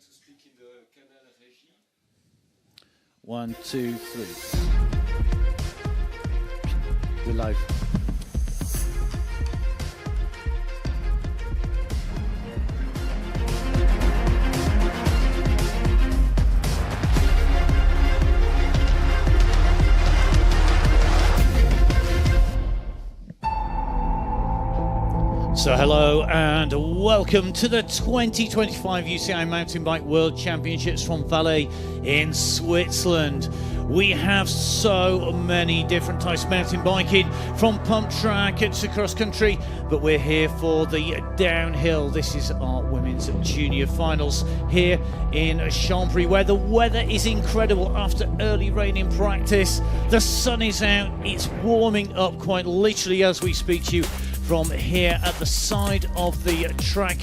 to speak in the Canal Régie. 1, 2, 3. We're live. So hello and welcome to the 2025 UCI Mountain Bike World Championships from Valais in Switzerland. We have so many different types of mountain biking, from pump track to cross country, but we're here for the downhill. This is our women's junior finals here in Champéry, where the weather is incredible after early rain in practice. The sun is out, it's warming up quite literally as we speak to you from here at the side of the track.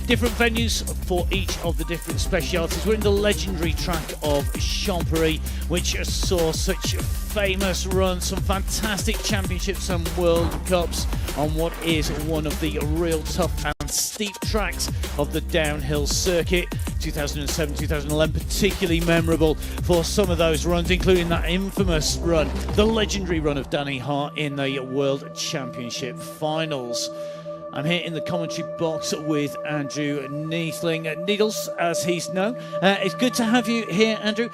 Different venues for each of the different specialities. We're in the legendary track of Champéry, which saw such famous runs, some fantastic championships and World Cups on what is one of the real tough and steep tracks of the downhill circuit. 2007, 2011, particularly memorable for some of those runs, including that infamous run, the legendary run of Danny Hart in the World Championship finals. I'm here in the commentary box with Andrew Needles, as he's known. It's good to have you here, Andrew.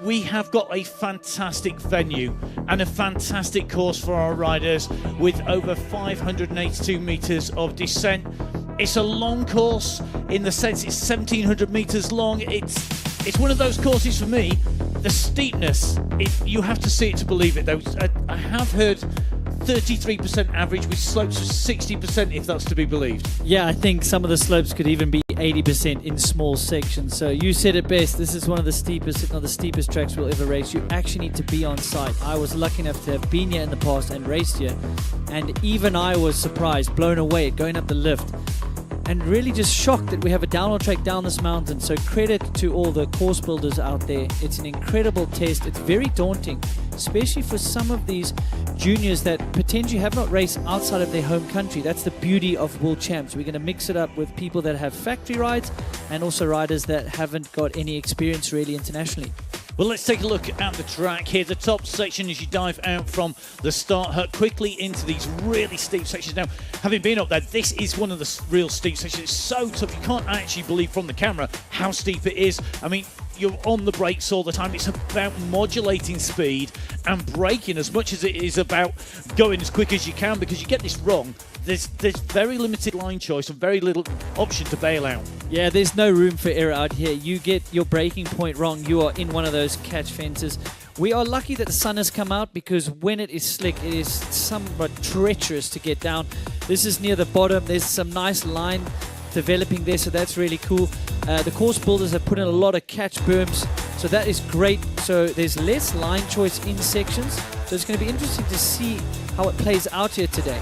We have got a fantastic venue and a fantastic course for our riders with over 582 metres of descent. It's a long course in the sense it's 1,700 metres long. It's one of those courses for me, the steepness, you have to see it to believe it though. I have heard 33% average with slopes of 60% if that's to be believed. Yeah, I think some of the slopes could even be 80% in small sections. So you said it best, this is one of the steepest, if not the steepest tracks we'll ever race. You actually need to be on site. I was lucky enough to have been here in the past and raced here, and even I was surprised, blown away at going up the lift, and really just shocked that we have a downhill track down this mountain. So credit to all the course builders out there. It's an incredible test. It's very daunting, especially for some of these juniors that potentially have not raced outside of their home country. That's the beauty of World Champs. We're going to mix it up with people that have factory rides and also riders that haven't got any experience really internationally. Well, let's take a look at the track here. The top section as you dive out from the start hut quickly into these really steep sections. Now, having been up there, this is one of the real steep sections. It's so tough. You can't actually believe from the camera how steep it is. I mean, you're on the brakes all the time. It's about modulating speed and braking as much as it is about going as quick as you can, because you get this wrong, there's very limited line choice and very little option to bail out. Yeah, there's no room for error out here. You get your braking point wrong, you are in one of those catch fences. We are lucky that the sun has come out, because when it is slick, it is somewhat treacherous to get down. This is near the bottom. There's some nice line developing there, so that's really cool. The course builders have put in a lot of catch berms, so that is great. So there's less line choice in sections, so it's going to be interesting to see how it plays out here today.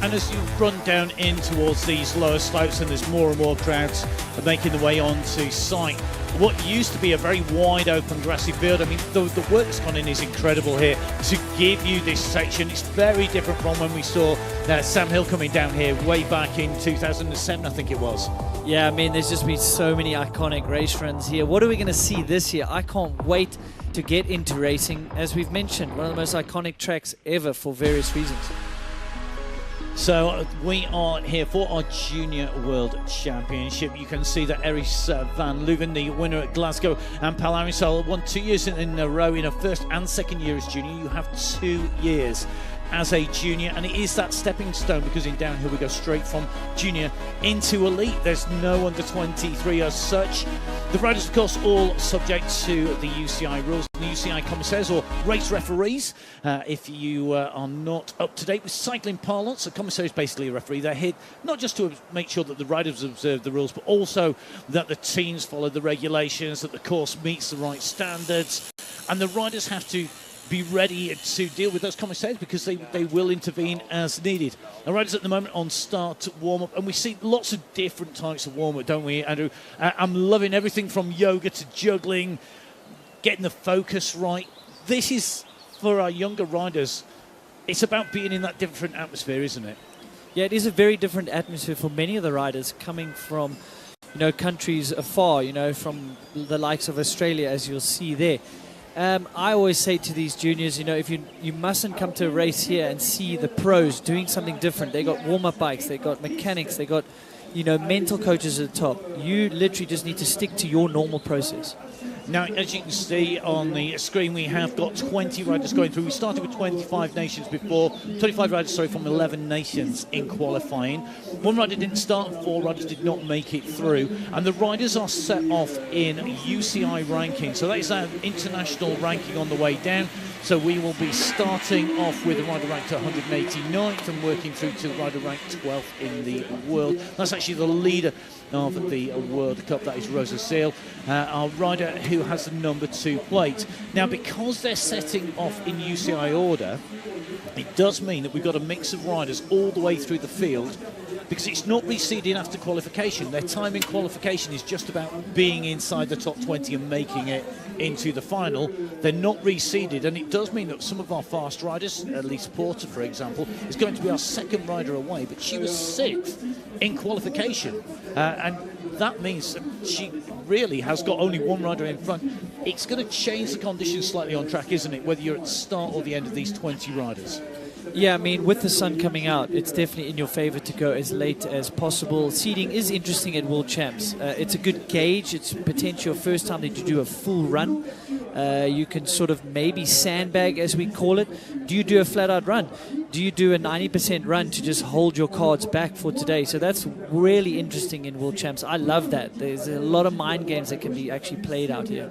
And as you run down in towards these lower slopes and there's more and more crowds making their way onto site, what used to be a very wide open grassy field, I mean, the work that's gone in is incredible here to give you this section. It's very different from when we saw Sam Hill coming down here way back in 2007, I think it was. Yeah, I mean, there's just been so many iconic race runs here. What are we going to see this year? I can't wait to get into racing. As we've mentioned, one of the most iconic tracks ever for various reasons. So we are here for our Junior World Championship. You can see that Eris van Leuven, the winner at Glasgow, and Pal Arisal won 2 years in a row in her first and second year as junior. You have 2 years as a junior, and it is that stepping stone, because in downhill we go straight from junior into elite. There's no under 23 as such. The riders, of course, all subject to the UCI rules. The UCI commissaires, or race referees, if you are not up to date with cycling parlance, a commissaire is basically a referee. They're here not just to make sure that the riders observe the rules, but also that the teams follow the regulations, that the course meets the right standards, and the riders have to be ready to deal with those commissaires, because they will intervene as needed. Our riders at the moment on start warm-up, and we see lots of different types of warm-up, don't we, Andrew? I'm loving everything from yoga to juggling, getting the focus right. This is, for our younger riders, it's about being in that different atmosphere, isn't it? Yeah, it is a very different atmosphere for many of the riders coming from countries afar, from the likes of Australia, as you'll see there. I always say to these juniors, if you mustn't come to a race here and see the pros doing something different. They got warm-up bikes, they got mechanics, they got mental coaches at the top. You literally just need to stick to your normal process. Now, as you can see on the screen, we have got 20 riders going through. We started with 25 nations before, 25 riders, from 11 nations in qualifying. One rider didn't start, 4 riders did not make it through. And the riders are set off in UCI ranking. So that is our international ranking on the way down. So we will be starting off with a rider ranked 189th and working through to the rider ranked 12th in the world. That's actually the leader of the World Cup. That is Rosa Seal, our rider who has the number 2 plate. Now, because they're setting off in UCI order, it does mean that we've got a mix of riders all the way through the field, because it's not reseeding after qualification. Their time in qualification is just about being inside the top 20 and making it into the final. They're not reseeded, and it does mean that some of our fast riders, Elise Porter, for example, is going to be our second rider away, but she was 6th in qualification. And that means that she really has got only one rider in front. It's going to change the conditions slightly on track, isn't it, whether you're at the start or the end of these 20 riders? Yeah, I mean, with the sun coming out, it's definitely in your favor to go as late as possible. Seeding is interesting at World Champs. It's a good gauge. It's potentially your first time that you do a full run. You can sort of maybe sandbag, as we call it. Do you do a flat-out run? Do you do a 90% run to just hold your cards back for today? So that's really interesting in World Champs. I love that. There's a lot of mind games that can be actually played out here.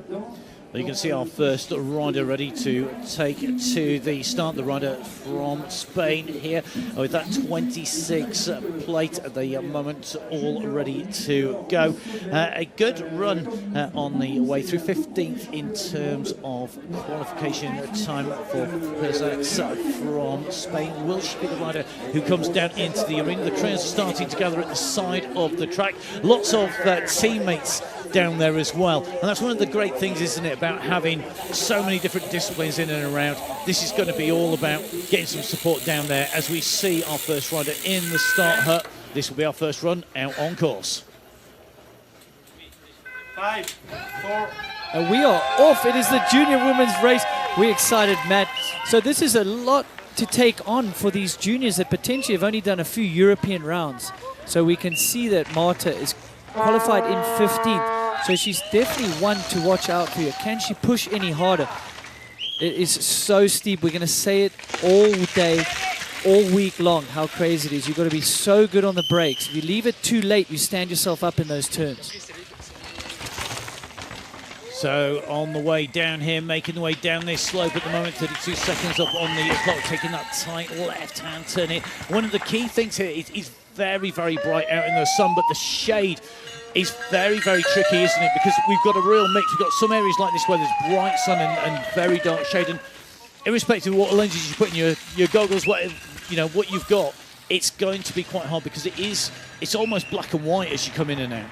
You can see our first rider ready to take to the start. The rider from Spain here with that 26 plate at the moment, all ready to go. A good run on the way through, 15th in terms of qualification time for Perez from Spain. Will she be the rider who comes down into the arena? The trains are starting to gather at the side of the track. Lots of teammates down there as well, and that's one of the great things, isn't it, about having so many different disciplines in and around. This is going to be all about getting some support down there as we see our first rider in the start hut. This will be our first run out on course. 5, 4. And we are off. It is the junior women's race. We're excited, Matt. So this is a lot to take on for these juniors that potentially have only done a few European rounds. So we can see that Marta is qualified in 15th. So she's definitely one to watch out for you. Can she push any harder? It is so steep. We're going to say it all day, all week long, how crazy it is. You've got to be so good on the brakes. If you leave it too late, you stand yourself up in those turns. So on the way down here, making the way down this slope at the moment, 32 seconds up on the clock, taking that tight left-hand turn in. One of the key things here is very, very bright out in the sun, but the shade is very, very tricky, isn't it? Because we've got a real mix. We've got some areas like this where there's bright sun and very dark shade. And irrespective of what lenses you put in your goggles, what you've got, it's going to be quite hard because it's almost black and white as you come in and out.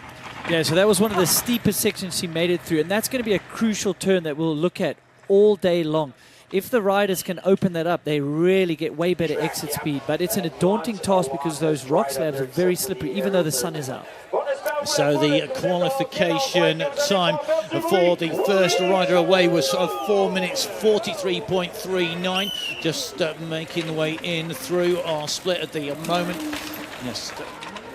Yeah, so that was one of the steepest sections she made it through, and that's going to be a crucial turn that we'll look at all day long. If the riders can open that up, they really get way better exit speed. But it's a daunting task because those rock slabs are very slippery, even though the sun is out. So the qualification time for the first rider away was 4 minutes 43.39. Just making the way in through our split at the moment. Yes,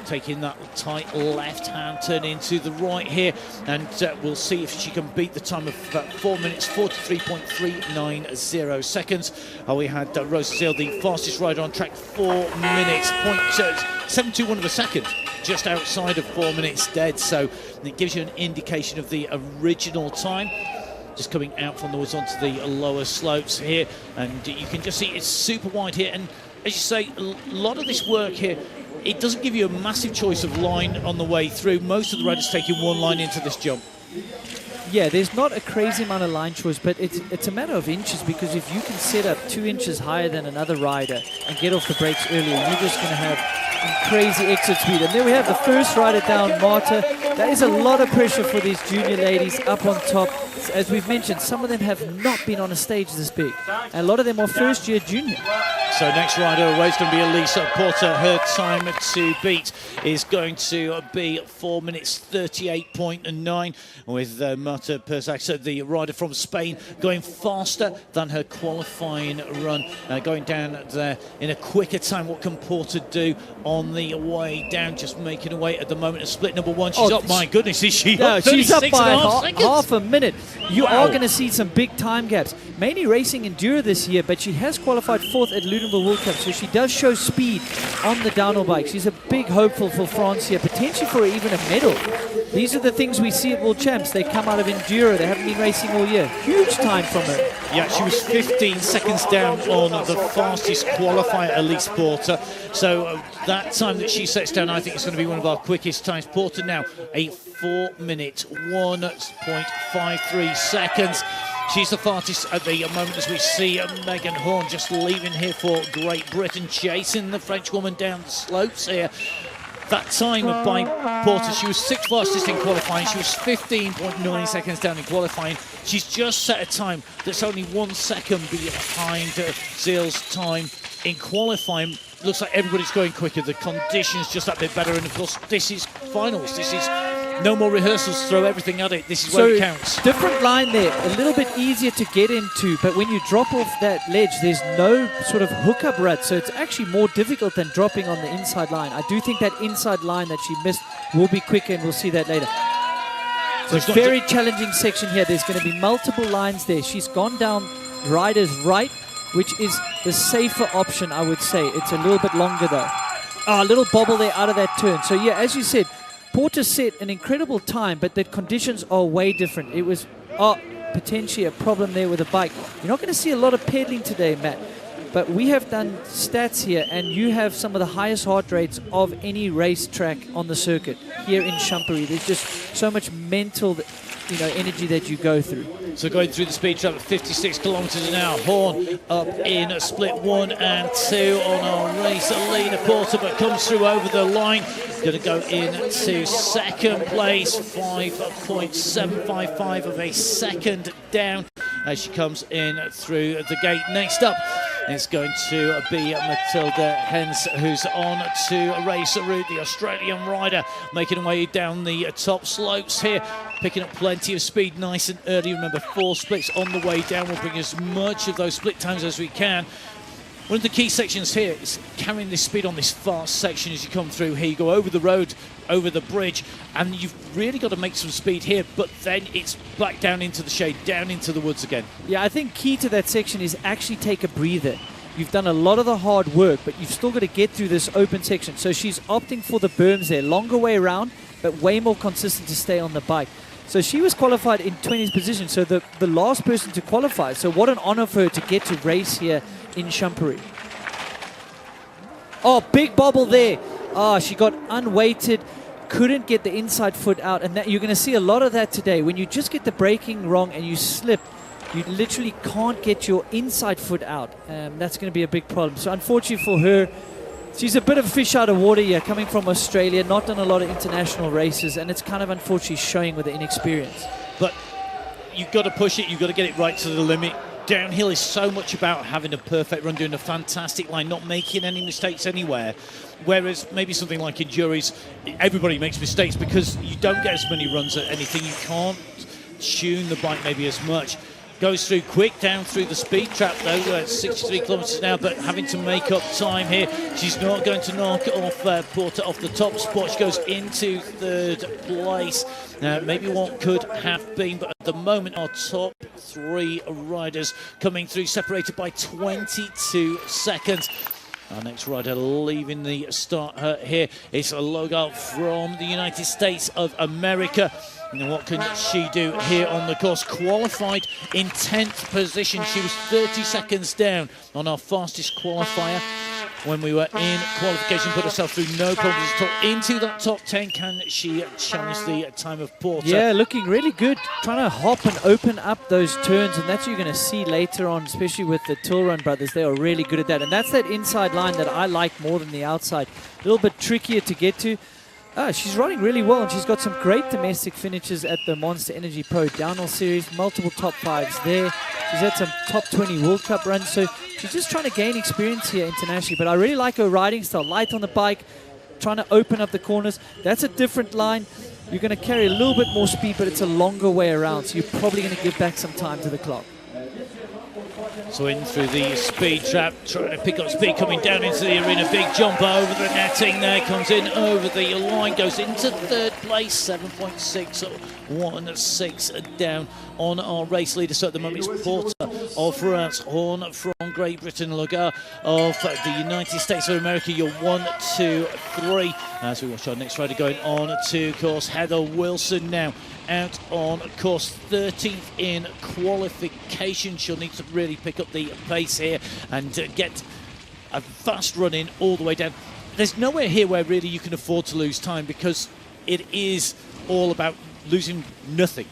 taking that tight left-hand turn into the right here, and we'll see if she can beat the time of 4 minutes 43.390 seconds. We had Rosa Seal, the fastest rider on track, 4 minutes 721 of a second, just outside of 4 minutes dead. So it gives you an indication of the original time. Just coming out from the woods onto the lower slopes here, and you can just see it's super wide here. And as you say, a lot of this work here, it doesn't give you a massive choice of line on the way through. Most of the riders taking one line into this jump. Yeah, there's not a crazy amount of line choice, but it's a matter of inches, because if you can set up 2 inches higher than another rider and get off the brakes earlier, you're just going to have and crazy exit speed. And there we have the first rider down, Marta. That is a lot of pressure for these junior ladies up on top. As we've mentioned, some of them have not been on a stage this big. And a lot of them are first-year junior. So next rider away is going to be Elisa Porter. Her time to beat is going to be 4 minutes 38.9, with Marta Perzac, the rider from Spain, going faster than her qualifying run, going down there in a quicker time. What can Porter do on the way down? Just making her way at the moment of split number one. She's up, my goodness, is she up? She's up by seconds? half a minute. You are going to see some big time gaps. Mainly racing enduro this year, but she has qualified 4th at Ludenville World Cup, so she does show speed on the downhill bike. She's a big hopeful for France here, potentially for even a medal. These are the things we see at World Champs. They come out of enduro. They haven't been racing all year. Huge time from her. Yeah, she was 15 seconds down on the fastest qualifier, Elise Porter. So that time that she sets down, I think it's going to be one of our quickest times. Porter now a 4 minute 1.53 seconds. She's the fastest at the moment as we see Megan Horn just leaving here for Great Britain, chasing the French woman down the slopes here. That time by Porter, she was 6th fastest in qualifying. She was 15.9 seconds down in qualifying. She's just set a time that's only 1 second behind Zeal's time in qualifying. Looks like everybody's going quicker. The conditions just that bit better. And of course, this is finals. This is no more rehearsals, throw everything at it. This is where it counts. Different line there, a little bit easier to get into, but when you drop off that ledge, there's no sort of hookup rut, so it's actually more difficult than dropping on the inside line. I do think that inside line that she missed will be quicker, and we'll see that later. So it's a very challenging section here. There's going to be multiple lines there. She's gone down rider's right, which is the safer option, I would say. It's a little bit longer though. A little bobble there out of that turn. So yeah, as you said, Porter set an incredible time, but the conditions are way different. It was potentially a problem there with the bike. You're not going to see a lot of pedaling today, Matt, but we have done stats here, and you have some of the highest heart rates of any racetrack on the circuit here in Champéry. There's just so much mental energy that you go through. So going through the speed trap at 56 kilometers an hour. Horn up in split 1 and 2 on our race. Alina Porter, but comes through over the line. Going to go into second place, 5.755 of a second down as she comes in through the gate. Next up, it's going to be Matilda Hens, who's on to race route, the Australian rider, making her way down the top slopes here, picking up plenty of speed nice and early. Remember, 4 splits on the way down. We'll bring as much of those split times as we can. One of the key sections here is carrying this speed on this fast section as you come through here. You go over the road, over the bridge, and you've really got to make some speed here, but then it's back down into the shade, down into the woods again. Yeah, I think key to that section is actually take a breather. You've done a lot of the hard work, but you've still got to get through this open section. So she's opting for the berms there, longer way around, but way more consistent to stay on the bike. So she was qualified in 20th position, so the last person to qualify. So what an honor for her to get to race here in Champéry. Big bobble there. She got unweighted, couldn't get the inside foot out, and that, you're going to see a lot of that today. When you just get the braking wrong and you slip, you literally can't get your inside foot out. That's going to be a big problem. So unfortunately for her, she's a bit of a fish out of water here, coming from Australia, not done a lot of international races, and it's kind of unfortunately showing with the inexperience. But you've got to push it, you've got to get it right to the limit. Downhill is so much about having a perfect run, doing a fantastic line, not making any mistakes anywhere. Whereas maybe something like endurance, everybody makes mistakes because you don't get as many runs at anything. You can't tune the bike maybe as much. Goes through quick down through the speed trap though, at 63 kilometers an hour, but having to make up time here. She's not going to knock off Porter off the top spot. She goes into 3rd place. Maybe what could have been, but at the moment our top 3 riders coming through, separated by 22 seconds. Our next rider leaving the start here is a Logar from the United States of America. And what can she do here on the course? Qualified in 10th position. She was 30 seconds down on our fastest qualifier. when we were in qualification, put herself through no problems at all. Into that top 10, can she challenge the time of Porter? Yeah, looking really good, trying to hop and open up those turns, and that's what you're going to see later on, especially with the Tilrun brothers. They are really good at that, and that's that inside line that I like more than the outside. A little bit trickier to get to. She's running really well, and she's got some great domestic finishes at the Monster Energy Pro Downhill Series, multiple top 5s there. She's had some top 20 World Cup runs, so she's just trying to gain experience here internationally. But I really like her riding style, light on the bike, trying to open up the corners. That's a different line. You're going to carry a little bit more speed, but it's a longer way around, so you're probably going to give back some time to the clock. So in through the speed trap, trying to pick up speed, coming down into the arena. Big jump over the netting there, comes in over the line, goes into third place, 7.616 down on our race leader. So at the moment it's Porter of France, Horn from Great Britain, Lagar of the United States of America. You're 1, 2, 3. As we watch our next rider going on to course, Heather Wilson now out on course, 13th in qualification. She'll need to really pick up the pace here and get a fast run in all the way down. There's nowhere here where really you can afford to lose time, because it is all about losing nothing.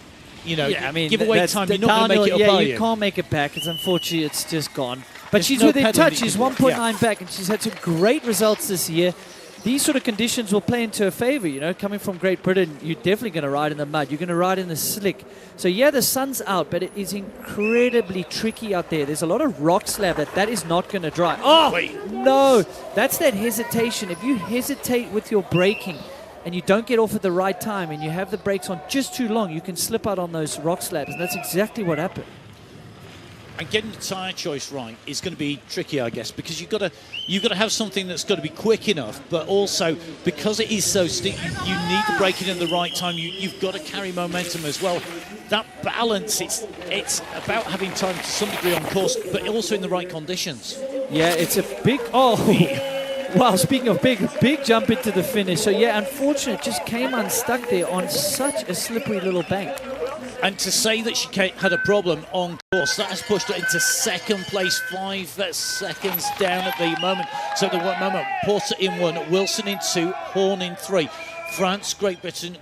You know, yeah, I mean, give away time, you're not going to make it up, you can't make it back. It's unfortunately, it's just gone. But There's she's no within touch. penalty. She's 1.9 back, and she's had some great results this year. These sort of conditions will play into her favor, you know. Coming from Great Britain, you're definitely going to ride in the mud. You're going to ride in the slick. So, yeah, the sun's out, but it is incredibly tricky out there. There's a lot of rock slab that is not going to dry. Oh, no. That's that hesitation. If you hesitate with your braking and you don't get off at the right time and you have the brakes on just too long, you can slip out on those rock slabs, and that's exactly what happened. And getting the tyre choice right is going to be tricky, I guess, because you've got to have something that's got to be quick enough, but also because it is so steep, you need the braking at the right time. You've got to carry momentum as well. That balance, it's about having time to some degree on course, but also in the right conditions. Yeah, it's a big. Oh. Wow, speaking of big jump into the finish. So, yeah, unfortunate, just came unstuck there on such a slippery little bank. And to say that she had a problem on course, that has pushed her into second place, 5 seconds down at the moment. So at the moment, Porter in 1, Wilson in 2, Horn in 3. France, Great Britain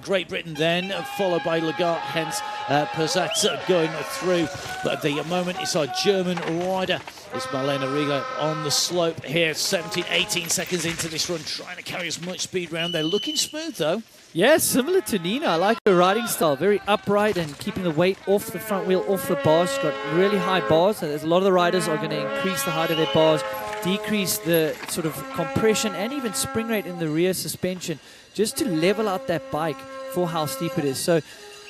then, followed by Lagarde, hence Perzat going through. But at the moment, it's our German rider. It's Marlene Riegler on the slope here, 17, 18 seconds into this run, trying to carry as much speed around there. Looking smooth, though. Yeah, similar to Nina. I like her riding style. Very upright and keeping the weight off the front wheel, off the bars. She's got really high bars. And there's a lot of the riders are going to increase the height of their bars, decrease the sort of compression and even spring rate in the rear suspension, just to level out that bike for how steep it is. So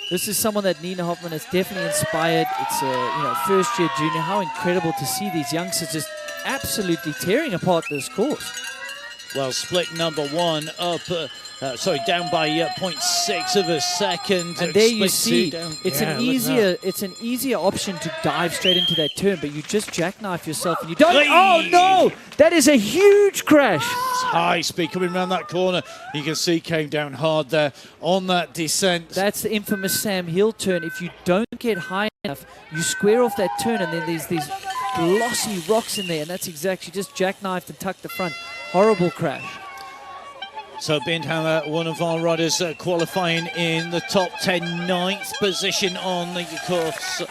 this is someone that Nina Hoffman has definitely inspired. It's a first-year junior. How incredible to see these youngsters just absolutely tearing apart this course. Well, split number 1 up, down by 0.6 of a second. And there you see, it's an easier option to dive straight into that turn, but you just jackknife yourself and you don't. Oh no! That is a huge crash. High speed coming around that corner. You can see came down hard there on that descent. That's the infamous Sam Hill turn. If you don't get high enough, you square off that turn, and then there's these glossy rocks in there, and that's exactly just jackknifed and tucked the front. Horrible crash. So Bindhammer, one of our riders qualifying in the top 10, 9th position on the course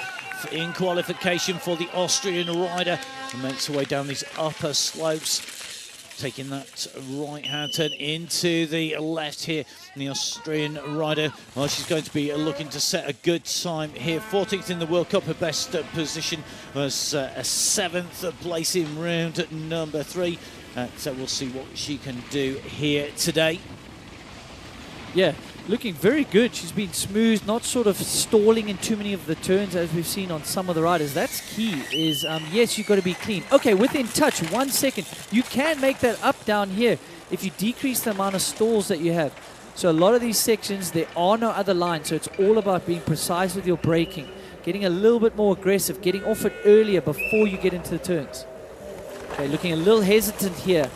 in qualification for the Austrian rider. He makes her way down these upper slopes, taking that right-hand turn into the left here. And the Austrian rider, well, she's going to be looking to set a good time here. 14th in the World Cup, her best position was a 7th place in round number 3. So we'll see what she can do here today. Yeah, looking very good. She's been smooth, not sort of stalling in too many of the turns as we've seen on some of the riders. That's key is, yes, you've got to be clean. Okay, within touch, 1 second. You can make that up down here if you decrease the amount of stalls that you have. So a lot of these sections, there are no other lines. So it's all about being precise with your braking, getting a little bit more aggressive, getting off it earlier before you get into the turns. Okay, looking a little hesitant here.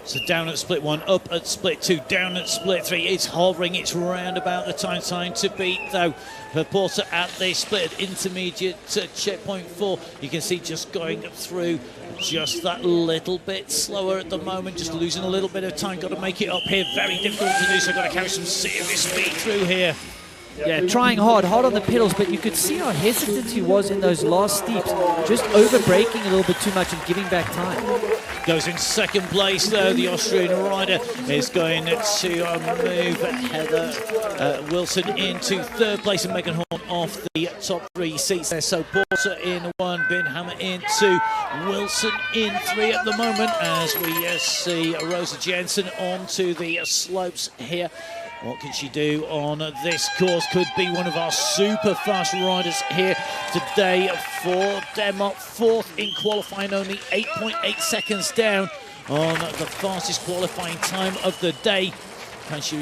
So down at split 1, up at split 2, down at split 3. It's hovering, it's round about the time to beat, though. For Porter at the split intermediate checkpoint 4. You can see just going through just that little bit slower at the moment, just losing a little bit of time. Got to make it up here. Very difficult to do, so got to carry some serious speed through here. Yeah, trying hard on the pedals, but you could see how hesitant he was in those last steeps, just over braking a little bit too much and giving back time. Goes in second place though. The Austrian rider is going to move Heather Wilson into third place, and Megan Horn off the top 3 seats there. So Porter in 1, Binhammer in 2, Wilson in 3 at the moment, as we see Rosa Jensen onto the slopes here. What can she do on this course? Could be one of our super fast riders here today for Denmark. 4th in qualifying, only 8.8 seconds down on the fastest qualifying time of the day. Can she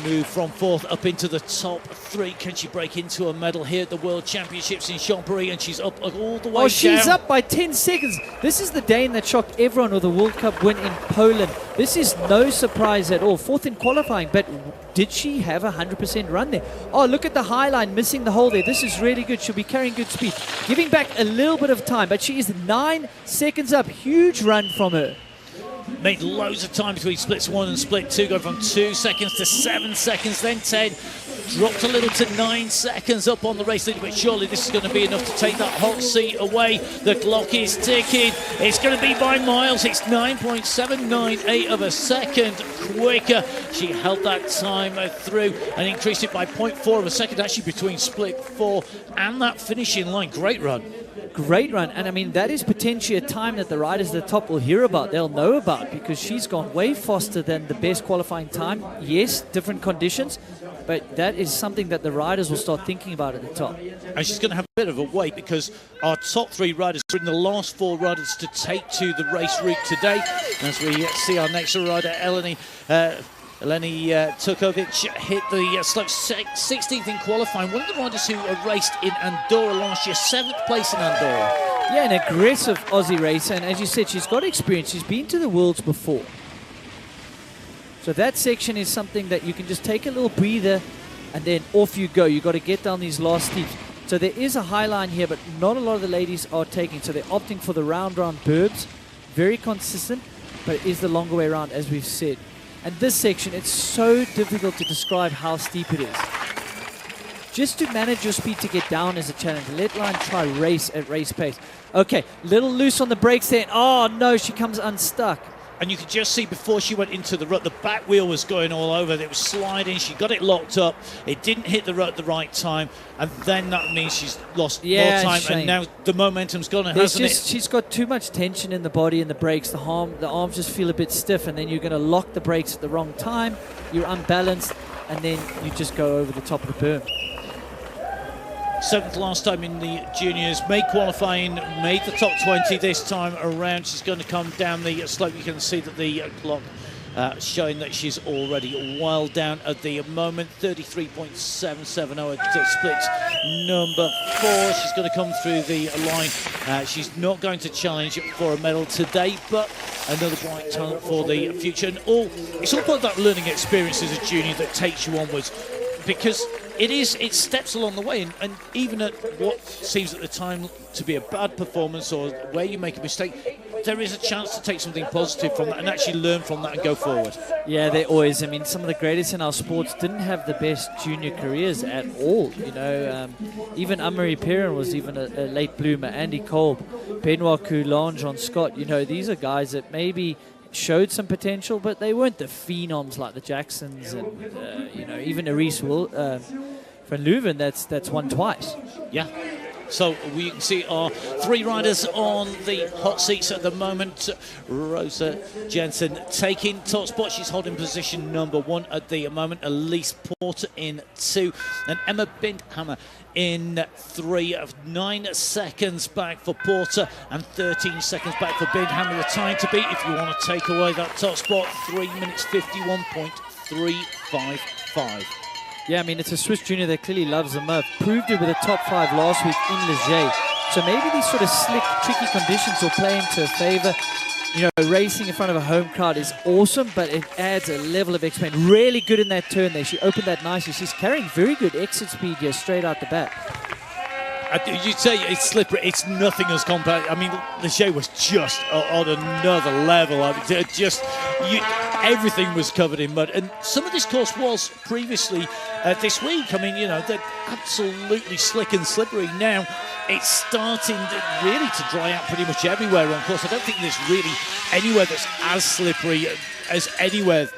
move from 4th up into the top 3? Can she break into a medal here at the World Championships in Champéry? And she's up all the way down. She's up by 10 seconds. This is the Dane that shocked everyone with the World Cup win in Poland. This is no surprise at all. 4th in qualifying, but did she have a 100% run there? Oh, look at the high line, missing the hole there. This is really good. She'll be carrying good speed. Giving back a little bit of time, but she is 9 seconds up. Huge run from her. Made loads of time between splits 1 and split 2, going from 2 seconds to 7 seconds, then 10. Dropped a little to 9 seconds up on the race leader, but surely this is going to be enough to take that hot seat away. The clock is ticking. It's going to be by miles. It's 9.798 of a second quicker. She held that time through and increased it by 0.4 of a second, actually, between split 4 and that finishing line. Great run. Great run, and I mean that is potentially a time that the riders at the top will hear about, they'll know about, because she's gone way faster than the best qualifying time. Yes, different conditions, but that is something that the riders will start thinking about at the top. And she's going to have a bit of a wait, because our top 3 riders are in the last 4 riders to take to the race route today. As we see our next rider, Eleni Tukovic, hit the slope 16th in qualifying. One of the riders who raced in Andorra last year, 7th place in Andorra. Yeah, an aggressive Aussie racer, and as you said, she's got experience. She's been to the Worlds before. So that section is something that you can just take a little breather and then off you go. You've got to get down these last steeps. So there is a high line here, but not a lot of the ladies are taking. So they're opting for the round burbs. Very consistent, but it is the longer way around, as we've said. And this section, it's so difficult to describe how steep it is. Just to manage your speed to get down is a challenge. Let line try race at race pace. Okay, little loose on the brakes there. Oh no, she comes unstuck. And you could just see before she went into the rut, the back wheel was going all over. It was sliding. She got it locked up. It didn't hit the rut at the right time. And then that means she's lost more time. Shame. And now the momentum's gone, hasn't it? She's got too much tension in the body and the brakes. The arms just feel a bit stiff. And then you're going to lock the brakes at the wrong time. You're unbalanced. And then you just go over the top of the berm. 7th last time in the juniors, made qualifying, made the top 20 this time around. She's going to come down the slope. You can see that the clock showing that she's already well down at the moment. 33.770 at split number 4. She's going to come through the line. She's not going to challenge for a medal today, but another bright talent for the future. And it's all part of that learning experience as a junior that takes you onwards, because it steps along the way, and even at what seems at the time to be a bad performance or where you make a mistake, there is a chance to take something positive from that and actually learn from that and go forward. Yeah, they always. I mean, some of the greatest in our sports didn't have the best junior careers at all. You know, even Anne-Marie Perrin was even a late bloomer. Andy Kolb, Benoit Coulange, John Scott. You know, these are guys that maybe showed some potential, but they weren't the phenoms like the Jacksons and you know, even Arise van Leuven that's won twice. Yeah. So we can see our 3 riders on the hot seats at the moment. Rosa Jensen taking top spot. She's holding position number 1 at the moment. Elise Porter in 2. And Emma Bindhammer in 3. 9 seconds back for Porter and 13 seconds back for Bindhammer. The time to beat if you want to take away that top spot. 3 minutes 51.355. Yeah, I mean, it's a Swiss junior that clearly loves the mud. Proved it with a top 5 last week in Leger. So maybe these sort of slick, tricky conditions will play into her favor. You know, racing in front of a home crowd is awesome, but it adds a level of excitement. Really good in that turn there. She opened that nicely. She's carrying very good exit speed here straight out the bat. You'd say it's slippery. It's nothing as compared. I mean, Leger was just on another level. I mean, everything was covered in mud. And some of this course was previously this week. I mean, you know, they're absolutely slick and slippery. Now it's starting really to dry out pretty much everywhere on course. I don't think there's really anywhere that's as slippery as anywhere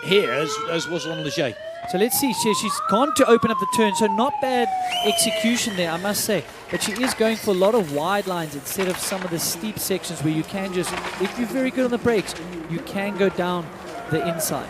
here as was on Leger. So let's see, she's gone to open up the turn, so not bad execution there, I must say. But she is going for a lot of wide lines instead of some of the steep sections where you can just, if you're very good on the brakes, you can go down the inside.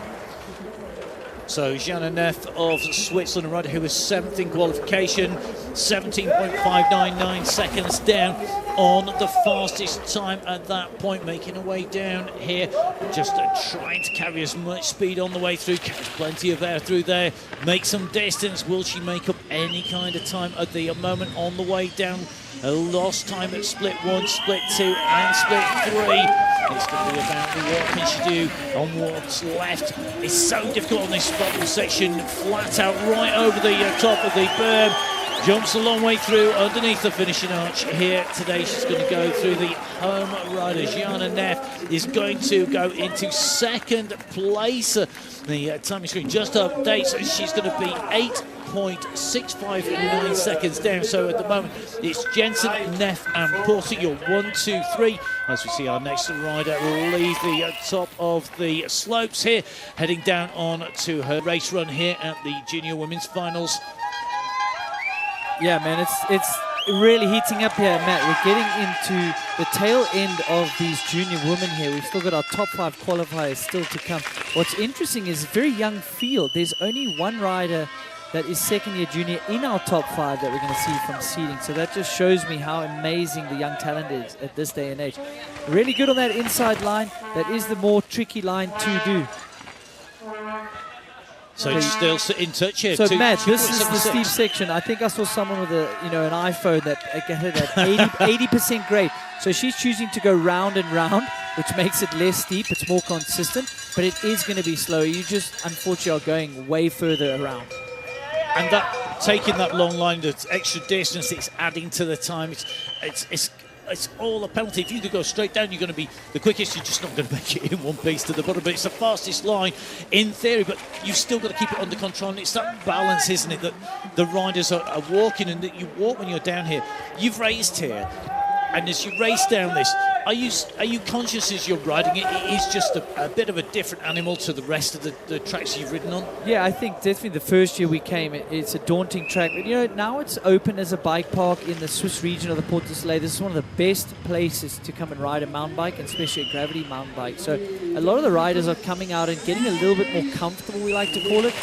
So Jana Neff of Switzerland, a rider who was 7th in qualification, 17.599 seconds down on the fastest time at that point, making her way down here, just trying to carry as much speed on the way through, carries plenty of air through there, make some distance. Will she make up any kind of time at the moment on the way down? A lost time at split 1, split 2 and split 3. It's going to be about what can she do on what's left. It's so difficult on this bottom section, flat out right over the top of the berm. Jumps a long way through underneath the finishing arch here today. She's going to go through the home rider. Jana Neff is going to go into 2nd place. The timing screen just updates. She's going to be 8.659 seconds down. So at the moment, it's Jensen, Neff and Porter. You're 1, 2, 3. As we see our next rider leave the top of the slopes here, heading down on to her race run here at the Junior Women's Finals. Yeah, man, it's really heating up here, Matt. We're getting into the tail end of these junior women here. We've still got our top 5 qualifiers still to come. What's interesting is a very young field. There's only one rider that is 2nd-year junior in our top 5 that we're going to see from seeding. So that just shows me how amazing the young talent is at this day and age. Really good on that inside line. That is the more tricky line to do. So it's still in touch here. So Matt, this is the steep section. I think I saw someone with an iPhone that got it at 80% grade. So she's choosing to go round and round, which makes it less steep. It's more consistent, but it is going to be slow. You just unfortunately are going way further around. And that taking that long line, the extra distance, it's adding to the time. It's all a penalty. If you could go straight down, you're going to be the quickest. You're just not going to make it in one piece to the bottom. But it's the fastest line in theory. But you've still got to keep it under control. And it's that balance, isn't it, that the riders are walking, and that you walk when you're down here. You've raced here, and as you race down this, are you conscious as you're riding it? It is just a bit of a different animal to the rest of the tracks you've ridden on. Yeah, I think definitely the first year we came, it's a daunting track. But, now it's open as a bike park in the Swiss region of the Port de Soleil. This is one of the best places to come and ride a mountain bike, and especially a gravity mountain bike. So a lot of the riders are coming out and getting a little bit more comfortable, we like to call it.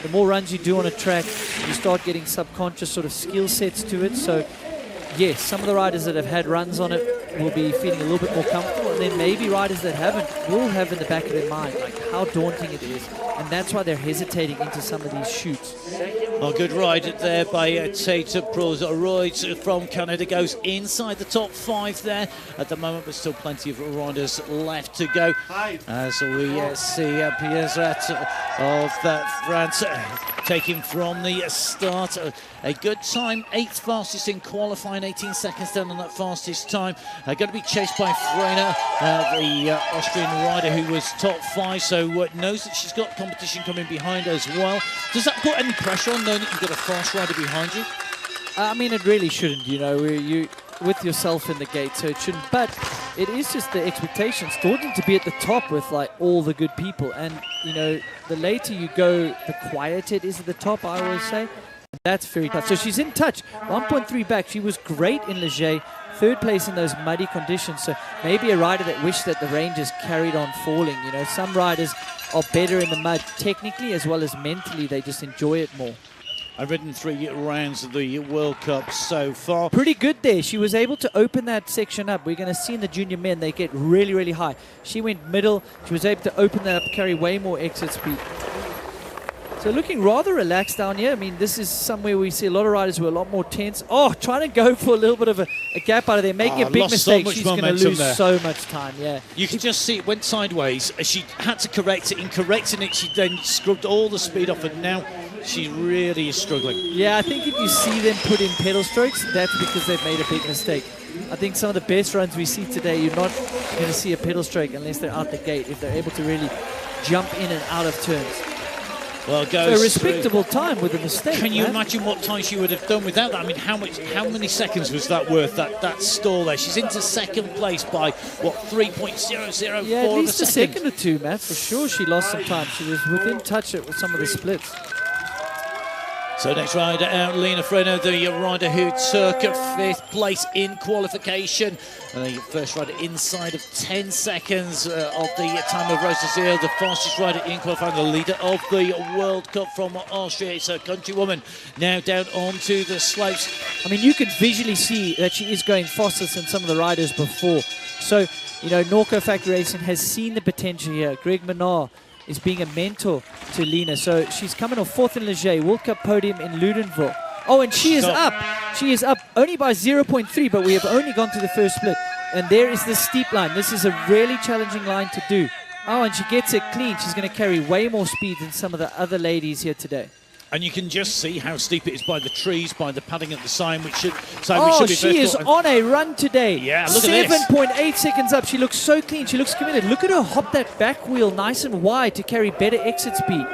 The more runs you do on a track, you start getting subconscious sort of skill sets to it. So yes, some of the riders that have had runs on it will be feeling a little bit more comfortable, and then maybe riders that haven't will have in the back of their mind like how daunting it is, and that's why they're hesitating into some of these shoots. A good ride there by Tater Prozeroids from Canada, goes inside the top 5 there at the moment, but still plenty of riders left to go. As we see Piezat of France taking from the start a good time, 8th fastest in qualifying, 18 seconds down on that fastest time. Going to be chased by Freina, the Austrian rider who was top 5, so knows that she's got competition coming behind as well. Does that put any pressure on, knowing that you've got a fast rider behind you? I mean, it really shouldn't, you with yourself in the gate, so it shouldn't. But it is just the expectations. Daunting to be at the top with like all the good people, and the later you go, the quieter it is at the top, I always say. That's very tough. So she's in touch, 1.3 back. She was great in Leger, 3rd place in those muddy conditions. So maybe a rider that wished that the rain just carried on falling. Some riders are better in the mud technically as well as mentally. They just enjoy it more. I've ridden 3 rounds of the World Cup so far. Pretty good there. She was able to open that section up. We're going to see in the junior men, they get really, really high. She went middle. She was able to open that up, carry way more exit speed. So looking rather relaxed down here. I mean, this is somewhere we see a lot of riders who are a lot more tense. Oh, trying to go for a little bit of a gap out of there, making a big mistake. She's going to lose so much time, yeah. You can just see it went sideways. She had to correct it. In correcting it, she then scrubbed all the speed off, and now She really is struggling. Yeah, I think if you see them put in pedal strokes, that's because they've made a big mistake. I think some of the best runs we see today, you're not going to see a pedal stroke unless they're out the gate, if they're able to really jump in and out of turns. Well, So a respectable time with a mistake. Can you man. imagine what time she would have done without that? I mean, how many seconds was that worth, that stall there? She's into second place by, what, 3.004 Yeah, at least of a second. second or two, Matt. For sure she lost some time. She was within touch with some of the splits. So next rider out, Lena Freno, the rider who took 5th place in qualification. The first rider inside of 10 seconds of the time of Rosa Zeel, the fastest rider in qualifying, the leader of the World Cup from Austria. It's a countrywoman now down onto the slopes. I mean, you can visually see that she is going faster than some of the riders before. So, you know, Norco Factory Racing has seen the potential here. Greg Menard is being a mentor to Lena. So she's coming off 4th in Leger, World Cup podium in Ludenville. Oh, and she is up. She is up only by 0.3, but we have only gone to the first split. And there is the steep line. This is a really challenging line to do. Oh, and she gets it clean. She's going to carry way more speed than some of the other ladies here today. And you can just see how steep it is by the trees, by the padding at the sign, which should be she is on a run today. Yeah, look at this. 7.8 seconds up. She looks so clean. She looks committed. Look at her hop that back wheel nice and wide to carry better exit speed.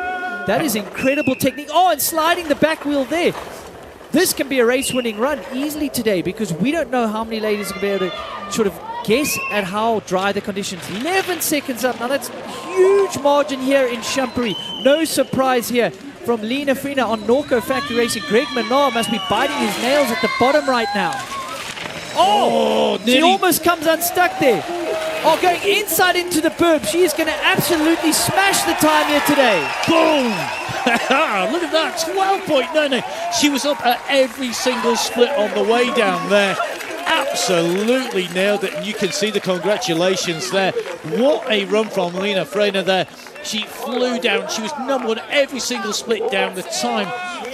That is incredible technique. Oh, and sliding the back wheel there. This can be a race-winning run easily today because we don't know how many ladies are going to be able to sort of guess at how dry the conditions. 11 seconds up. Now that's huge margin here in Champéry. No surprise here from Lena Freno on Norco Factory Racing. Greg Menard must be biting his nails at the bottom right now. Oh, she almost comes unstuck there. Oh, going inside into the berm. She is going to absolutely smash the time here today. Boom! Look at that, 12.99. She was up at every single split on the way down there. Absolutely nailed it, and you can see the congratulations there. What a run from Lena Freno there. She flew down. She was number one every single split down. The time,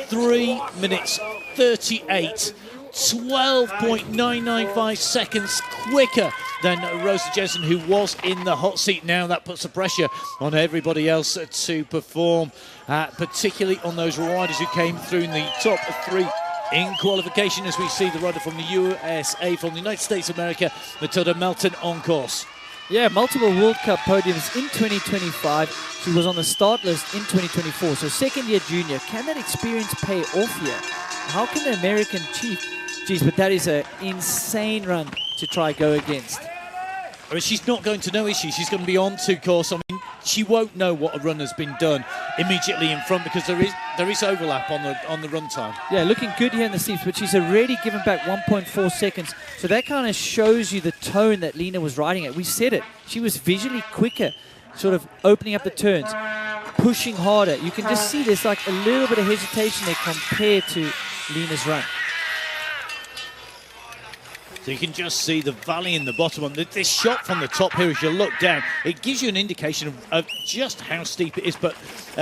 3 minutes 38. 12.995 seconds quicker than Rosa Jensen, who was in the hot seat. Now that puts the pressure on everybody else to perform, particularly on those riders who came through in the top 3 in qualification, as we see the rider from the USA, from the United States of America, Matilda Melton, on course. Yeah, multiple World Cup podiums in 2025. She was on the start list in 2024. So second-year junior. Can that experience pay off here? How can the American chief... Geez, but that is an insane run to try go against. I mean, she's not going to know, is she? She's going to be on to course. I mean, she won't know what a run has been done immediately in front because there is overlap on the run time. Yeah, looking good here in the steeps, but she's already given back 1.4 seconds. So that kind of shows you the tone that Lena was riding at. We said it. She was visually quicker, sort of opening up the turns, pushing harder. You can just see there's like a little bit of hesitation there compared to Lena's run. So you can just see the valley in the bottom. And this shot from the top here, as you look down, it gives you an indication of just how steep it is. But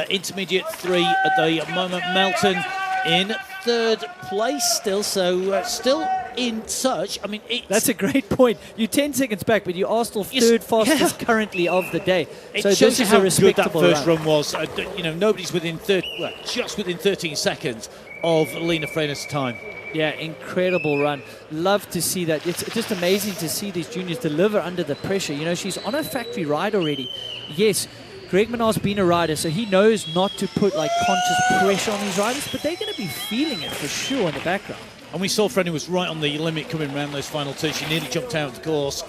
intermediate 3 at the moment. Melton in 3rd place still, so still in touch. I mean, that's a great point. You're 10 seconds back, but you are still 3rd fastest currently of the day. It so shows this is how a respectable good that first run was. You know, nobody's within just within 13 seconds of Lena Freno's time. Yeah, incredible run. Love to see that. It's just amazing to see these juniors deliver under the pressure. You know, she's on a factory ride already. Yes, Greg Menard's been a rider, so he knows not to put like conscious pressure on these riders, but they're going to be feeling it for sure in the background. And we saw Freno was right on the limit coming around those final turns. She nearly jumped out of the course.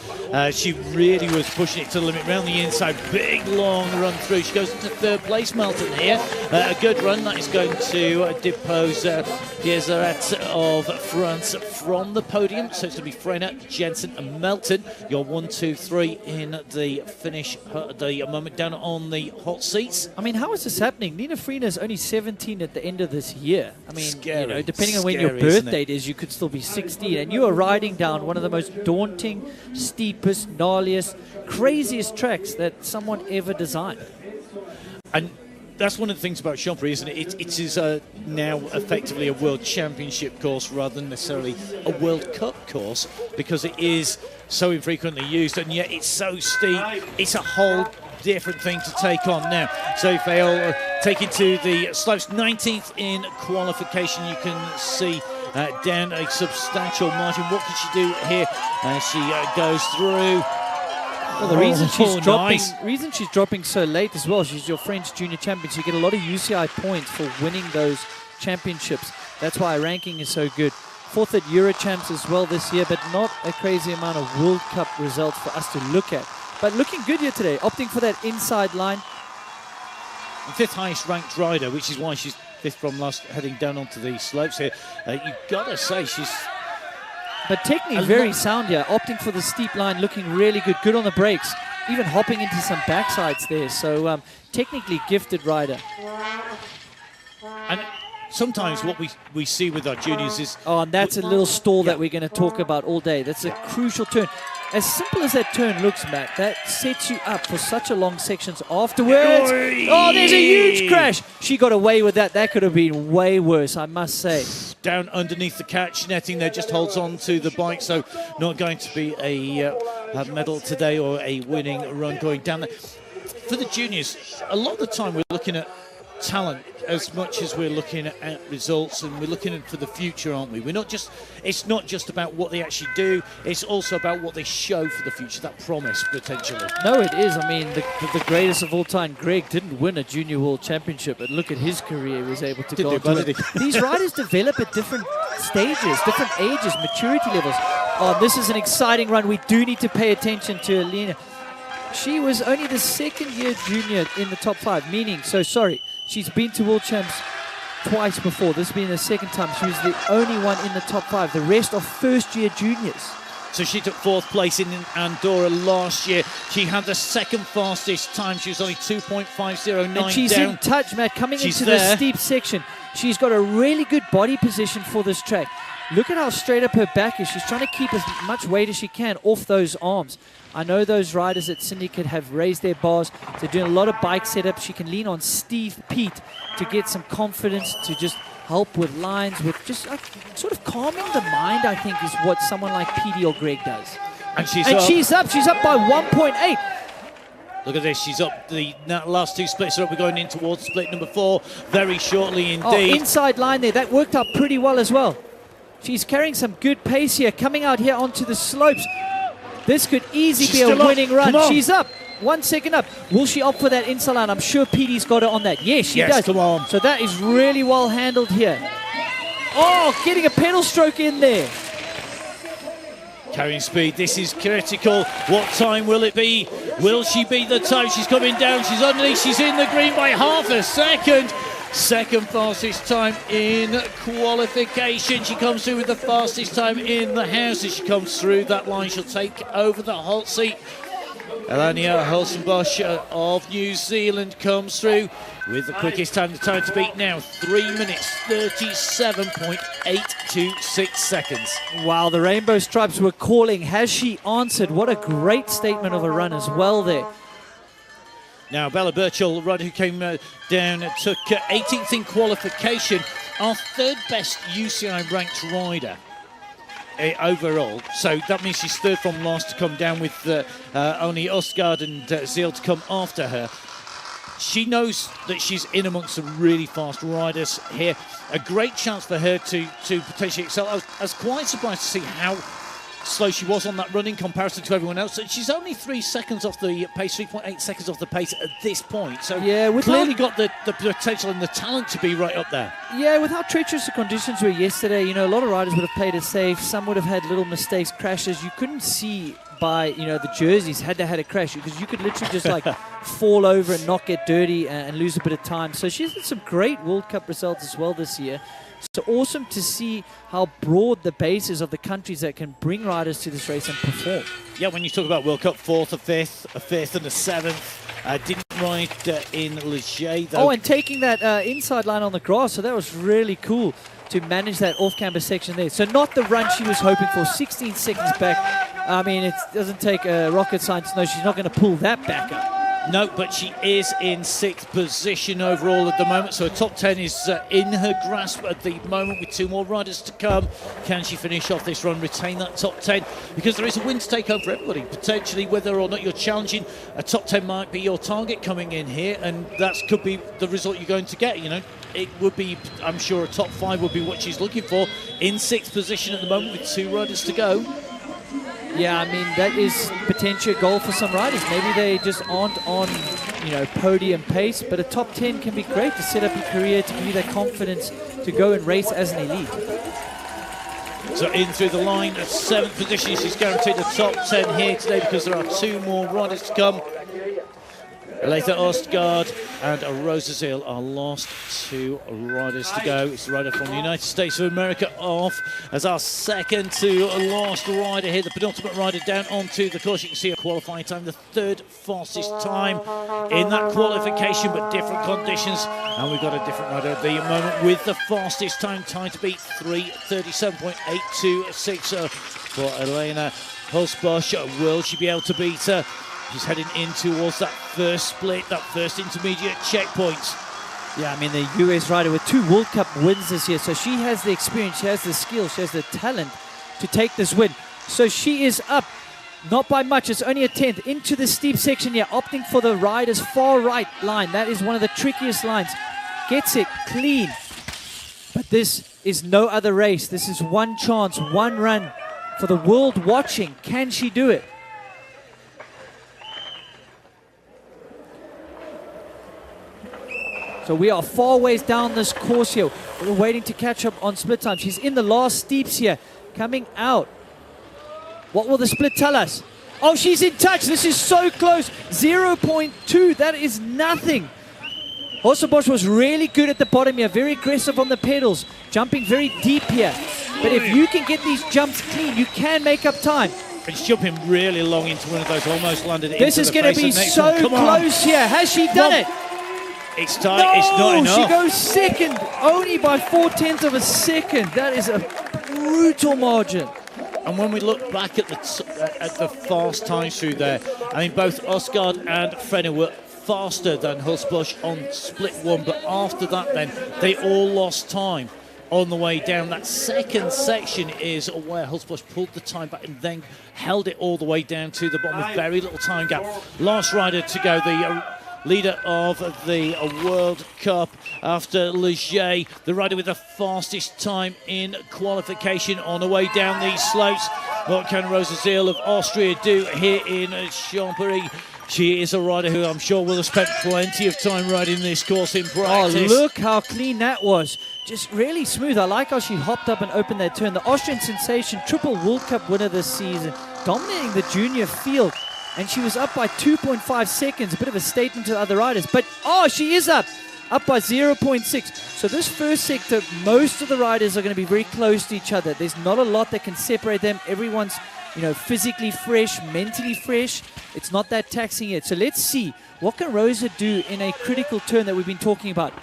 She really was pushing it to the limit around the inside. Big, long run through. She goes into 3rd place, Melton here. A good run. That is going to depose Diezarat of France from the podium. So it's going to be Freno, Jensen and Melton. Your 1, 2, 3 in the finish at the moment down on the hot seats. I mean, how is this happening? Lena Freno is only 17 at the end of this year. I mean, scary. You know, depending on when your birth date is, you could still be 16, and you are riding down one of the most daunting, steepest, gnarliest, craziest tracks that someone ever designed. And that's one of the things about Champéry, isn't it? It is now effectively a World Championship course rather than necessarily a World Cup course, because it is so infrequently used, and yet it's so steep. It's a whole different thing to take on now. So Faol taking to the slopes. 19th in qualification. You can see down a substantial margin. What can she do here? She goes through. Well, the reason she's dropping so late as well, she's your French junior champion, so you get a lot of UCI points for winning those championships. That's why her ranking is so good. 4th at Eurochamps as well this year, but not a crazy amount of World Cup results for us to look at. But looking good here today, opting for that inside line. The 5th highest ranked rider, which is why she's 5th from last, heading down onto the slopes here. You've got to say she's... But technically very sound here, opting for the steep line, looking really good, good on the brakes, even hopping into some backsides there. So technically gifted rider. And sometimes what we see with our juniors is... Oh, and that's a little stall that we're going to talk about all day. That's a crucial turn. As simple as that turn looks, Matt, that sets you up for such a long sections afterwards. Oh, there's a huge crash. She got away with that. That could have been way worse, I must say. Down underneath the catch netting there, just holds on to the bike, so not going to be a medal today or a winning run going down there. For the juniors, a lot of the time we're looking at talent as much as we're looking at results, and we're looking for the future, aren't we? It's not just about what they actually do, it's also about what they show for the future, that promise potentially. No, it is. I mean, the greatest of all time, Greg, didn't win a junior world championship, but look at his career. He was able to go on. These riders develop at different stages, different ages, maturity levels. Oh, this is an exciting run. We do need to pay attention to Alina. She was only the 2nd year junior in the top 5, meaning, she's been to World Champs twice before. This has been the 2nd time. She was the only one in the top 5. The rest are first-year juniors. So she took 4th place in Andorra last year. She had the 2nd fastest time. She was only 2.509 and she's down. in touch, Matt, coming into the steep section. She's got a really good body position for this track. Look at how straight up her back is. She's trying to keep as much weight as she can off those arms. I know those riders at Syndicate have raised their bars. They're doing a lot of bike setup. She can lean on Steve Pete to get some confidence, to just help with lines, with just sort of calming the mind, I think, is what someone like Petey or Greg does. And she's up. She's up by 1.8. Look at this, she's up. The last 2 splits are up. We're going in towards split number 4 very shortly indeed. Oh, inside line there. That worked out pretty well as well. She's carrying some good pace here, coming out here onto the slopes. This could easily be a winning run. She's up. 1 second up. Will she opt for that inside line? I'm sure Petey's got her on that. Yes, she does. Come on. So that is really well handled here. Oh, getting a pedal stroke in there. Carrying speed. This is critical. What time will it be? Will she beat the time? She's coming down. She's underneath. She's in the green by half a second. 2nd fastest time in qualification. She comes through with the fastest time in the house. As she comes through that line, she'll take over the hot seat. Elania Hulsenbosch of New Zealand comes through with the quickest time to beat now. 3 minutes, 37.826 seconds. Wow, the Rainbow Stripes were calling. Has she answered? What a great statement of a run as well there. Now, Bella Birchall, rider who came down, took 18th in qualification, our 3rd best UCI ranked rider overall. So that means she's 3rd from last to come down, with only Osgaard and Zeal to come after her. She knows that she's in amongst some really fast riders here. A great chance for her to potentially excel. I was quite surprised to see how slow she was on that run in comparison to everyone else. And she's only 3 seconds off the pace, 3.8 seconds off the pace at this point. So yeah, clearly got the potential and the talent to be right up there. Yeah, with how treacherous the conditions were yesterday, you know, a lot of riders would have played it safe. Some would have had little mistakes, crashes. You couldn't see by, you know, the jerseys had to had a crash, because you could literally just like fall over and not get dirty and lose a bit of time. So she's had some great World Cup results as well this year. So awesome to see how broad the base is of the countries that can bring riders to this race and perform. Yeah, when you talk about World Cup, 4th, a 5th and a 7th. Didn't ride in Leger, though. Oh, and taking that inside line on the grass, so that was really cool to manage that off-camber section there. So not the run she was hoping for, 16 seconds back. I mean, it doesn't take rocket science to know she's not going to pull that back up. No, but she is in 6th position overall at the moment, so a top 10 is in her grasp at the moment with 2 more riders to come. Can she finish off this run, retain that top 10? Because there is a win to take home for everybody. Potentially, whether or not you're challenging, a top 10 might be your target coming in here, and that could be the result you're going to get, you know. It would be, I'm sure, a top 5 would be what she's looking for. In 6th position at the moment with 2 riders to go. Yeah, I mean, that is potential goal for some riders. Maybe they just aren't on, you know, podium pace, but a top 10 can be great to set up your career, to give you that confidence to go and race as an elite. So in through the line at 7th position, she's guaranteed the top 10 here today because there are 2 more riders to come. Later, Ostgaard and Rosa Zeal are last 2 riders to go. It's the rider from the United States of America off as our second to last rider here, the penultimate rider down onto the course. You can see a qualifying time, the 3rd fastest time in that qualification, but different conditions. And we've got a different rider at the moment with the fastest time to beat 3:37.826 for Elena Hulsbosch. Will she be able to beat her? She's heading in towards that first split, that first intermediate checkpoint. Yeah, I mean, the US rider with 2 World Cup wins this year, so she has the experience, she has the skill, she has the talent to take this win. So she is up, not by much, it's only a 10th, into the steep section here, opting for the rider's far right line. That is one of the trickiest lines. Gets it clean. But this is no other race. This is one chance, one run for the world watching. Can she do it? So we are far ways down this course here. We're waiting to catch up on split time. She's in the last steeps here, coming out. What will the split tell us? Oh, she's in touch. This is so close. 0.2. That is nothing. Hulsbosch was really good at the bottom here. Very aggressive on the pedals. Jumping very deep here. But if you can get these jumps clean, you can make up time. It's jumping really long into one of those, almost landed this into is going to be so close here. Has she done it? It's tight. No, it's not enough. She goes second, only by 0.4 of a second. That is a brutal margin. And when we look back at the fast times through there, I mean, both Ostgaard and Frenner were faster than Hulsbosch on split 1, but after that then, they all lost time on the way down. That second section is where Hulsbosch pulled the time back and then held it all the way down to the bottom with very little time gap. Last rider to go, the leader of the World Cup after Leger, the rider with the fastest time in qualification on the way down these slopes. What can Rosa Zeal of Austria do here in Champéry? She is a rider who I'm sure will have spent plenty of time riding this course in practice. Oh, look how clean that was. Just really smooth. I like how she hopped up and opened that turn. The Austrian sensation, triple World Cup winner this season, dominating the junior field. And she was up by 2.5 seconds, a bit of a statement to the other riders. But, oh, she is up by 0.6. So this first sector, most of the riders are going to be very close to each other. There's not a lot that can separate them. Everyone's, you know, physically fresh, mentally fresh. It's not that taxing yet. So let's see, what can Rosa do in a critical turn that we've been talking about?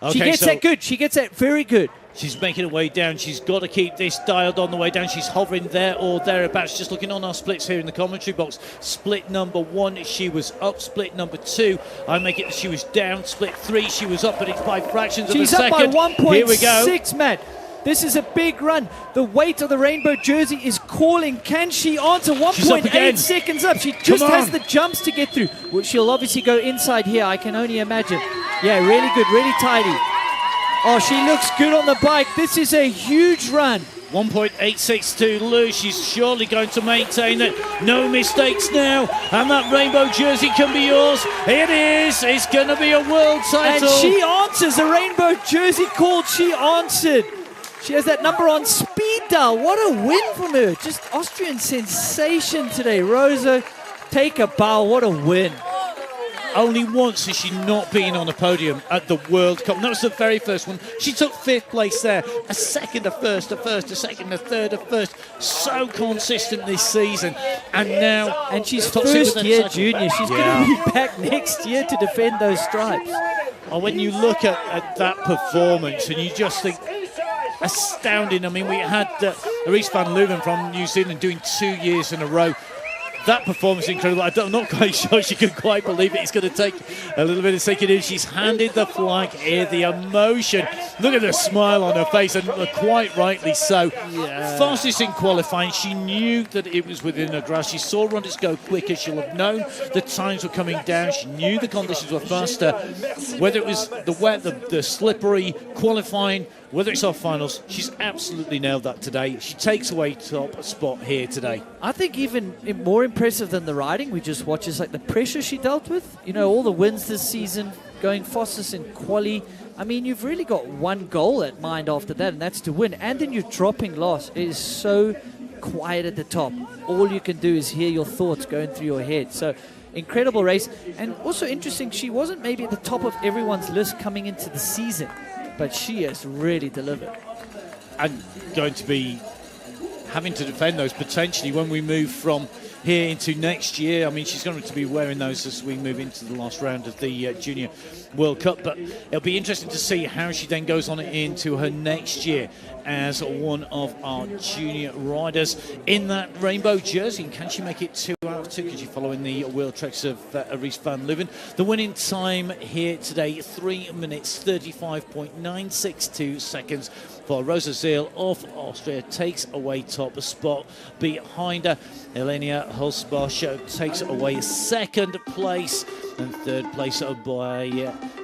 Okay, she gets that good. She gets that very good. She's making her way down. She's got to keep this dialed on the way down. She's hovering there or thereabouts. Just looking on our splits here in the commentary box. Split number 1, she was up. Split number 2, I make it she was down. Split 3, she was up, but it's by fractions of a second. She's up by 1.6, Matt. This is a big run. The weight of the rainbow jersey is calling. Can she answer? 1.8 seconds up. She just has the jumps to get through. Well, she'll obviously go inside here, I can only imagine. Yeah, really good, really tidy. Oh, she looks good on the bike. This is a huge run. 1.862 Lou. She's surely going to maintain that. No mistakes now. And that rainbow jersey can be yours. It is. It's going to be a world title. And she answers. A rainbow jersey called. She answered. She has that number on speed dial. What a win from her. Just Austrian sensation today. Rosa, take a bow. What a win. Only once has she not been on a podium at the World Cup. And that was the very first one. She took 5th place there. A second, a first, a first, a second, a third, a first. So consistent this season. And now... And she's first year junior. She's going to be back next year to defend those stripes. Oh, when you look at that performance and you just think... Astounding. I mean, we had Reese van Leuven from New Zealand doing 2 years in a row. that performance incredible. I'm not quite sure she can quite believe it. It's going to take a little bit of sinking in. She's handed the flag here, the emotion. Look at the smile on her face, and quite rightly so. Yeah. Fastest in qualifying. She knew that it was within her grasp. She saw runners go quicker. She'll have known the times were coming down. She knew the conditions were faster. Whether it was the wet, the slippery, qualifying, whether it's our finals, she's absolutely nailed that today. She takes away top spot here today. I think even more impressive than the riding we just watched is like the pressure she dealt with. You know, all the wins this season, going fastest in quali. I mean, you've really got one goal at mind after that, and that's to win. And then you're dropping last. It is so quiet at the top. All you can do is hear your thoughts going through your head. So, incredible race. And also interesting, she wasn't maybe at the top of everyone's list coming into the season, but she has really delivered. And going to be having to defend those potentially when we move from here into next year. I mean, she's going to be wearing those as we move into the last round of the Junior World Cup, but it'll be interesting to see how she then goes on into her next year as one of our junior riders in that rainbow jersey. And can she make it 2 out of 2? Can she follow in the wheel tracks of Aries van Leeuwen? The winning time here today, 3 minutes 35.962 seconds for Rosa Zeil of Austria, takes away top spot. Behind her, Elenia Hulsbosch takes away second place, and third place by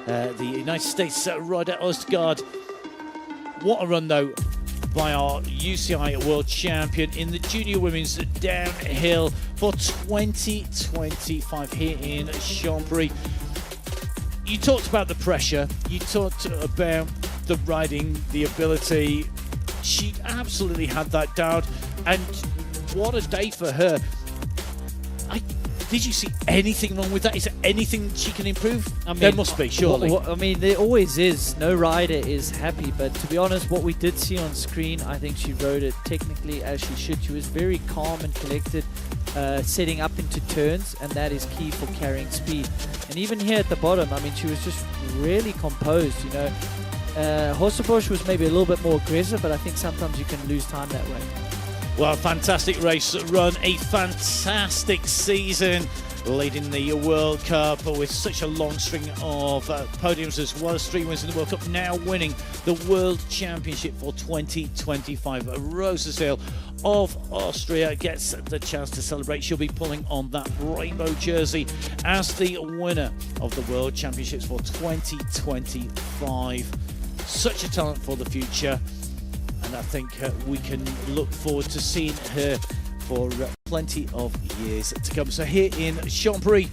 the United States rider Ostgaard. What a run though by our UCI world champion in the junior women's downhill for 2025 here in Champéry. You talked about the pressure, you talked about the riding, the ability. She absolutely had that down, and what a day for her. Did you see anything wrong with that? Is there anything she can improve? I mean, there must be, surely. I mean, there always is. No rider is happy, but to be honest, what we did see on screen, I think she rode it technically as she should. She was very calm and collected, setting up into turns, and that is key for carrying speed. And even here at the bottom, I mean, she was just really composed, you know. Hulsbosch was maybe a little bit more aggressive, but I think sometimes you can lose time that way. Well, fantastic race run, a fantastic season leading the World Cup with such a long string of podiums as well as 3 wins in the World Cup, now winning the World Championship for 2025. Rosa Zeil of Austria gets the chance to celebrate. She'll be pulling on that rainbow jersey as the winner of the World Championships for 2025. Such a talent for the future. And I think we can look forward to seeing her for plenty of years to come. So here in Champéry,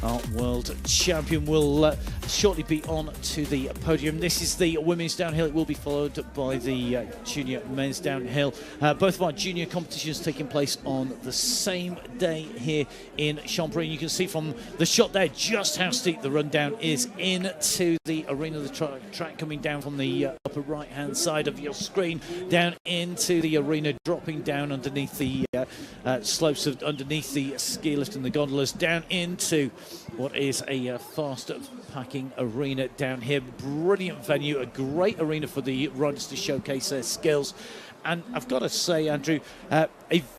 our world champion will shortly be on to the podium. This is the women's downhill. It will be followed by the junior men's downhill. Both of our junior competitions taking place on the same day here in Champéry. You can see from the shot there just how steep the run down is into the arena. The track coming down from the upper right hand side of your screen down into the arena, dropping down underneath the slopes of underneath the ski lift and the gondolas, down into what is a fast packing arena down here. Brilliant venue, a great arena for the riders to showcase their skills. And I've got to say, Andrew, a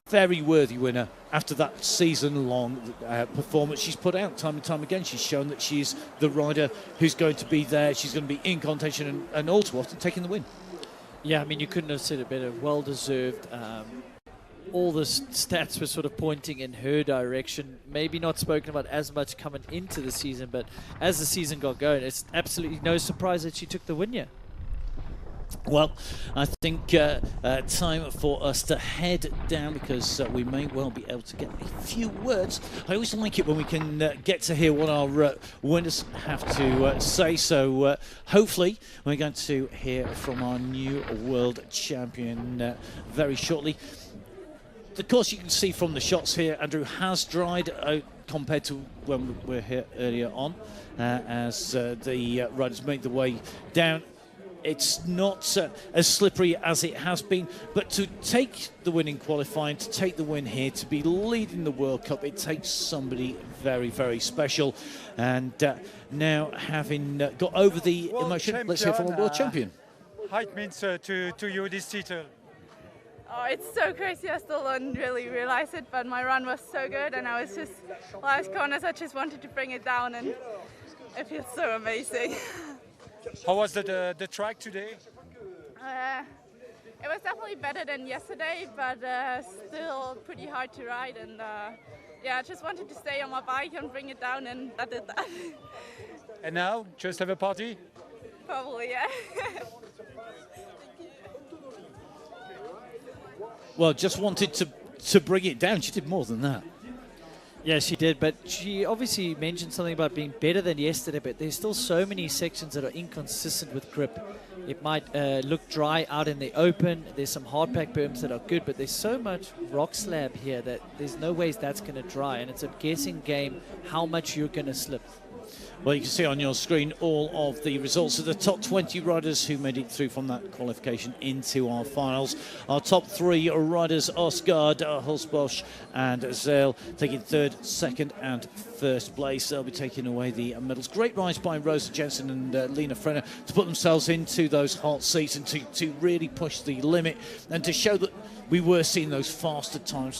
very worthy winner after that season-long performance she's put out time and time again. She's shown that she's the rider who's going to be there. She's going to be in contention and all too often taking the win. Yeah, I mean, you couldn't have said it better. Well-deserved. All the stats were sort of pointing in her direction. Maybe not spoken about as much coming into the season, but as the season got going, it's absolutely no surprise that she took the win here. Well, I think time for us to head down because we may well be able to get a few words. I always like it when we can get to hear what our winners have to say. So hopefully we're going to hear from our new world champion very shortly. The course you can see from the shots here, Andrew, has dried out compared to when we were here earlier on as the riders make the way down. It's not as slippery as it has been, but to take the win in qualifying, to take the win here, to be leading the World Cup, it takes somebody very, very special. And now having got over the emotion, let's hear from a world champion. How it means to you this title? Oh, it's so crazy. I still don't really realize it, but my run was so good, and I was just, last corners, I just wanted to bring it down, and it feels so amazing. How was the track today? It was definitely better than yesterday, but still pretty hard to ride, and yeah, I just wanted to stay on my bike and bring it down, and I did that. And now, just have a party? Probably, yeah. Well, just wanted to bring it down. She did more than that. Yeah, she did, but she obviously mentioned something about being better than yesterday, but there's still so many sections that are inconsistent with grip. It might look dry out in the open. There's some hard pack berms that are good, but there's so much rock slab here that there's no ways that's going to dry, and it's a guessing game how much you're going to slip. Well, you can see on your screen all of the results of the top 20 riders who made it through from that qualification into our finals. Our top 3 riders, Osgard, Hulsbosch and Zell, taking third, second and first place. They'll be taking away the medals. Great rise by Rosa Jensen and Lena Frenner to put themselves into those hot seats and to really push the limit and to show that we were seeing those faster times.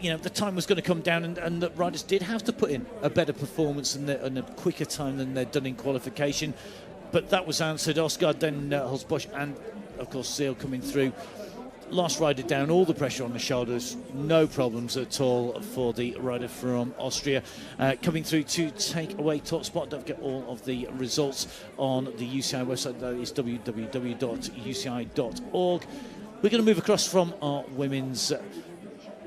The time was going to come down, and the riders did have to put in a better performance and a quicker time than they'd done in qualification. But that was answered. Osgard, then Hulsbosch, and of course Seal coming through. Last rider down, all the pressure on the shoulders, no problems at all for the rider from Austria. Coming through to take away top spot. Don't forget all of the results on the UCI website. That is www.uci.org. We're going to move across from our women's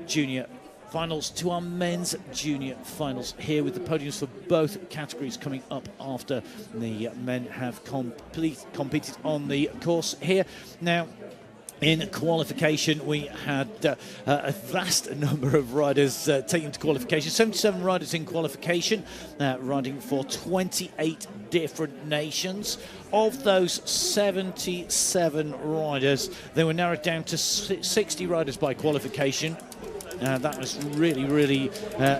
junior finals to our men's junior finals here, with the podiums for both categories coming up after the men have competed on the course here. Now, in qualification, we had a vast number of riders taken to qualification. 77 riders in qualification, riding for 28 different nations. Of those 77 riders, they were narrowed down to 60 riders by qualification. That was really, really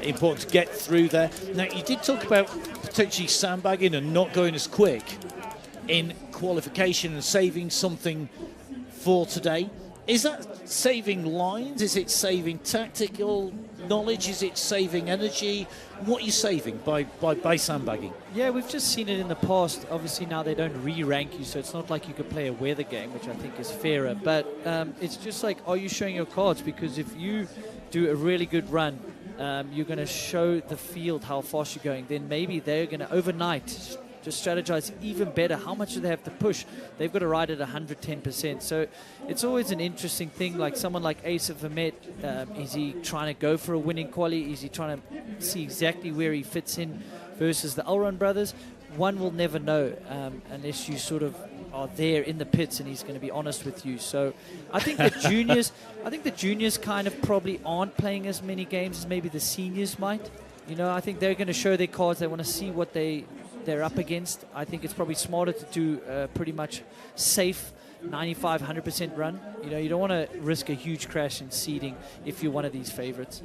important to get through there. Now, you did talk about potentially sandbagging and not going as quick in qualification and saving something for today. Is that saving lines? Is it saving tactical knowledge? Is it saving energy? What are you saving by sandbagging? Yeah, we've just seen it in the past. Obviously now they don't re-rank you, so it's not like you could play a weather game, which I think is fairer. But it's just like, are you showing your cards? Because if you do a really good run, you're going to show the field how fast you're going. Then maybe they're going to overnight just strategize even better. How much do they have to push? They've got to ride at 110%. So it's always an interesting thing. Like someone like Asa Vermette, is he trying to go for a winning quali? Is he trying to see exactly where he fits in versus the Elrond brothers? One will never know unless you sort of are there in the pits and he's going to be honest with you. So I think the juniors kind of probably aren't playing as many games as maybe the seniors might. You know, I think they're going to show their cards. They want to see what they're up against. I think it's probably smarter to do pretty much safe 95, 100% run. You know, you don't want to risk a huge crash in seeding if you're one of these favorites.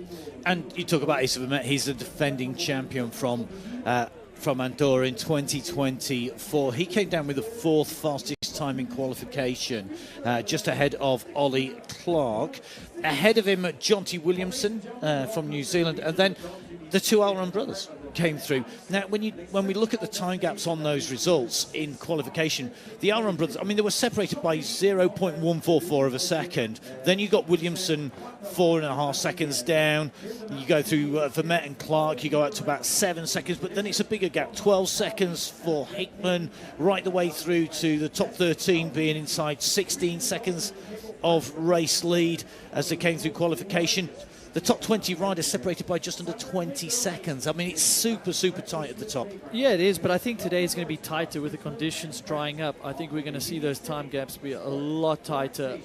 And you talk about Asa Vermette. He's the defending champion from Andorra in 2024. He came down with the 4th fastest time in qualification, just ahead of Ollie Clark. Ahead of him, Jonty Williamson from New Zealand, and then the 2 Elrond brothers came through. Now, when we look at the time gaps on those results in qualification, the Elrond brothers, I mean, they were separated by 0.144 of a second. Then you got Williamson 4.5 seconds down. You go through Vermette and Clark, you go out to about 7 seconds, but then it's a bigger gap, 12 seconds for Hickman, right the way through to the top 13 being inside 16 seconds of race lead as they came through qualification. The top 20 riders separated by just under 20 seconds. I mean, it's super, super tight at the top. Yeah, it is, but I think today is going to be tighter with the conditions drying up. I think we're going to see those time gaps be a lot tighter.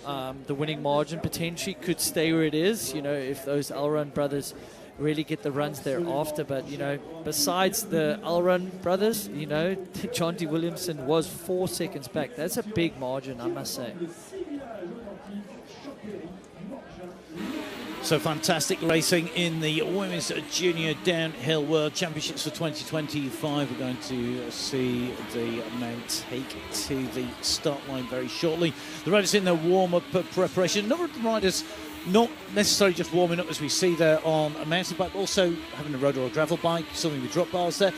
The winning margin potentially could stay where it is, you know, if those Elrond brothers really get the runs they're after. But, you know, besides the Elrond brothers, you know, Jonty Williamson was 4 seconds back. That's a big margin, I must say. So fantastic racing in the Women's Junior Downhill World Championships for 2025. We're going to see the men take to the start line very shortly. The riders in their warm-up preparation. A number of the riders not necessarily just warming up as we see there on a mountain bike, but also having a road or a gravel bike, something with drop bars there.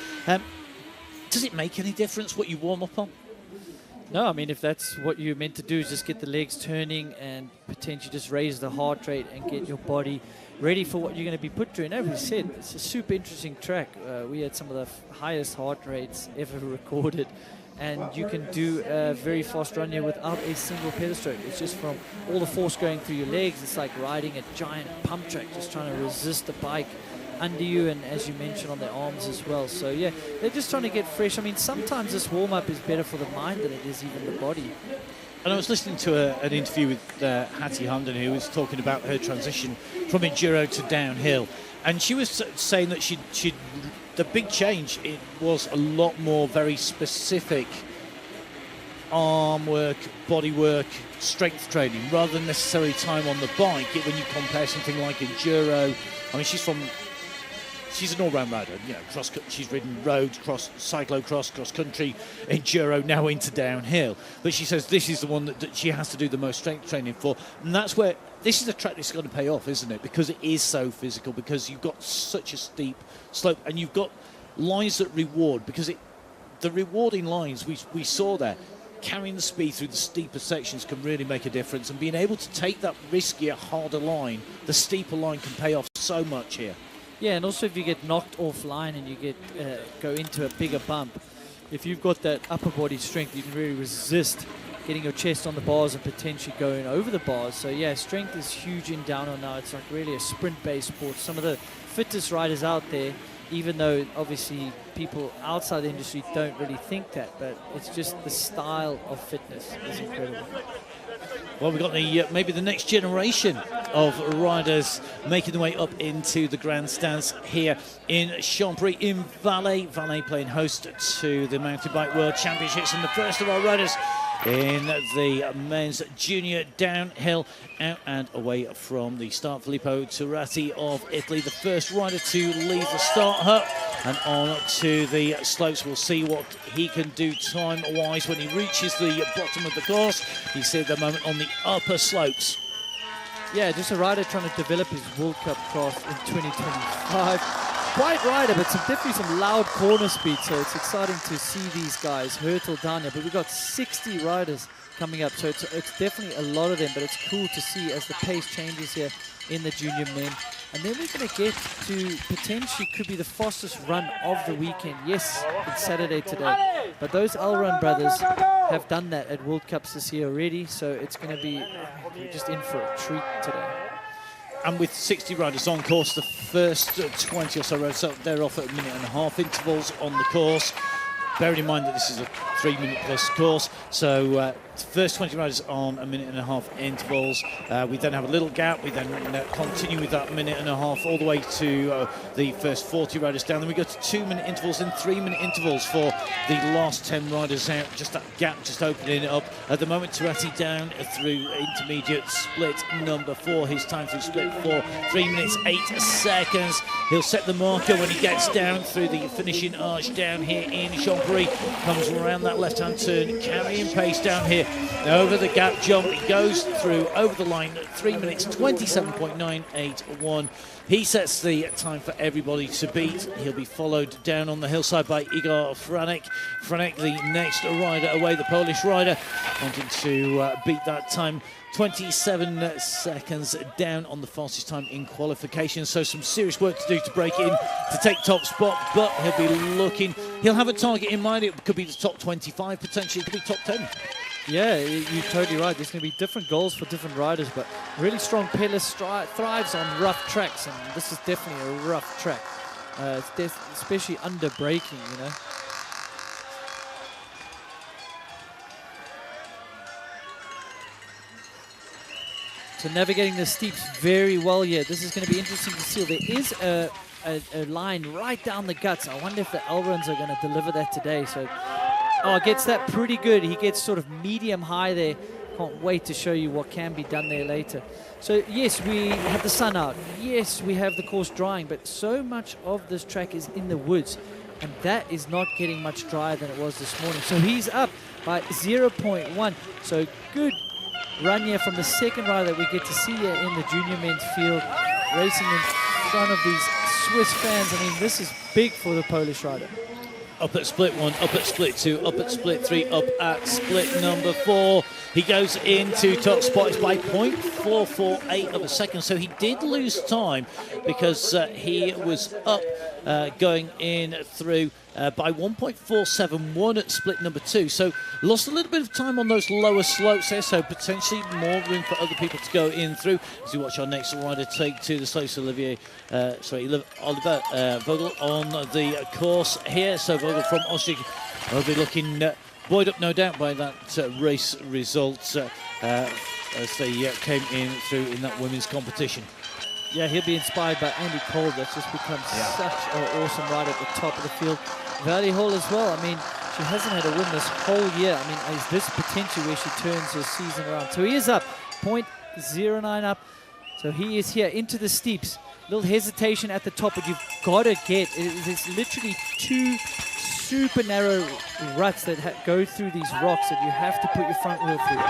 Does it make any difference what you warm up on? No, I mean, if that's what you're meant to do, is just get the legs turning and potentially just raise the heart rate and get your body ready for what you're going to be put through. And as we said, it's a super interesting track. We had some of the highest heart rates ever recorded, and you can do a very fast run here without a single pedal stroke. It's just from all the force going through your legs. It's like riding a giant pump track, just trying to resist the bike under you, and as you mentioned, on their arms as well. So yeah, they're just trying to get fresh. I mean, sometimes this warm-up is better for the mind than it is even the body. And I was listening to an interview with Hattie Hunden, who was talking about her transition from enduro to downhill, and she was saying that the big change, it was a lot more very specific arm work, body work, strength training, rather than necessarily time on the bike. When you compare something like enduro, I mean, she's an all-round rider, you know, she's ridden road, cyclocross, cross-country, enduro, now into downhill. But she says this is the one that she has to do the most strength training for. And that's where, this is a track that's going to pay off, isn't it? Because it is so physical, because you've got such a steep slope, and you've got lines that reward, because the rewarding lines we saw there, carrying the speed through the steeper sections can really make a difference. And being able to take that riskier, harder line, the steeper line can pay off so much here. Yeah, and also if you get knocked offline and you go into a bigger bump, if you've got that upper body strength, you can really resist getting your chest on the bars and potentially going over the bars. So yeah, strength is huge in downhill now. It's like really a sprint-based sport. Some of the fittest riders out there, even though obviously people outside the industry don't really think that, but it's just the style of fitness is incredible. Well, we've got maybe the next generation of riders making their way up into the grandstands here in Champéry in Valais. Valais playing host to the Mountain Bike World Championships, and the first of our riders in the men's junior downhill, out and away from the start, Filippo Turati of Italy, the first rider to leave the start hut and on to the slopes. We'll see what he can do time-wise when he reaches the bottom of the course. He's here at the moment on the upper slopes. Yeah, just a rider trying to develop his World Cup craft in 2025. Quiet rider, but definitely some loud corner speed, so it's exciting to see these guys hurtle down here. But we've got 60 riders coming up, so it's definitely a lot of them, but it's cool to see as the pace changes here in the junior men. And then we're going to get to potentially could be the fastest run of the weekend. Yes, it's Saturday today, but those Elrond brothers have done that at World Cups this year already, so it's going to be just in for a treat today. And with 60 riders on course, the first 20 or so riders, so they're off at 1.5-minute intervals on the course. Bearing in mind that this is a 3-minute plus course, so first 20 riders on 1.5-minute intervals. We then have a little gap. We then continue with that 1.5-minute all the way to the first 40 riders down. Then we go to 2-minute intervals and 3-minute intervals for the last 10 riders out. Just that gap just opening it up. At the moment, Turati down through intermediate split number 4. His time through split 4, 3 minutes 8 seconds. He'll set the marker when he gets down through the finishing arch down here in Champéry. Comes around that left-hand turn, carrying pace down here. Over the gap jump, he goes through over the line at 3 minutes 27.981. He sets the time for everybody to beat. He'll be followed down on the hillside by Igor Franek. Franek, the next rider away, the Polish rider, wanting to beat that time. 27 seconds down on the fastest time in qualification. So some serious work to do to break in to take top spot, but he'll be looking, he'll have a target in mind. It could be the top 25 potentially, it could be top 10. Yeah, you're totally right. There's going to be different goals for different riders, but really strong pedalist thrives on rough tracks, and this is definitely a rough track, especially under braking, you know. So navigating the steeps very well here. This is going to be interesting to see. There is a line right down the guts. I wonder if the Elronds are going to deliver that today. So, oh, gets that pretty good. He gets sort of medium high there. Can't wait to show you what can be done there later. So yes, we have the sun out. Yes, we have the course drying, but so much of this track is in the woods, and that is not getting much drier than it was this morning. So he's up by 0.1. So good run here from the second rider that we get to see here in the junior men's field, racing in front of these Swiss fans. I mean, this is big for the Polish rider. Up at split 1, up at split 2, up at split 3, up at split number 4. He goes into top spot. It's by 0.448 of a second. So he did lose time because he was up going in through by 1.471 at split number 2. So lost a little bit of time on those lower slopes there. So potentially more room for other people to go in through. As we watch our next rider take to the slopes, Oliver Vogel on the course here. So Vogel from Austria will be looking buoyed up, no doubt, by that race result as they came in through in that women's competition. Yeah, he'll be inspired by Andy Cole. That's just become such an awesome rider at the top of the field. Valley Hall as well. I mean, she hasn't had a win this whole year. I mean, is this potentially where she turns her season around? So he is up, 0.09 up. So he is here into the steeps. Little hesitation at the top, but you've got to get, it's literally 2 super narrow ruts that go through these rocks that you have to put your front wheel through.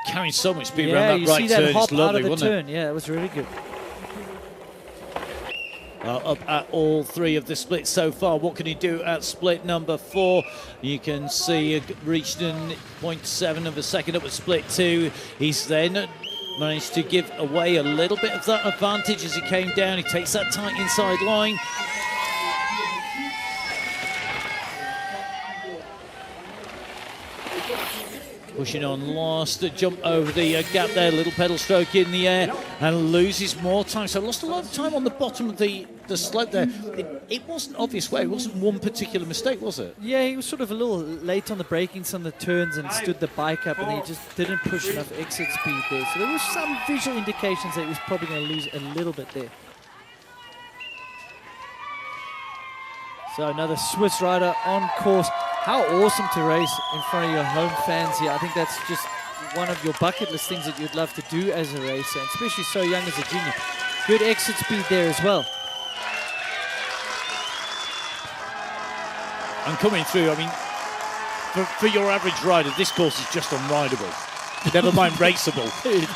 Carrying so much speed around that right turn. Hop it's lovely, out of the wasn't turn. Yeah, it was really good. Up at all 3 of the splits so far. What can he do at split number 4? You can see reached in 0.7 of a second up at split 2. He's then managed to give away a little bit of that advantage as he came down. He takes that tight inside line. Pushing on last, jump over the gap there, little pedal stroke in the air and loses more time. So lost a lot of time on the bottom of the slope there. It wasn't obvious way, it wasn't one particular mistake, was it? Yeah, he was sort of a little late on the brakings on the turns and stood the bike up, and he just didn't push enough exit speed there. So there was some visual indications that he was probably going to lose a little bit there. So another Swiss rider on course. How awesome to race in front of your home fans here. I think that's just one of your bucket list things that you'd love to do as a racer, and especially so young as a junior. Good exit speed there as well. And coming through, I mean, for your average rider, this course is just unrideable. Never mind raceable.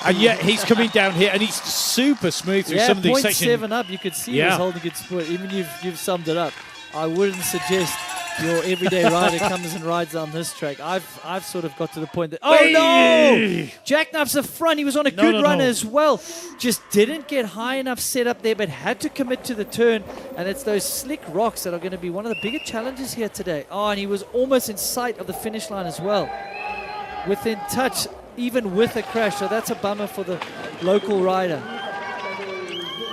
And yet he's coming down here and he's super smooth through some of these sections. 0.7 up, you could see he was holding good sport. Even you've summed it up. I wouldn't suggest your everyday rider comes and rides on this track. I've sort of got to the point that, oh no! Jackknife's the front. He was on a good run as well. Just didn't get high enough set up there, but had to commit to the turn. And it's those slick rocks that are going to be one of the bigger challenges here today. Oh, and he was almost in sight of the finish line as well. Within touch, even with a crash. So that's a bummer for the local rider.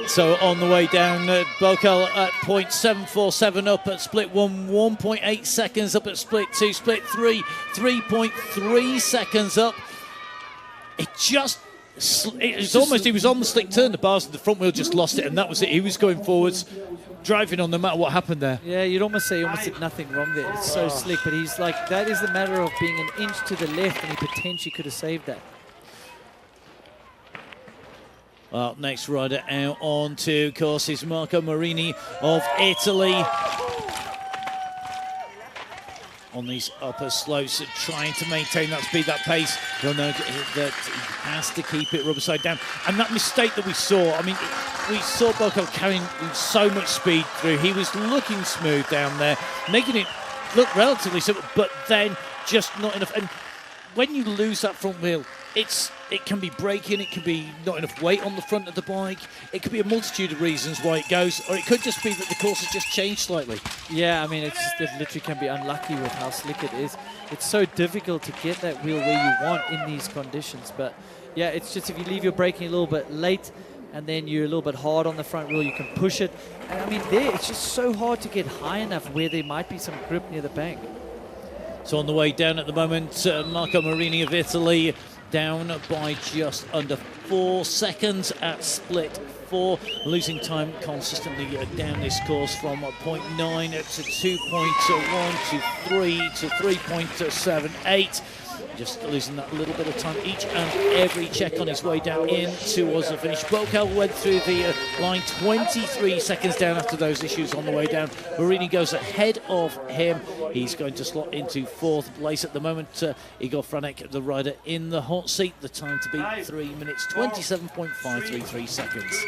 So on the way down, Bokel at 0.747 up at split 1, 1.8 seconds up at split 2, split 3, 3.3 seconds up. It's almost, he was on the slick turn, the bars of the front wheel just lost it, and that was it. He was going forwards, driving on no matter what happened there. Yeah, you'd almost say he almost did nothing wrong there. It's so slick, but he's like, that is the matter of being an inch to the left, and he potentially could have saved that. Well, next rider out on to, of course, is Marco Marini of Italy. On these upper slopes, trying to maintain that speed, that pace. You'll know that he has to keep it rubber side down. And that mistake that we saw, I mean, we saw Bokel carrying so much speed through. He was looking smooth down there, making it look relatively simple, but then just not enough. And when you lose that front wheel, it can be braking, it can be not enough weight on the front of the bike, it could be a multitude of reasons why it goes, or it could just be that the course has just changed slightly. Yeah, I mean, it literally can be unlucky with how slick it is. It's so difficult to get that wheel where you want in these conditions, but yeah, it's just if you leave your braking a little bit late and then you're a little bit hard on the front wheel, you can push it. And I mean, there, it's just so hard to get high enough where there might be some grip near the bank. So on the way down at the moment, Marco Marini of Italy down by just under 4 seconds at split 4, losing time consistently down this course from 0.9 to 2.1 to 3 to 3.78. just losing that little bit of time each and every check on his way down in towards the finish. Bokel went through the line 23 seconds down after those issues on the way down. Marini goes ahead of him. He's going to slot into fourth place at the moment. Igor Franek, the rider in the hot seat. The time to beat 3 minutes 27.533 seconds.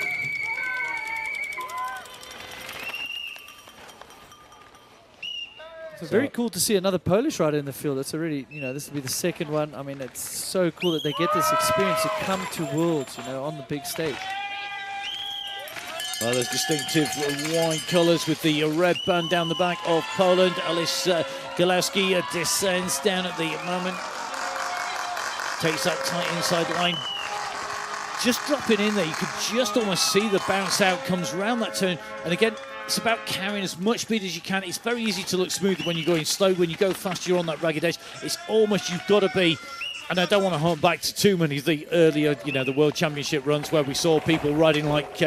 So very cool to see another Polish rider in the field. That's a really, this will be the second one. I mean, it's so cool that they get this experience to come to Worlds, on the big stage. Well, those distinctive white colours with the red band down the back of Poland. Alice Golowski descends down at the moment. Takes that tight inside line. Just dropping in there, you could just almost see the bounce out, comes round that turn. And again, it's about carrying as much speed as you can. It's very easy to look smooth when you're going slow. When you go fast, you're on that ragged edge. It's almost, you've got to be, and I don't want to hark back to too many of the earlier, the World Championship runs where we saw people riding like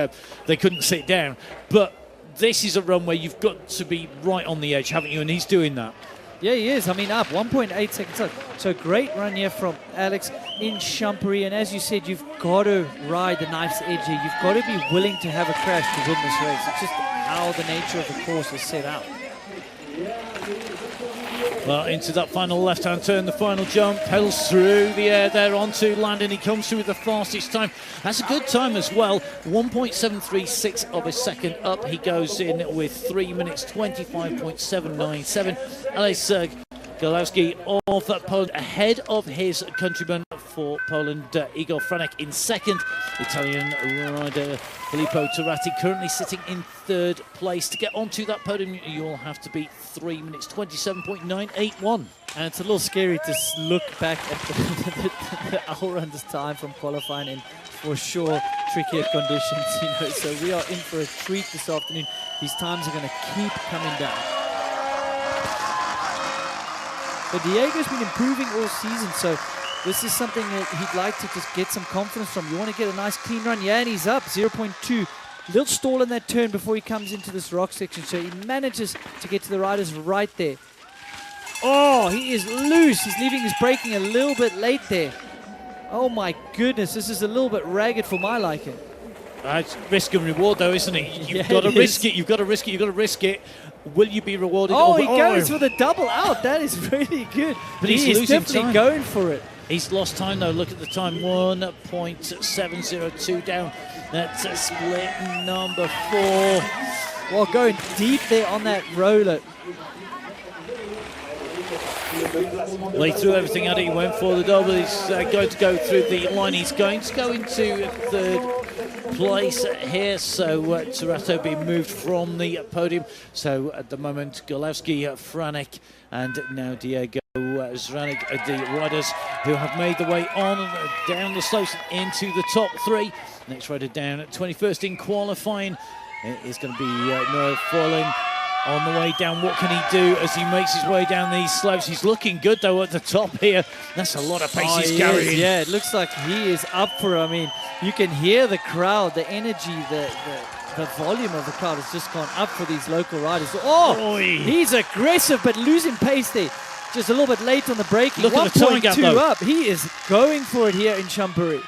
they couldn't sit down. But this is a run where you've got to be right on the edge, haven't you? And he's doing that. Yeah, he is. I mean, up 1.8 seconds up. So great run here from Alex in Champéry. And as you said, you've got to ride the knife's edge here. You've got to be willing to have a crash to win this race. It's just how the nature of the course is set out. Well, into that final left-hand turn, the final jump, pedals through the air there onto land, and he comes through with the fastest time. That's a good time as well, 1.736 of a second up. He goes in with 3 minutes 25.797. Alex Golowski of Poland ahead of his countryman for Poland, Igor Franek in second. Italian rider Filippo Turati currently sitting in third place. To get onto that podium, you'll have to beat 3 minutes 27.981. And it's a little scary to look back at the Allround's time from qualifying in, for sure, trickier conditions. So we are in for a treat this afternoon. These times are going to keep coming down. But Diego's been improving all season, so this is something that he'd like to just get some confidence from. You want to get a nice clean run. Yeah, and he's up 0.2. Little stall in that turn before he comes into this rock section, so he manages to get to the riders right there. Oh, he is loose. He's leaving his braking a little bit late there. Oh my goodness, this is a little bit ragged for my liking. It's risk and reward though, isn't it? You've got to risk it, you've got to risk it, you've got to risk it. Will you be rewarded? Oh, he goes for the double out. That is really good. But he is definitely going for it. He's lost time though. Look at the time, 1.702 down. That's a split number 4. Well, going deep there on that roller. Well, he threw everything at it. He went for the double. He's going to go through the line. He's going to go into third place here. So Turato being moved from the podium. So at the moment, Golowski, Franek, and now Diego Zranek, the riders who have made the way on down the slopes into the top 3. Next rider down at 21st in qualifying. It is going to be Noah Follin. On the way down, what can he do as he makes his way down these slopes? He's looking good though at the top here. That's a lot of pace he's carrying. Yeah, it looks like he is up for it. I mean, you can hear the crowd, the energy, the volume of the crowd has just gone up for these local riders. Oh, he's aggressive but losing pace there. Just a little bit late on the braking. Look at the time gap though. Up. He is going for it here in Champéry.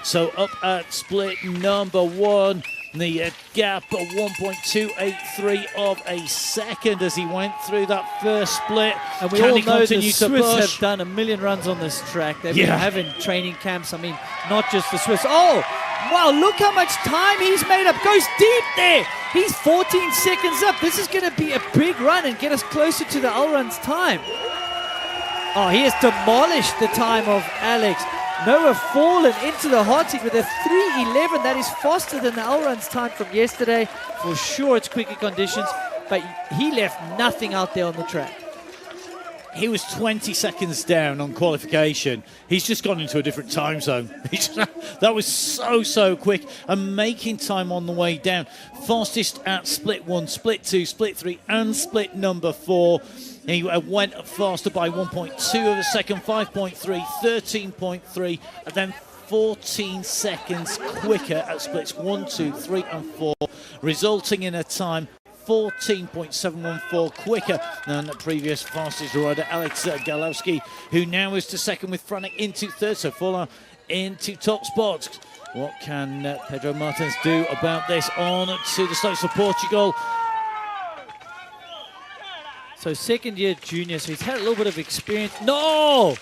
So up at split number 1. The gap of 1.283 of a second as he went through that first split. And we all know the Swiss have done a million runs on this track. They've been having training camps. I mean, not just the Swiss. Oh, wow, look how much time he's made up. Goes deep there. He's 14 seconds up. This is going to be a big run and get us closer to the Allround's time. Oh, he has demolished the time of Alex. Noah fallen into the hot seat with a 3:11. That is faster than the Allround's time from yesterday. For sure, it's quicker conditions, but he left nothing out there on the track. He was 20 seconds down on qualification. He's just gone into a different time zone. That was so quick. And making time on the way down. Fastest at split 1, split 2, split 3, and split number 4. He went faster by 1.2 of a second, 5.3, 13.3, and then 14 seconds quicker at splits 1, 2, 3, and 4, resulting in a time 14.714 quicker than the previous fastest rider, Alex Galowski, who now is to second with Franek into third. So Forlan into top spots. What can Pedro Martins do about this? On to the slopes for Portugal. So second year junior, so he's had a little bit of experience. No!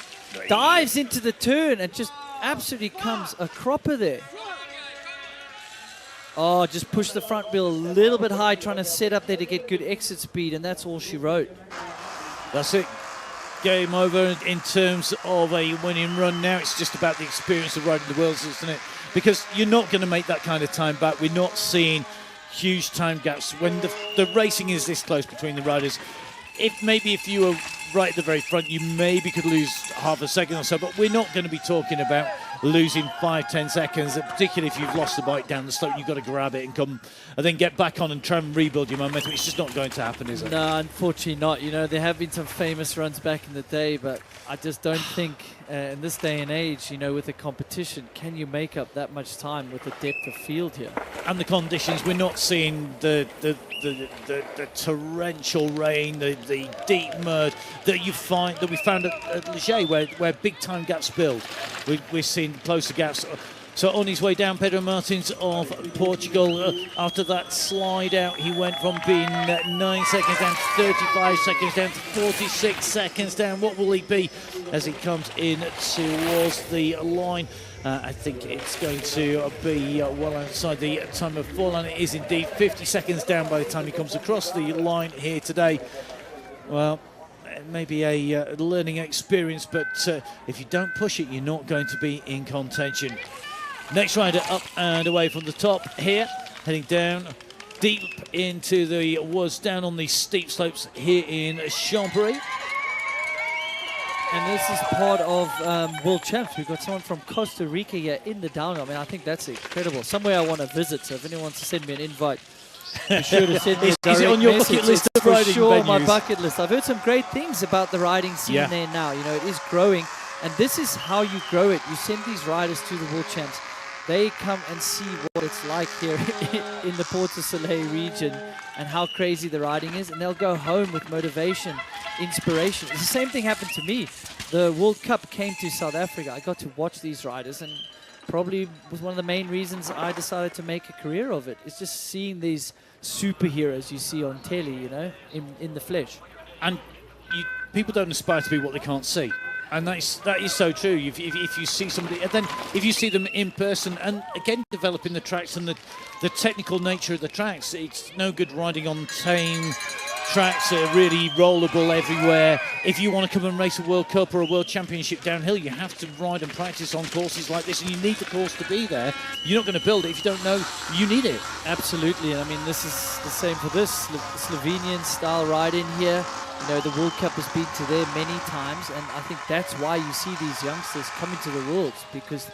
Dives into the turn and just absolutely comes a cropper there. Oh, just push the front wheel a little bit high, trying to set up there to get good exit speed, and that's all she wrote. That's it. Game over in terms of a winning run now. It's just about the experience of riding the wheels, isn't it? Because you're not going to make that kind of time back. We're not seeing huge time gaps when the racing is this close between the riders. If you were right at the very front, you maybe could lose half a second or so, but we're not going to be talking about losing 5-10 seconds, particularly if you've lost the bike down the slope. You've got to grab it and come and then get back on and try and rebuild your momentum. It's just not going to happen, is it? No, unfortunately not. You know, there have been some famous runs back in the day, but I just don't think in this day and age, you know, with the competition, can you make up that much time with the depth of field here? And the conditions, we're not seeing the torrential rain, the deep mud that we found at Ligier, where big time gaps build. We're seeing closer gaps. So on his way down, Pedro Martins of Portugal, after that slide out, he went from being 9 seconds down to 35 seconds down to 46 seconds down. What will he be as he comes in towards the line? I think it's going to be well outside the time of Forlan. It is indeed 50 seconds down by the time he comes across the line here today. Well, maybe a learning experience, but if you don't push it, you're not going to be in contention. Next rider up and away from the top here, heading down deep into the woods, down on the steep slopes here in Champéry. And this is part of World Champs. We've got someone from Costa Rica here in the down. I mean, I think that's incredible. Somewhere I want to visit, so if anyone wants to send me an invite, be sure to send me a direct Is it on your message. bucket list of for riding sure venues? On my bucket list. I've heard some great things about the riding scene there now. You know, it is growing, and this is how you grow it. You send these riders to the World Champs. They come and see what it's like here in the Port of Soleil region and how crazy the riding is, and they'll go home with motivation, inspiration. The same thing happened to me. The World Cup came to South Africa. I got to watch these riders, and probably was one of the main reasons I decided to make a career of it. It's just seeing these superheroes you see on telly, you know, in the flesh. And people don't aspire to be what they can't see. And that is so true. If you see somebody, and then if you see them in person, and again developing the tracks and the technical nature of the tracks, it's no good riding on tame tracks that are really rollable everywhere. If you want to come and race a World Cup or a World Championship downhill, you have to ride and practice on courses like this, and you need the course to be there. You're not going to build it if you don't know you need it. Absolutely, and I mean this is the same for this Slovenian style riding here. You know, the World Cup has been to there many times, and I think that's why you see these youngsters coming to the Worlds, because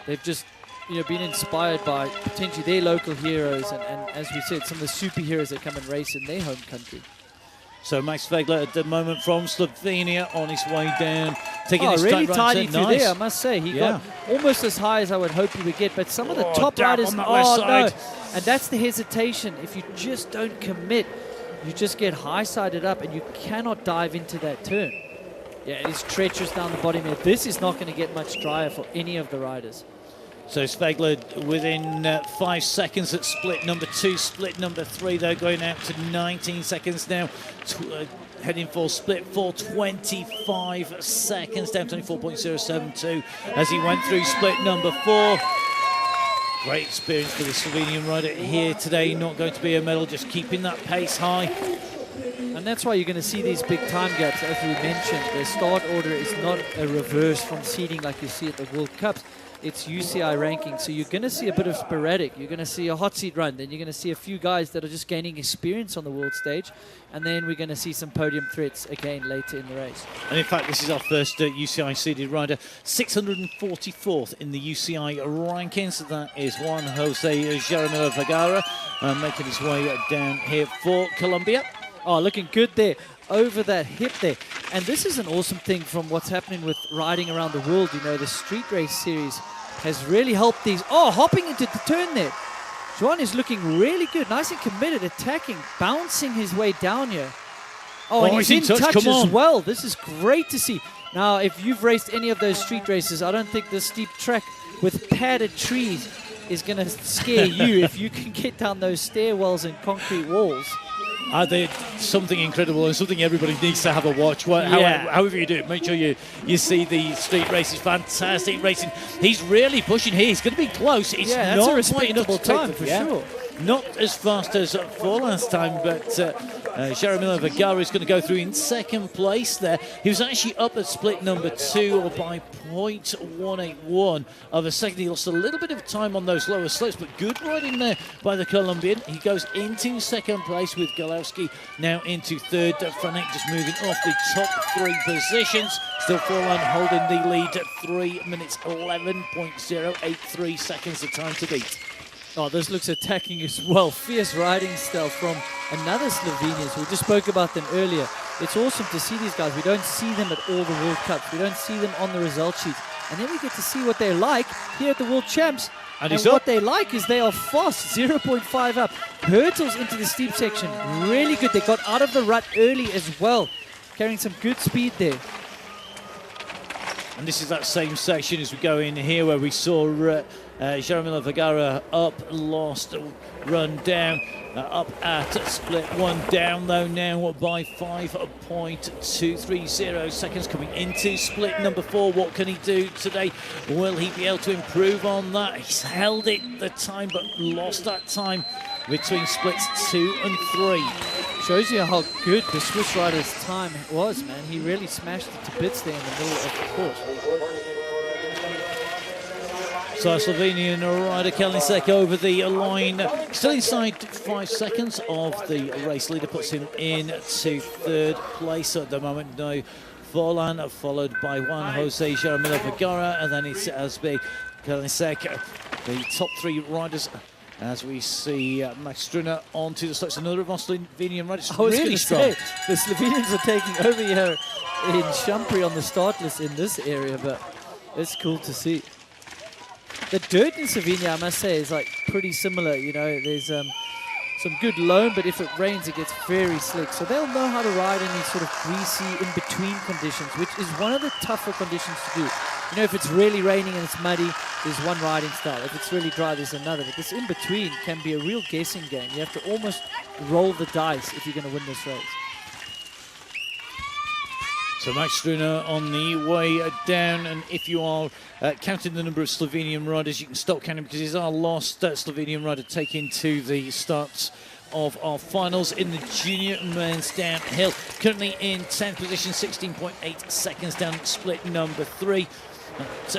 they've just, you know, been inspired by potentially their local heroes, and as we said, some of the superheroes that come and race in their home country. So Max Vegler at the moment from Slovenia on his way down, taking his really tight tidy right through nice. there, I must say. He got almost as high as I would hope he would get, but some of the top riders, on that west side. And that's the hesitation. If you just don't commit, you just get high-sided up, and you cannot dive into that turn. Yeah, it is treacherous down the bottom here. This is not going to get much drier for any of the riders. So Svegler within 5 seconds at split number 2. Split number 3, though, going out to 19 seconds now. Heading for split 4, 25 seconds down, 24.072 as he went through split number 4. Great experience for the Slovenian rider here today. Not going to be a medal, just keeping that pace high. And that's why you're going to see these big time gaps, as we mentioned. The start order is not a reverse from seeding like you see at the World Cups. It's UCI ranking, so you're going to see a bit of sporadic. You're going to see a hot seat run, then you're going to see a few guys that are just gaining experience on the world stage, and then we're going to see some podium threats again later in the race. And in fact, this is our first UCI seeded rider, 644th in the UCI rankings. That is Juan Jose Jaramillo Vergara, making his way down here for Colombia. Oh, looking good there, over that hip there. And this is an awesome thing from what's happening with riding around the world. You know, the street race series has really helped these. Oh, hopping into the turn there. Juan is looking really good, nice and committed, attacking, bouncing his way down here. Oh, and he's in touch as well. This is great to see. Now, if you've raced any of those street races, I don't think the steep track with padded trees is going to scare you if you can get down those stairwells and concrete walls. They're something incredible and something everybody needs to have a watch. However you do it, make sure you see the street races. Fantastic racing. He's really pushing here. He's going to be close. It's that's not a respectable time for yeah. sure. Not as fast as for last time, but Jaramillo Vergara is going to go through in second place there. He was actually up at split number 2 or by 0.181 of a second. He lost a little bit of time on those lower slopes, but good riding there by the Colombian. He goes into second place with Galowski now into third. Franek just moving off the top 3 positions. Still Forlan holding the lead at 3 minutes 11.083 seconds the time to beat. Oh, this looks attacking as well. Fierce riding style from another Slovenians. We just spoke about them earlier. It's awesome to see these guys. We don't see them at all the World Cups. We don't see them on the result sheets. And then we get to see what they're like here at the World Champs. And what they like is they are fast, 0.5 up. Hurdles into the steep section. Really good. They got out of the rut early as well. Carrying some good speed there. And this is that same section as we go in here where we saw Jaramillo Vergara up, lost, run down, up at split 1, down though now by 5.230 seconds coming into split number 4. What can he do today? Will he be able to improve on that? He's held it the time but lost that time between splits 2 and 3. Shows you how good the Swiss rider's time was, man. He really smashed it to bits there in the middle of the course. So Slovenian rider Kalnicek over the line, still inside 5 seconds of the race leader, puts him into third place at the moment. Now Forlan, followed by Juan Jose Jaramillo Vergara, and then it's Asbe Kalnicek, the top 3 riders. As we see Max Struna onto the slopes, another of our Slovenian riders. I was really going to say, the Slovenians are taking over here in Champéry on the start list in this area, but it's cool to see. The dirt in Slovenia, I must say, is like pretty similar. You know, there's some good loam, but if it rains, it gets very slick. So they'll know how to ride in these sort of greasy in-between conditions, which is one of the tougher conditions to do. You know, if it's really raining and it's muddy, there's one riding style. If it's really dry, there's another. But this in-between can be a real guessing game. You have to almost roll the dice if you're going to win this race. So Max Struna on the way down, and if you are counting the number of Slovenian riders, you can stop counting because he's our last Slovenian rider taken to the starts of our finals in the junior men's downhill. Currently in 10th position, 16.8 seconds down split number 3.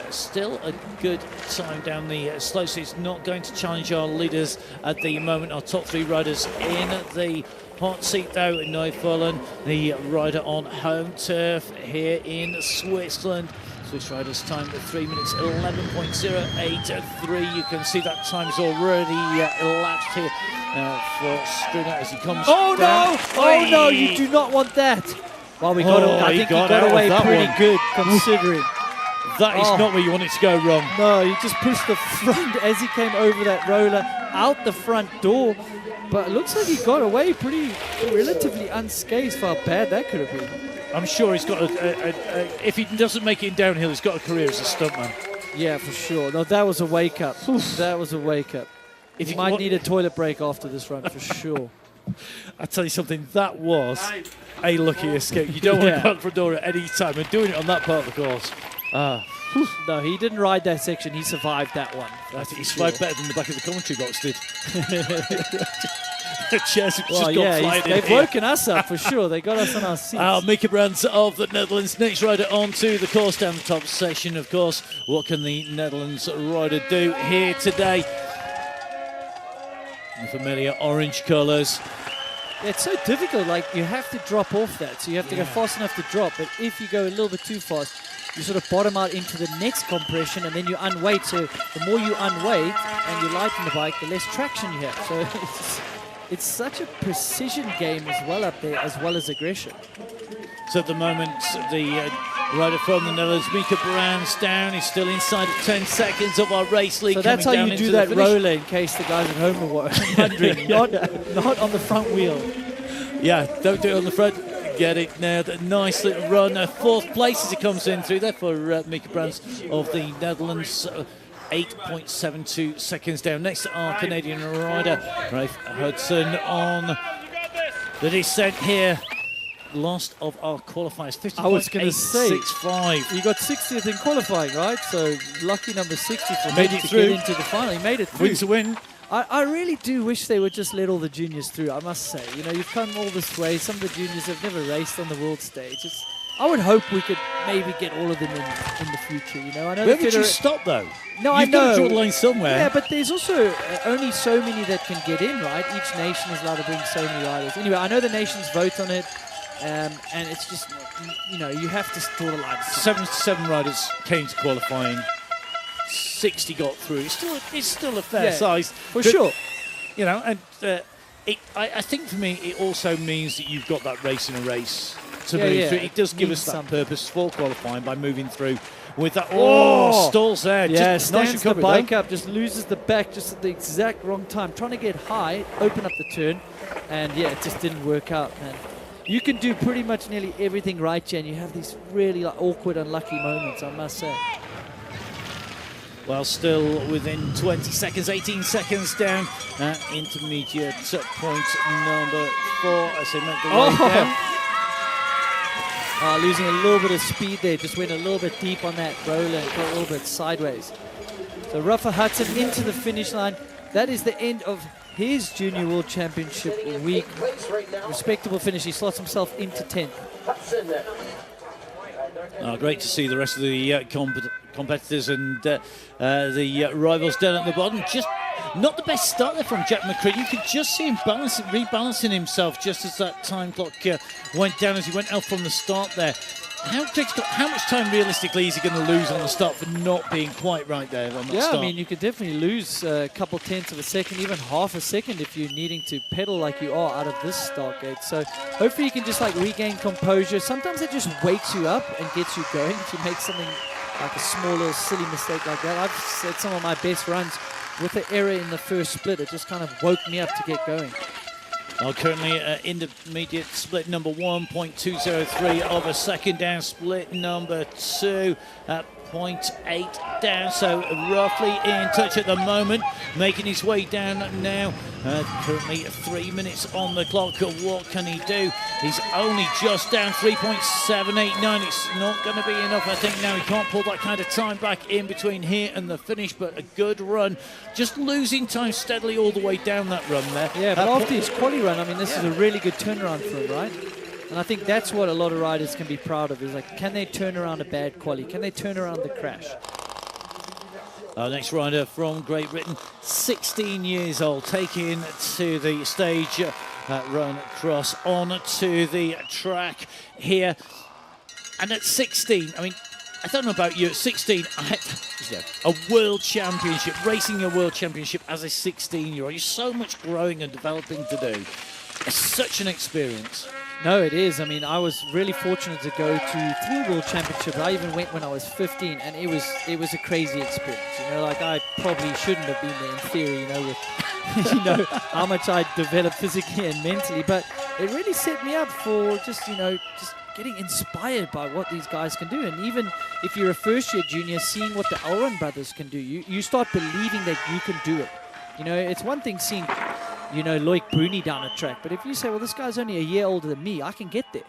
Still a good time down the slopes. It's not going to challenge our leaders at the moment. Our top 3 riders in the hot seat though. Neuförlen, the rider on home turf here in Switzerland. Swiss riders time at 3 minutes 11.083. You can see that time's already elapsed here for Struna as he comes down. No! Oh no, you do not want that. Well, I think he got away pretty good considering. That is not where you want it to go wrong. No, he just pushed the front as he came over that roller out the front door. But it looks like he got away pretty relatively unscathed for how bad that could have been. I'm sure he's got if he doesn't make it in downhill, he's got a career as a stuntman. Yeah, for sure. No, that was a wake-up. That was a wake-up. He might need a toilet break after this run, for sure. I tell you something, that was a lucky escape. You don't want to go out the front door at any time, and doing it on that part of the course. No, he didn't ride that section. He survived that one. I think he survived better than the back of the commentary box did. The chairs have just gone flying in. They've woken us up for sure. They got us on our seats. Mika Brands of the Netherlands, next rider onto the course down the top section. Of course, what can the Netherlands rider do here today? The familiar orange colours. It's so difficult. Like, you have to drop off that, so you have to go fast enough to drop. But if you go a little bit too fast, you sort of bottom out into the next compression, and then you unweight. So the more you unweight and you lighten the bike, the less traction you have. So it's such a precision game as well up there, as well as aggression. So at the moment, the rider from the Netherlands, Mika Brands down. He's still inside of 10 seconds of our race lead. So that's how you do that roller, in case the guys at home are wondering. Not on the front wheel. Yeah, don't do it on the front. Get it now. The nice little run. Fourth place as he comes in through there for Mika Brands of the Netherlands. 8.72 seconds down. Next to our Canadian rider, Rafe Hudson on the descent here. Last of our qualifiers, 50.865. I was going to say, you got 60th in qualifying, right? So lucky number 60 for made him it to through. get into the final. He made it through. Win to win. I really do wish they would just let all the juniors through, I must say. You know, you've come all this way. Some of the juniors have never raced on the world stage. I would hope we could maybe get all of them in the future, you know. I know Where would you stop, though? No, You've I know. got to draw the line somewhere. Yeah, but there's also only so many that can get in, right? Each nation is allowed to bring so many riders. Anyway, I know the nations vote on it, and it's just, you know, you have to draw the line. 77 riders came to qualifying. 60 got through. It's still a fair size. For sure. You know, and I think for me, it also means that you've got that race in a race to move through. It does give us that purpose for qualifying by moving through with that. Oh, stalls there. Yeah, just stands nice the recovery, bike though. up, just loses the back just at the exact wrong time. Trying to get high, open up the turn, and yeah, it just didn't work out, man. You can do pretty much nearly everything right, Jen. You have these really awkward, unlucky moments, I must say. Well, still within 20 seconds, 18 seconds down. Intermediate point number 4 as they make the way down. Losing a little bit of speed there. Just went a little bit deep on that roller and got a little bit sideways. So Rafa Hudson into the finish line. That is the end of his Junior World Championship week. Respectable finish. He slots himself into 10th. Great to see the rest of the competitors and the rivals down at the bottom. Just not the best start there from Jack McCready. You could just see him rebalancing himself just as that time clock went down as he went out from the start there. How much time realistically is he going to lose on the start for not being quite right there on that start? I mean, you could definitely lose a couple tenths of a second, even half a second if you're needing to pedal like you are out of this start gate. So hopefully you can just like regain composure. Sometimes it just wakes you up and gets you going if you make something like a small little silly mistake like that. I've said some of my best runs with the error in the first split. It just kind of woke me up to get going. Currently intermediate split number 1.203 of a second down, split number 2 at 0.8 down, so roughly in touch at the moment, making his way down now. Currently 3 minutes on the clock. What can he do? He's only just down 3.789. It's not going to be enough, I think. Now he can't pull that kind of time back in between here and the finish, but a good run. Just losing time steadily all the way down that run there. Yeah, but after his quali run, I mean, this is a really good turnaround for him, right? And I think that's what a lot of riders can be proud of, is like, can they turn around a bad quali? Can they turn around the crash? Our next rider from Great Britain, 16 years old, taking to the stage, run across onto the track here. And at 16, I mean, I don't know about you, at 16, I had a world championship, racing a world championship as a 16-year-old. There's so much growing and developing to do. It's such an experience. No, it is. I mean, I was really fortunate to go to 3 World Championships. I even went when I was 15, and it was a crazy experience. You know, like I probably shouldn't have been there in theory, you know, with you know how much I developed physically and mentally. But it really set me up for just getting inspired by what these guys can do. And even if you're a first-year junior, seeing what the Elrond brothers can do, you start believing that you can do it. You know, it's one thing seeing, you know, Loic Bruni down a track, but if you say, well, this guy's only a year older than me, I can get there.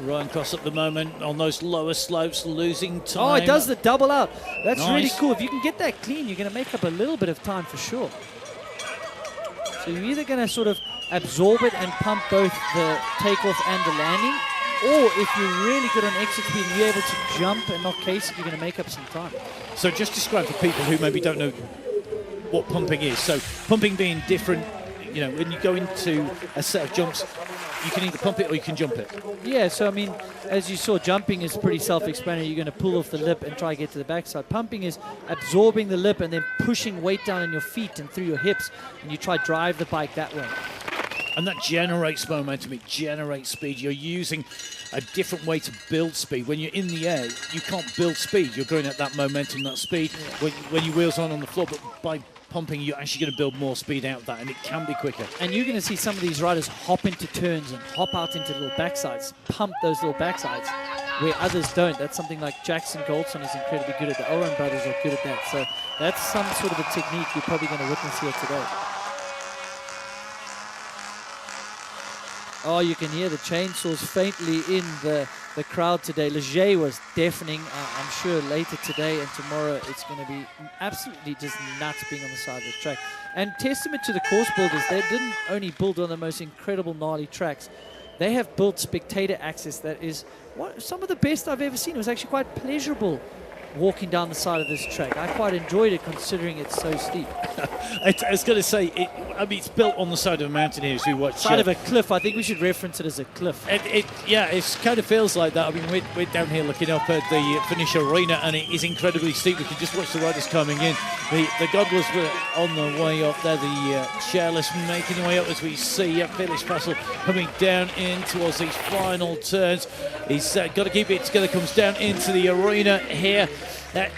Ryan Cross at the moment on those lower slopes, losing time. Oh, it does the double out. That's nice. really cool. If you can get that clean, you're going to make up a little bit of time for sure. So you're either going to sort of absorb it and pump both the takeoff and the landing, or if you're really good on exit speed and you're able to jump and not case it, you're going to make up some time. So just describe for people who maybe don't know what pumping is. So pumping being different, you know, when you go into a set of jumps, you can either pump it or you can jump it. Yeah, so I mean, as you saw, jumping is pretty self-explanatory. You're going to pull off the lip and try to get to the backside. Pumping is absorbing the lip and then pushing weight down on your feet and through your hips, and you try to drive the bike that way. And that generates momentum, it generates speed. You're using a different way to build speed. When you're in the air, you can't build speed. You're going at that momentum, that speed, when your wheels on the floor. But by pumping, you're actually going to build more speed out of that, and it can be quicker. And you're going to see some of these riders hop into turns and hop out into little backsides, pump those little backsides, where others don't. That's something like Jackson Goldson is incredibly good at. The Oren brothers are good at that. So that's some sort of a technique you're probably going to witness here today. Oh, you can hear the chainsaws faintly in the crowd today. Leger was deafening. I'm sure later today and tomorrow it's going to be absolutely just nuts being on the side of the track. And testament to the course builders, they didn't only build on the most incredible gnarly tracks. They have built spectator access that is some of the best I've ever seen. It was actually quite pleasurable walking down the side of this track. I quite enjoyed it considering it's so steep. I was going to say, it's built on the side of a mountain here as we watch. Side of a cliff. I think we should reference it as a cliff. Yeah, it kind of feels like that. I mean, we're down here looking up at the finish arena, and it is incredibly steep. We can just watch the riders coming in. The gondolas were on the way up there. The chairlifts making their way up as we see Felix Passel coming down in towards these final turns. He's got to keep it together, comes down into the arena here.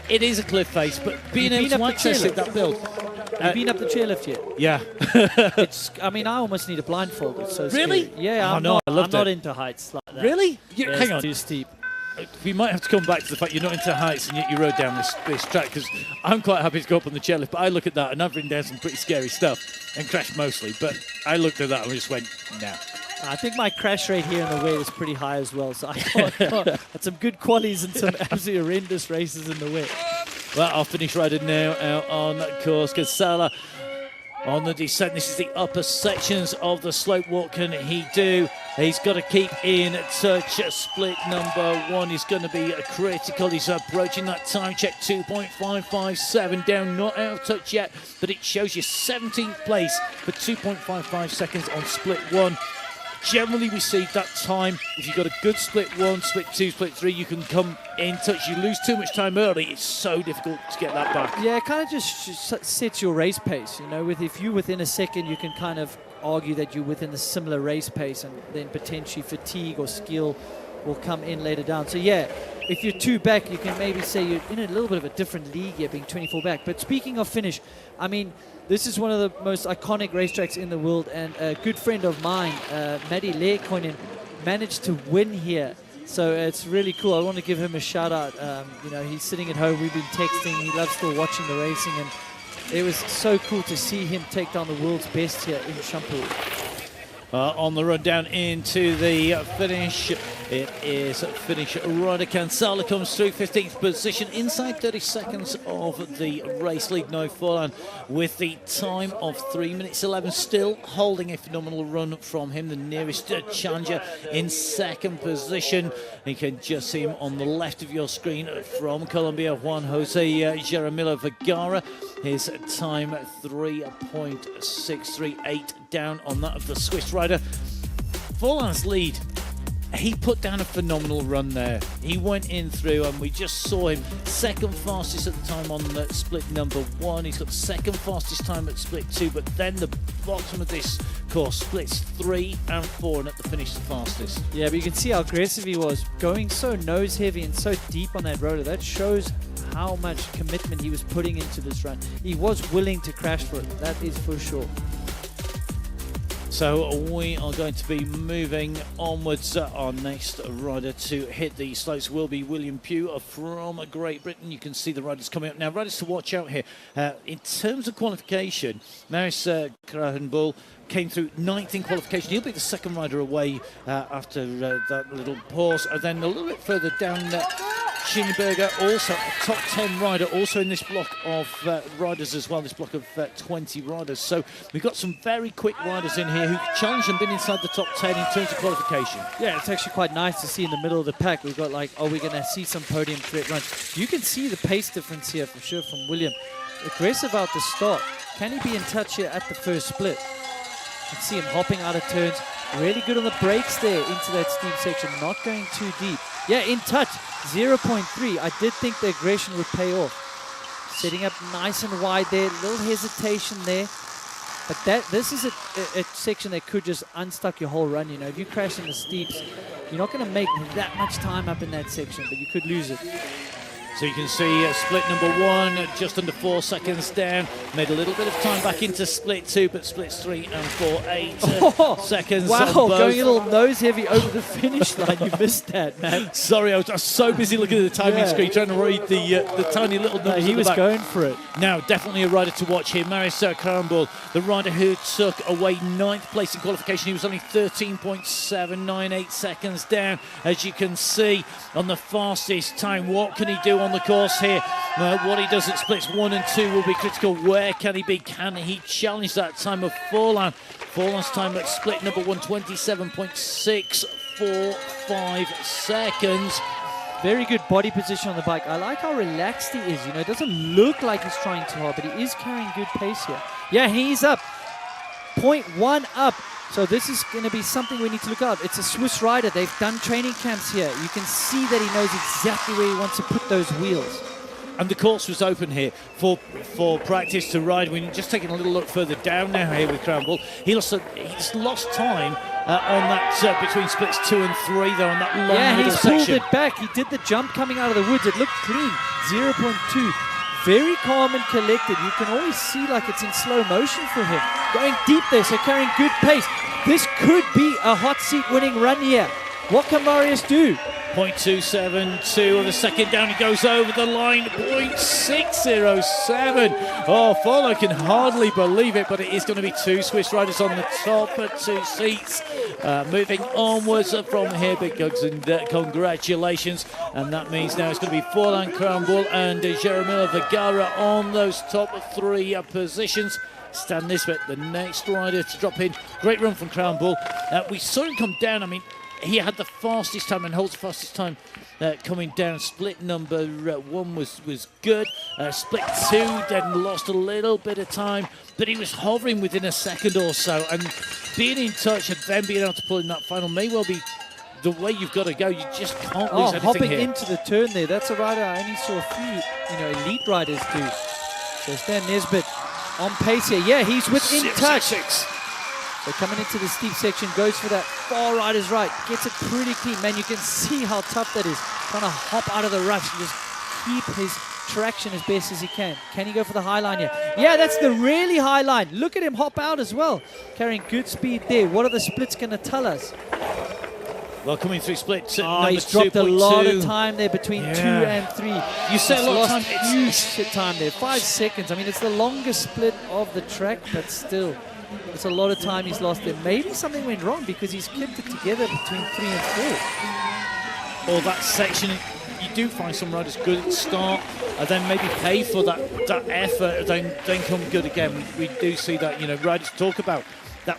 It is a cliff face, but being able to access it, that build. Have you been up the chairlift yet? Yeah. I mean, I almost need a blindfold. It's so really? Scary. Yeah, I'm not into heights like that. Really? Yeah, hang on. It's too steep. We might have to come back to the fact you're not into heights and yet you rode down this track, because I'm quite happy to go up on the chairlift, but I look at that and I've ridden down some pretty scary stuff and crashed mostly, but I looked at that and just went, no. I think my crash rate here in the wet is pretty high as well, so I had some good qualies and some absolutely horrendous races in the wet. Well, our finish rider now out on course. Casala on the descent. This is the upper sections of the slope. What can he do? He's got to keep in touch. Split number one is going to be critical. He's approaching that time check, 2.557 down, not out of touch yet, but it shows you 17th place for 2.55 seconds on split one. Generally, we see that time, if you've got a good split one, split two, split three, you can come in touch. You lose too much time early, it's so difficult to get that back. Yeah, it kind of just sets your race pace. You know, if you're within a second, you can kind of argue that you're within a similar race pace, and then potentially fatigue or skill will come in later down. So yeah, if you're two back, you can maybe say you're in a little bit of a different league here, being 24 back. But speaking of finish, I mean, this is one of the most iconic racetracks in the world, and a good friend of mine, Matti Leikoinen, managed to win here. So it's really cool. I want to give him a shout out. You know, he's sitting at home. We've been texting. He loves still watching the racing, and it was so cool to see him take down the world's best here in Champéry. On the run down into the finish, it is finish rider Kansala comes through 15th position inside 30 seconds of the race lead. No Forlan with the time of 3 minutes 11, still holding a phenomenal run from him. The nearest challenger in second position. You can just see him on the left of your screen from Colombia, Juan Jose Jaramillo Vergara. His time 3.638 down on that of the Swiss rider. Forlan's lead, he put down a phenomenal run there. He went in through, and we just saw him second fastest at the time on the split number one. He's got the second fastest time at split two, but then the bottom of this course splits 3 and 4, and at the finish the fastest. Yeah, but you can see how aggressive he was, going so nose heavy and so deep on that rotor. That shows how much commitment he was putting into this run. He was willing to crash for it, that is for sure. So we are going to be moving onwards. Our next rider to hit the slopes will be William Pugh from Great Britain. You can see the riders coming up now. Riders to watch out here. In terms of qualification, Maris Krahenbull came through 9th in qualification. He'll be the second rider away after that little pause. And then a little bit further down, Schieneberger, also a top 10 rider, also in this block of riders as well, this block of 20 riders. So we've got some very quick riders in here who challenged and been inside the top 10 in terms of qualification. Yeah, it's actually quite nice to see in the middle of the pack. We've got like, we're going to see some podium threat runs. You can see the pace difference here for sure from William. Aggressive out the start. Can he be in touch here at the first split? You can see him hopping out of turns. Really good on the brakes there into that steep section, not going too deep. Yeah, in touch, 0.3. I did think the aggression would pay off. Setting up nice and wide there, little hesitation there. But this is a section that could just unstuck your whole run. You know, if you crash in the steeps, you're not going to make that much time up in that section, but you could lose it. So you can see split number 1, just under 4 seconds down. Made a little bit of time back into split 2, but splits 3 and 4, 8 seconds. Wow, on both. going a little nose heavy over the finish line. You missed that, man. Sorry, I was so busy looking at the timing screen, trying to read the tiny little numbers. He was going for it. Now, definitely a rider to watch here. Marius Krambull, the rider who took away 9th place in qualification. He was only 13.798 seconds down. As you can see, on the fastest time, what can he do on the course here? What he does at splits 1 and 2 will be critical. Where can he be? Can he challenge that time of Forlan? Forlan's time at split number 1, 27.645 seconds. Very good body position on the bike. I like how relaxed he is. You know, it doesn't look like he's trying too hard, but he is carrying good pace here. Yeah, he's up. 0.1 up. So this is going to be something we need to look out. It's a Swiss rider. They've done training camps here. You can see that he knows exactly where he wants to put those wheels. And the course was open here for practice to ride. We're just taking a little look further down now here with Krambull. He's lost time on that between splits 2 and 3 there on that long middle section. Pulled it back. He did the jump coming out of the woods. It looked clean. 0.2. Very calm and collected. You can always see like it's in slow motion for him. Going deep there, so carrying good pace. This could be a hot seat winning run here. What can Marius do? 0.272 of a second down, he goes over the line, 0.607. Oh, Fowler can hardly believe it, but it is going to be 2 Swiss riders on the top 2 seats. Moving onwards from here, big hugs and congratulations. And that means now it's going to be Forlan, Krambull and Jeremy Vergara on those top 3 positions. Stan Nisbet, the next rider to drop in. Great run from Krambull. We saw him come down. I mean, he had the fastest time and holds the fastest time coming down. Split number 1 was good. Split 2 then lost a little bit of time, but he was hovering within a second or so. And being in touch and then being able to pull in that final may well be the way you've got to go. You just can't lose anything hopping here. into the turn there. That's a rider I only saw a few, elite riders do. So Stan Nisbet on pace here. Yeah, he's within touch. 6. So coming into the steep section, goes for that far rider's right. Gets it pretty clean. Man, you can see how tough that is. Trying to hop out of the rush and just keep his traction as best as he can. Can he go for the high line here? Yeah, that's the really high line. Look at him hop out as well. Carrying good speed there. What are the splits going to tell us? Well, coming through split he's dropped a lot of time there between 2 and 3. You said a lot of time. Huge time there. 5 seconds. I mean, it's the longest split of the track, but still. It's a lot of time he's lost there. Maybe something went wrong because he's kept it together between 3 and 4. Or that section, you do find some riders good at the start and then maybe pay for that effort and then come good again. We do see that, riders talk about that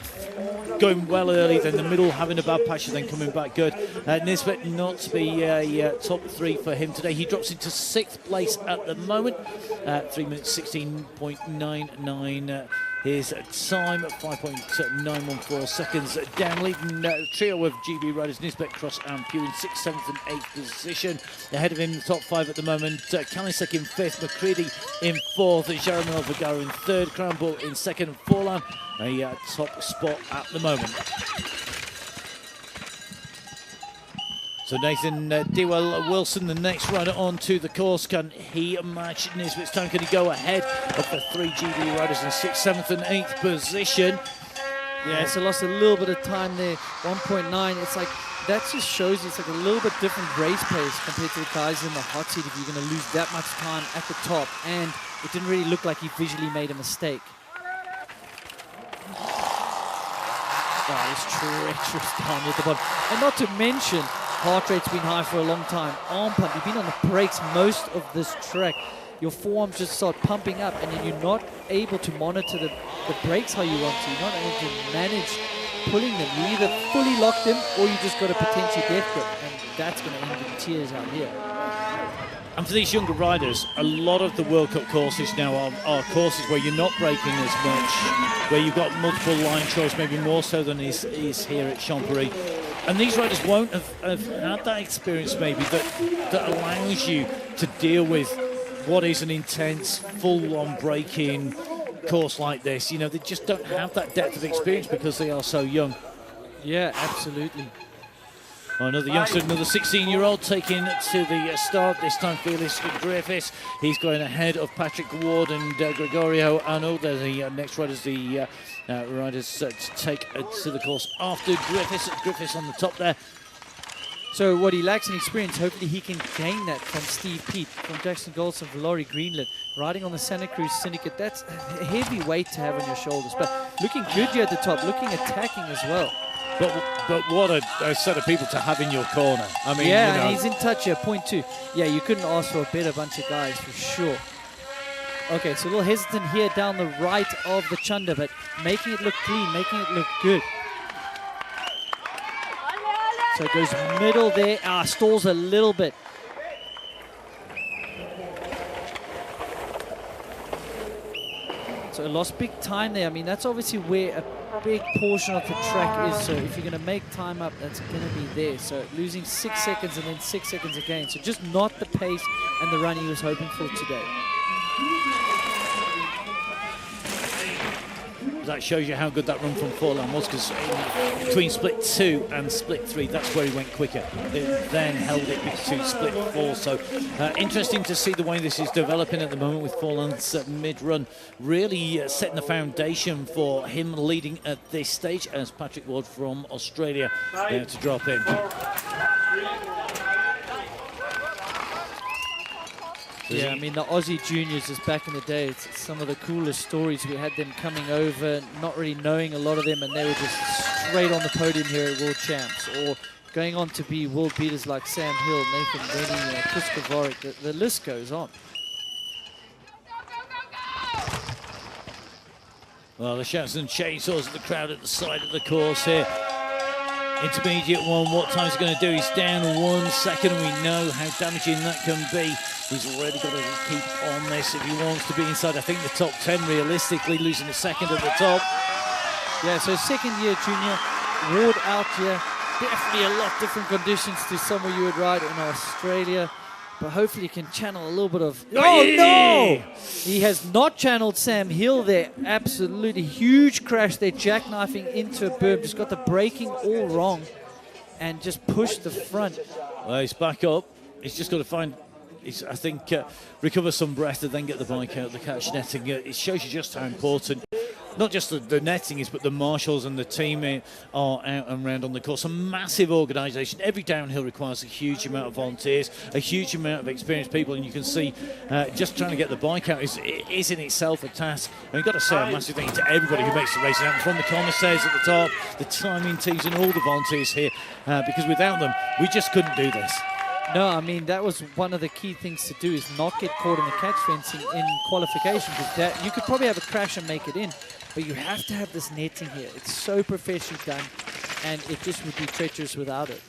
going well early, then the middle having a bad patch and then coming back good. Nisbet not to be top 3 for him today. He drops into 6th place at the moment. 3 minutes 16.99 his time, 5.914 seconds down, leading trio of GB riders Nisbet, Cross and Pugh in 6th, 7th and 8th position. Ahead of him in the top 5 at the moment, Kalisek in 5th, McCready in 4th, Jeremy Vergara in 3rd, Krambull in 2nd, and Forlan a top spot at the moment. So Nathan Dewell-Wilson, the next rider onto the course. Can he match Nisbet's time? Can he go ahead of the 3 GB riders in 6th, 7th and 8th position? Yeah, so lost a little bit of time there, 1.9. It's like, that just shows it's like a little bit different race pace compared to the guys in the hot seat if you're going to lose that much time at the top. And it didn't really look like he visually made a mistake. Oh, it's treacherous down at the bottom. And not to mention, heart rate's been high for a long time. Arm pump, you've been on the brakes most of this track. Your forearms just start pumping up and then you're not able to monitor the brakes how you want to. You're not able to manage pulling them. You either fully lock them or you just got a potential death grip. And that's going to end in tears out here. And for these younger riders, a lot of the World Cup courses now are courses where you're not braking as much, where you've got multiple line choice, maybe more so than is here at Champéry. And these riders won't have had that experience maybe that allows you to deal with what is an intense, full-on braking course like this. You know, they just don't have that depth of experience because they are so young. Yeah, absolutely. Another youngster, another 16-year-old taking to the start, this time Felix Griffiths. He's going ahead of Patrick Ward and Gregorio Arnold. They're the next riders, riders to take to the course after Griffiths. Griffiths on the top there. So what he lacks in experience, hopefully he can gain that from Steve Peat, from Jackson Goldson, from Laurie Greenland. Riding on the Santa Cruz Syndicate, that's a heavy weight to have on your shoulders. But looking good here at the top, looking attacking as well. But what a set of people to have in your corner. I mean, yeah, you know. And he's in touch here, point 2. Yeah, you couldn't ask for a better bunch of guys for sure. Okay, so a little hesitant here down the right of the Chunder, but making it look clean, making it look good. So it goes middle there, stalls a little bit. So it lost big time there. I mean, that's obviously where a big portion of the track is. So if you're going to make time up, that's going to be there. So losing 6 seconds and then 6 seconds again. So just not the pace and the run he was hoping for today. That shows you how good that run from Forlan was, because between split 2 and split 3, that's where he went quicker. It then held it to split 4. So interesting to see the way this is developing at the moment with Forlan's mid-run, really setting the foundation for him leading at this stage as Patrick Ward from Australia to drop in. Yeah, I mean, the Aussie juniors is back in the day. It's some of the coolest stories. We had them coming over, not really knowing a lot of them, and they were just straight on the podium here at World Champs, or going on to be world beaters like Sam Hill, Nathan Rennie, Chris Kavorik. The list goes on. Well, the shouts and chainsaws of the crowd at the side of the course here. Intermediate one, what time's he going to do? He's down 1 second, and we know how damaging that can be. He's already got to keep on this if he wants to be inside, I think, the top 10 realistically, losing a second at the top. Yeah, so second-year junior, Ward out here. Definitely a lot different conditions to somewhere you would ride in Australia. But hopefully you can channel a little bit of... Oh, no! He has not channeled Sam Hill there. Absolutely huge crash there, jackknifing into a berm. Just got the braking all wrong and just pushed the front. Well, he's back up. He's just got to find... I think recover some breath and then get the bike out, the catch netting. It shows you just how important not just the netting is, but the marshals and the team are out and round on the course. A massive organisation. Every downhill requires a huge amount of volunteers, a huge amount of experienced people, and you can see just trying to get the bike out is in itself a task. And you've got to say a massive thank you to everybody who makes the race happen, from the commissaires at the top, the timing teams and all the volunteers here, because without them, we just couldn't do this. No, I mean, that was one of the key things to do, is not get caught in the catch fencing in qualification, because that you could probably have a crash and make it in, but you have to have this netting here. It's so professionally done, and it just would be treacherous without it.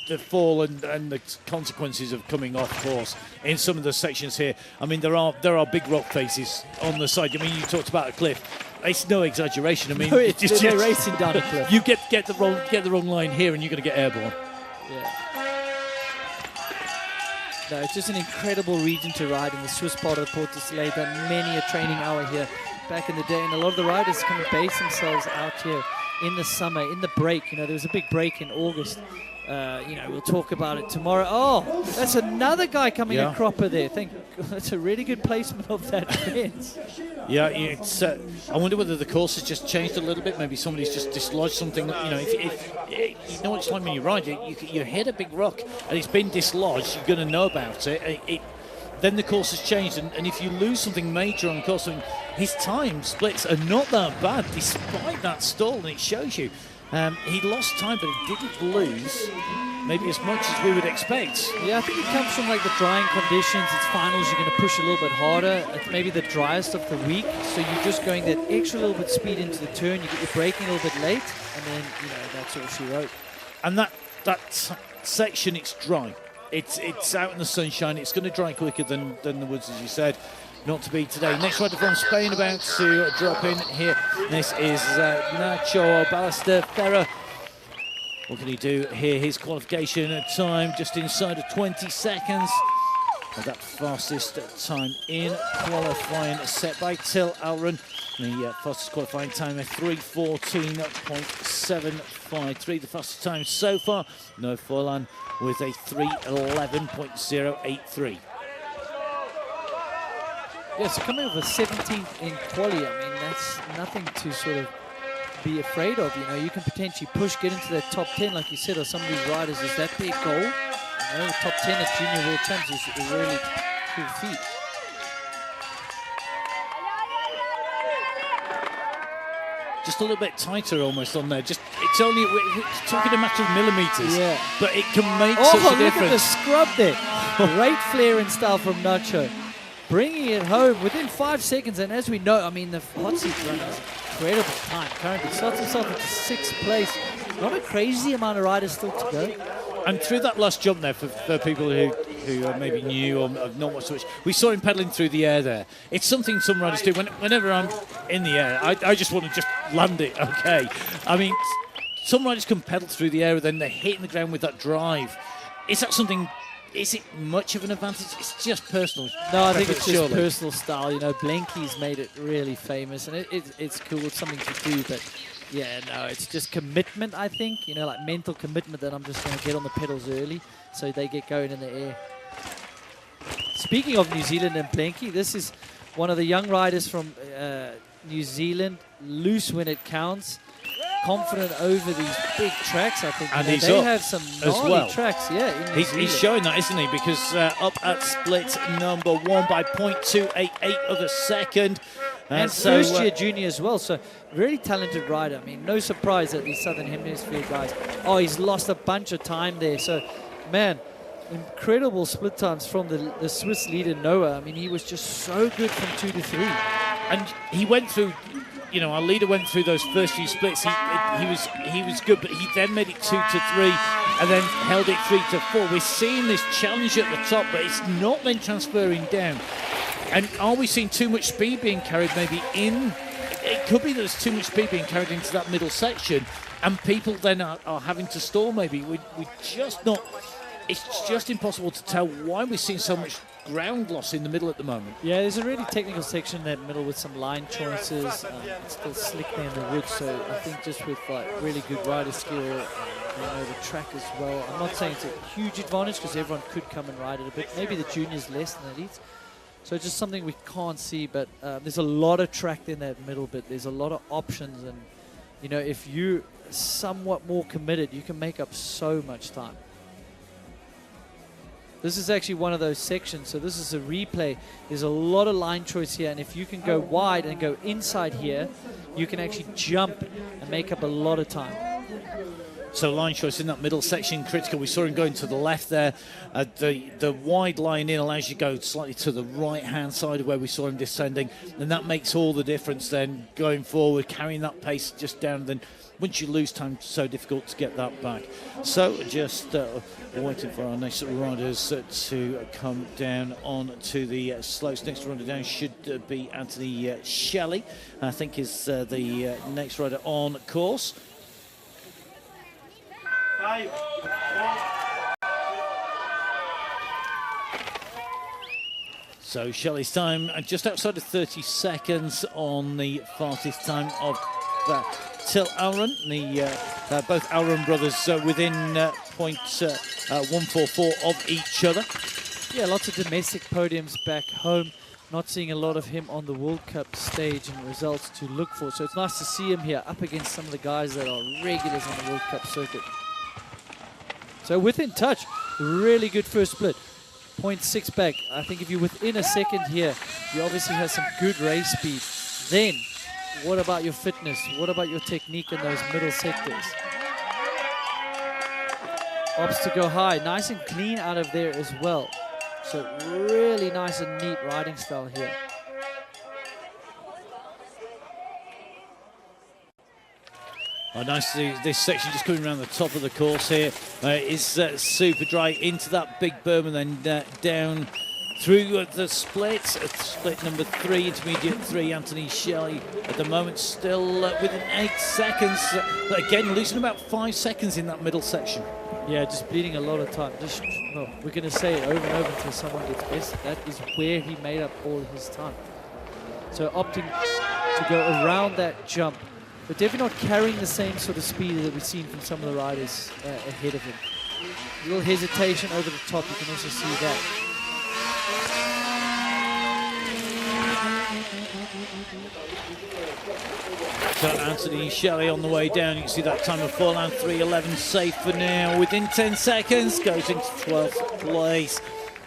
The fall and the consequences of coming off course in some of the sections here. I mean, there are big rock faces on the side. I mean, you talked about a cliff. It's no exaggeration. I mean, no, they're racing down a cliff. You get the wrong line here, and you're going to get airborne. Yeah. No, it's just an incredible region to ride in the Swiss part of the Porte du Soleil. Done many a training hour here back in the day, and a lot of the riders can base themselves out here in the summer, in the break. You know, there was a big break in August. You know, we'll talk about it tomorrow. Oh, that's another guy coming a cropper there. That's a really good placement of that fence. Yeah, it's. I wonder whether the course has just changed a little bit. Maybe somebody's just dislodged something. You know, if you know what it's like when you ride, you hit a big rock and it's been dislodged, you're going to know about it. Then the course has changed, and if you lose something major on the course, I mean, his time splits are not that bad despite that stall, and it shows you. He lost time, but he didn't lose maybe as much as we would expect. Yeah, I think it comes from like the drying conditions. It's finals, you're going to push a little bit harder. It's maybe the driest of the week, so you're just going that extra little bit speed into the turn. You get your braking a little bit late, and then, you know, that's all she wrote. And that section, it's dry. It's out in the sunshine. It's going to dry quicker than the woods, as you said. Not to be today. Next rider from Spain about to drop in here. This is Nacho Ballester Ferrer. What can he do here? His qualification time just inside of 20 seconds. That fastest time in qualifying set by Till Alron. The fastest qualifying time of 3:14.753. The fastest time so far. No Forlan with a 3:11.083. Yeah, so coming with a 17th in quali, I mean, that's nothing to sort of be afraid of. You know, you can potentially push, get into that top 10, like you said, or some of these riders. Is that their goal? You know, the top 10 at Junior World Champs is a really cool feat. Just a little bit tighter almost on there. Just it's talking a matter of millimeters. Yeah. But it can make such a look difference. at the scrub there. Great flair and style from Nacho. Bringing it home within 5 seconds. And as we know, I mean, the hot seat run is incredible time currently. Slots himself into 6th place. Not a crazy amount of riders still to go. And through that last jump there, for people who are maybe new or have not watched so much, we saw him pedaling through the air there. It's something some riders do. Whenever I'm in the air, I just want to just land it, okay? I mean, some riders can pedal through the air and then they're hitting the ground with that drive. Is that something, is it much of an advantage? It's just personal. No, I think it's just personal style. You know, Blenky's made it really famous, and it's cool. It's something to do, but yeah, no, it's just commitment, I think. You know, like mental commitment that I'm just going to get on the pedals early so they get going in the air. Speaking of New Zealand and Blenky, this is one of the young riders from New Zealand, loose when it counts, confident over these big tracks, I think. And they have some gnarly tracks, yeah. He's showing that, isn't he? Because up at split number 1 by 0.288 of a second. And so, first year junior as well, so really talented rider. I mean, no surprise that these Southern Hemisphere guys. Oh, he's lost a bunch of time there. So, man, incredible split times from the Swiss leader, Noah. I mean, he was just so good from 2 to 3. And he went through, you know, our leader went through those first few splits. He was good, but he then made it 2 to 3 and then held it 3 to 4. We're seeing this challenge at the top, but it's not then transferring down. And are we seeing too much speed being carried maybe in? It could be that there's too much speed being carried into that middle section and people then are having to stall maybe. We're just not, it's just impossible to tell why we're seeing so much ground loss in the middle at the moment. Yeah, there's a really technical section in that middle with some line choices. It's still slick there in the woods, so I think just with like really good rider skill, you know, the track as well. I'm not saying it's a huge advantage because everyone could come and ride it a bit. Maybe the juniors less than the elites. So it's just something we can't see, but there's a lot of track in that middle bit. There's a lot of options, and you know, if you're somewhat more committed, you can make up so much time. This is actually one of those sections, so this is a replay. There's a lot of line choice here, and if you can go wide and go inside here, you can actually jump and make up a lot of time. So line choice in that middle section, critical. We saw him going to the left there. The wide line in allows you to go slightly to the right-hand side of where we saw him descending, and that makes all the difference then going forward, carrying that pace just down. Then once you lose time, it's so difficult to get that back. So just waiting for our next riders to come down on to the slopes. Next rider down should be Anthony Shelley, I think is the next rider on course. So Shelley's time just outside of 30 seconds on the fastest time of Till Alron. Both Alron brothers within 0.144 of each other. Yeah, lots of domestic podiums back home. Not seeing a lot of him on the World Cup stage and results to look for. So it's nice to see him here up against some of the guys that are regulars on the World Cup circuit. So within touch, really good first split. 0.6 back. I think if you're within a second here, you obviously have some good race speed. Then, what about your fitness? What about your technique in those middle sectors? Opts to go high. Nice and clean out of there as well. So really nice and neat riding style here. Oh, nice to see this section just coming around the top of the course here. It's super dry into that big berm and then down through the split. Split number 3, intermediate 3, Anthony Shelley at the moment still within 8 seconds. But again, losing about 5 seconds in that middle section. Yeah, just bleeding a lot of time. Well, we're going to say it over and over until someone gets best. That is where he made up all of his time. So opting to go around that jump, but definitely not carrying the same sort of speed that we've seen from some of the riders ahead of him. A little hesitation over the top, you can also see that. So Anthony Shelley on the way down. You can see that time of 4:3:11 safe for now. Within 10 seconds, goes into 12th place.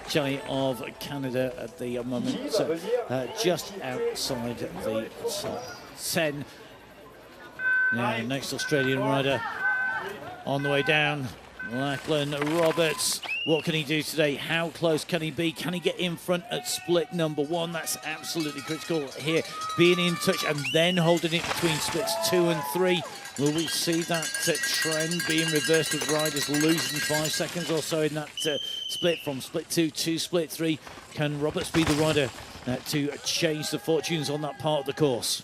Shelley of Canada at the moment, just outside the top 10. Now, next Australian rider on the way down, Lachlan Roberts. What can he do today? How close can he be? Can he get in front at split number 1? That's absolutely critical here. Being in touch and then holding it between splits 2 and 3. Will we see that trend being reversed with riders losing 5 seconds or so in that split from split 2 to split 3? Can Roberts be the rider to change the fortunes on that part of the course?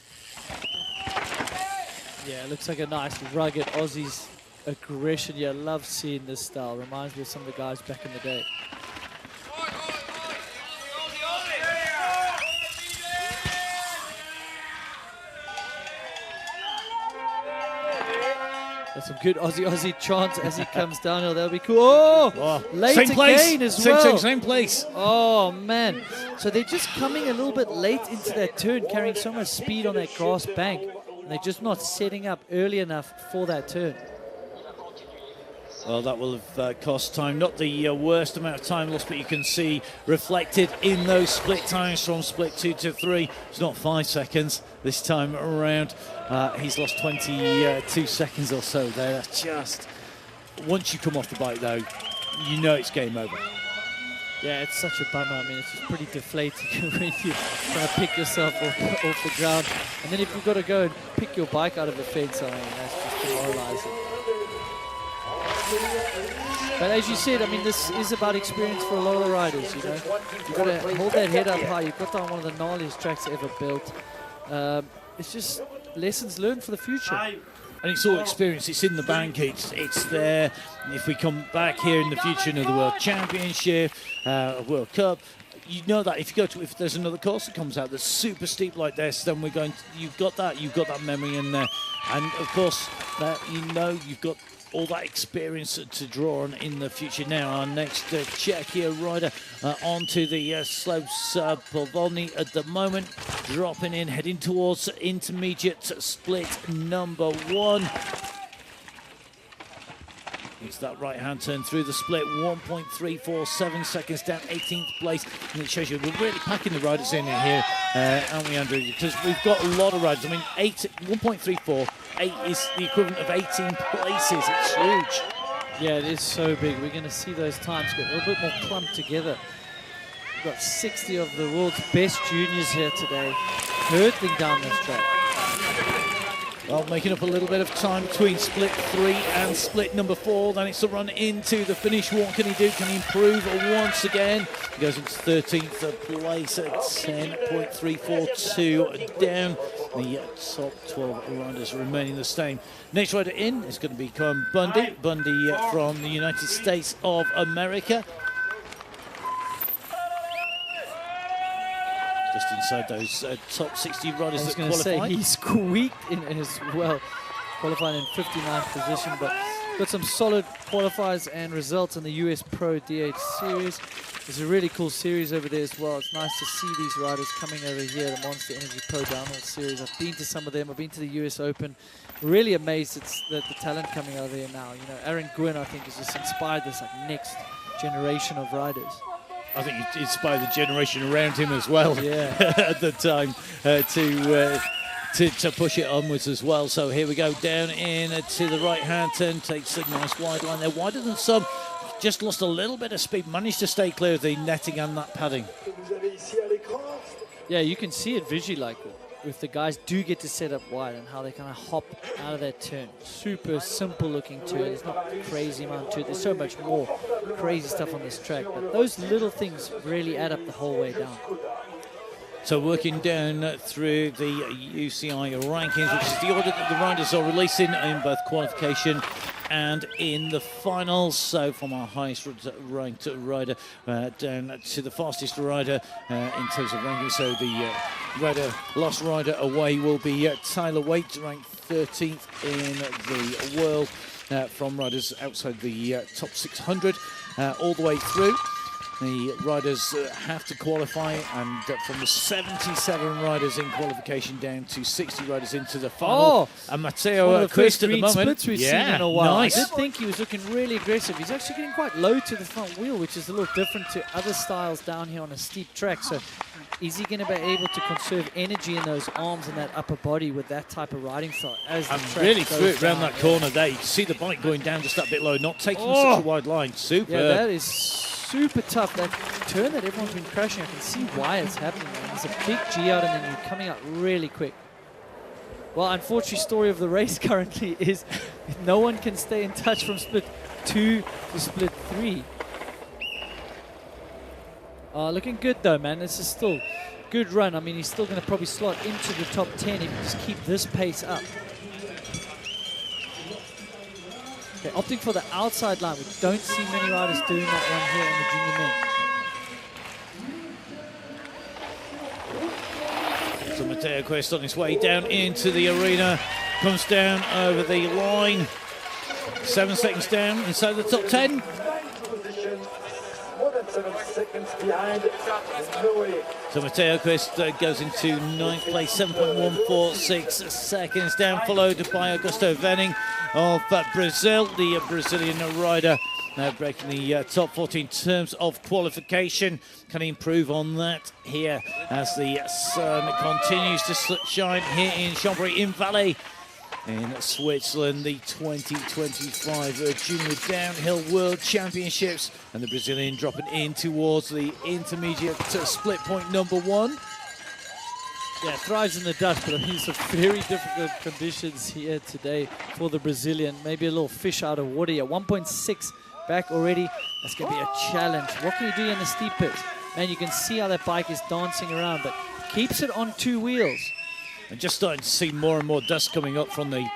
Yeah, it looks like a nice rugged Aussies aggression. Yeah, I love seeing this style. Reminds me of some of the guys back in the day. That's some good Aussie chants as he comes downhill. That'll be cool. Oh, late same place. again as well. Same place. Oh, man. So they're just coming a little bit late into that turn, carrying so much speed on that grass bank. And they're just not setting up early enough for that turn. Well, that will have cost time. Not the worst amount of time lost, but you can see reflected in those split times from split 2 to 3. It's not 5 seconds this time around. He's lost 22 seconds or so there. That's just... Once you come off the bike, though, you know it's game over. Yeah, it's such a bummer. I mean, it's just pretty deflating when you're trying to pick yourself off the ground. And then if you've got to go and pick your bike out of a fence, I mean, that's just demoralizing. But as you said, I mean, this is about experience for a lot of the riders, you know. You've got to hold that head up high. You've got to on one of the gnarliest tracks ever built. It's just lessons learned for the future. And it's all experience. It's in the bank. It's there. If we come back here in the future into the World Championship, World Cup, you know that if there's another course that comes out that's super steep like this, then you've got that memory in there. And of course, you've got all that experience to draw on in the future. Now our next Czechia rider onto the slopes, Povolny at the moment, dropping in, heading towards intermediate split number 1. It's that right-hand turn through the split, 1.347 seconds down, 18th place. And it shows you we're really packing the riders in here, aren't we, Andrew? Because we've got a lot of riders. I mean, 1.34, 8 is the equivalent of 18 places. It's huge. Yeah, it is so big. We're going to see those times get a little bit more clumped together. We've got 60 of the world's best juniors here today, hurtling down this track. Well, making up a little bit of time between split 3 and split number 4. Then it's a run into the finish. What can he do? Can he improve once again? He goes into 13th place at 10.342 down. The top 12 riders remaining the same. Next rider in is going to become Bundy. Bundy from the United States of America. Just inside those top 60 riders that qualified. I was going to say, he squeaked in as well, qualifying in 59th position, but got some solid qualifiers and results in the US Pro DH Series. There's a really cool series over there as well. It's nice to see these riders coming over here, the Monster Energy Pro Downhill Series. I've been to some of them. I've been to the US Open. Really amazed at the talent coming over here now. You know, Aaron Gwynn, I think, has just inspired this next generation of riders. I think he inspired the generation around him as well. Yeah. At the time to push it onwards as well. So here we go down in to the right-hand turn. Takes a nice wide line there, wider than some. Just lost a little bit of speed. Managed to stay clear of the netting and that padding. Yeah, you can see it visually like if the guys do get to set up wide and how they kind of hop out of that turn. Super simple looking turn. There's not crazy amount to it. There's so much more crazy stuff on this track. But those little things really add up the whole way down. So working down through the UCI rankings, which is the order that the riders are releasing in both qualification and in the finals. So from our highest ranked rider down to the fastest rider in terms of ranking. So the last rider away will be Tyler Waite, ranked 13th in the world from riders outside the top 600 all the way through. The riders have to qualify, and from the 77 riders in qualification down to 60 riders into the final. And Matteo Quist at the moment. Splits we've seen in a while. Nice. I did think he was looking really aggressive. He's actually getting quite low to the front wheel, which is a little different to other styles down here on a steep track. So is he going to be able to conserve energy in those arms and that upper body with that type of riding style? As the track really threw it around down, that corner there. You can see the bike going down just that bit low, not taking such a wide line. Super. Yeah, that is super tough. That turn that everyone's been crashing, I can see why it's happening. There's a big G out and then you're coming out really quick. Well, unfortunately, story of the race currently is no one can stay in touch from split 2 to split 3. Looking good though, man. This is still good run. I mean, he's still going to probably slot into the top 10 if you just keep this pace up. Okay, opting for the outside line. We don't see many riders doing that one here in the junior men. So Matteo Quist on his way down into the arena, comes down over the line. 7 seconds down inside the top 10. So Matteo Quist goes into 9th place, 7.146 seconds down, followed by Augusto Venning of Brazil, the Brazilian rider, breaking the top 40 in terms of qualification. Can he improve on that here as the sun continues to shine here in Champéry in Valais in Switzerland, the 2025 Junior Downhill World Championships, and the Brazilian dropping in towards the intermediate split point number 1. Yeah, thrives in the dust, but I mean some very difficult conditions here today for the Brazilian. Maybe a little fish out of water here. 1.6 back already. That's going to be a challenge. What can you do in the steep pits? Man, you can see how that bike is dancing around, but keeps it on 2 wheels. And just starting to see more and more dust coming up from the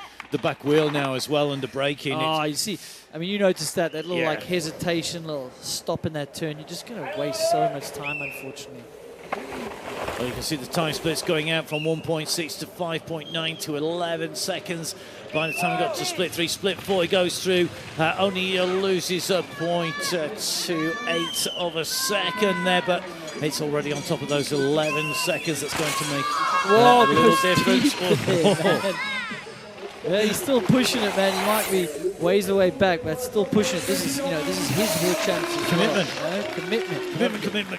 back wheel now as well under braking. Oh, you see, I mean, you noticed that little like hesitation, little stop in that turn. You're just going to waste so much time, unfortunately. Well, you can see the time splits going out from 1.6 to 5.9 to 11 seconds. By the time we got to split 3, split 4, he goes through, only loses a 0.28 of a second there, but it's already on top of those 11 seconds. That's going to make a little difference. Yeah, he's still pushing it, man. He might be ways away back, but still pushing it. This is his world championship. Commitment.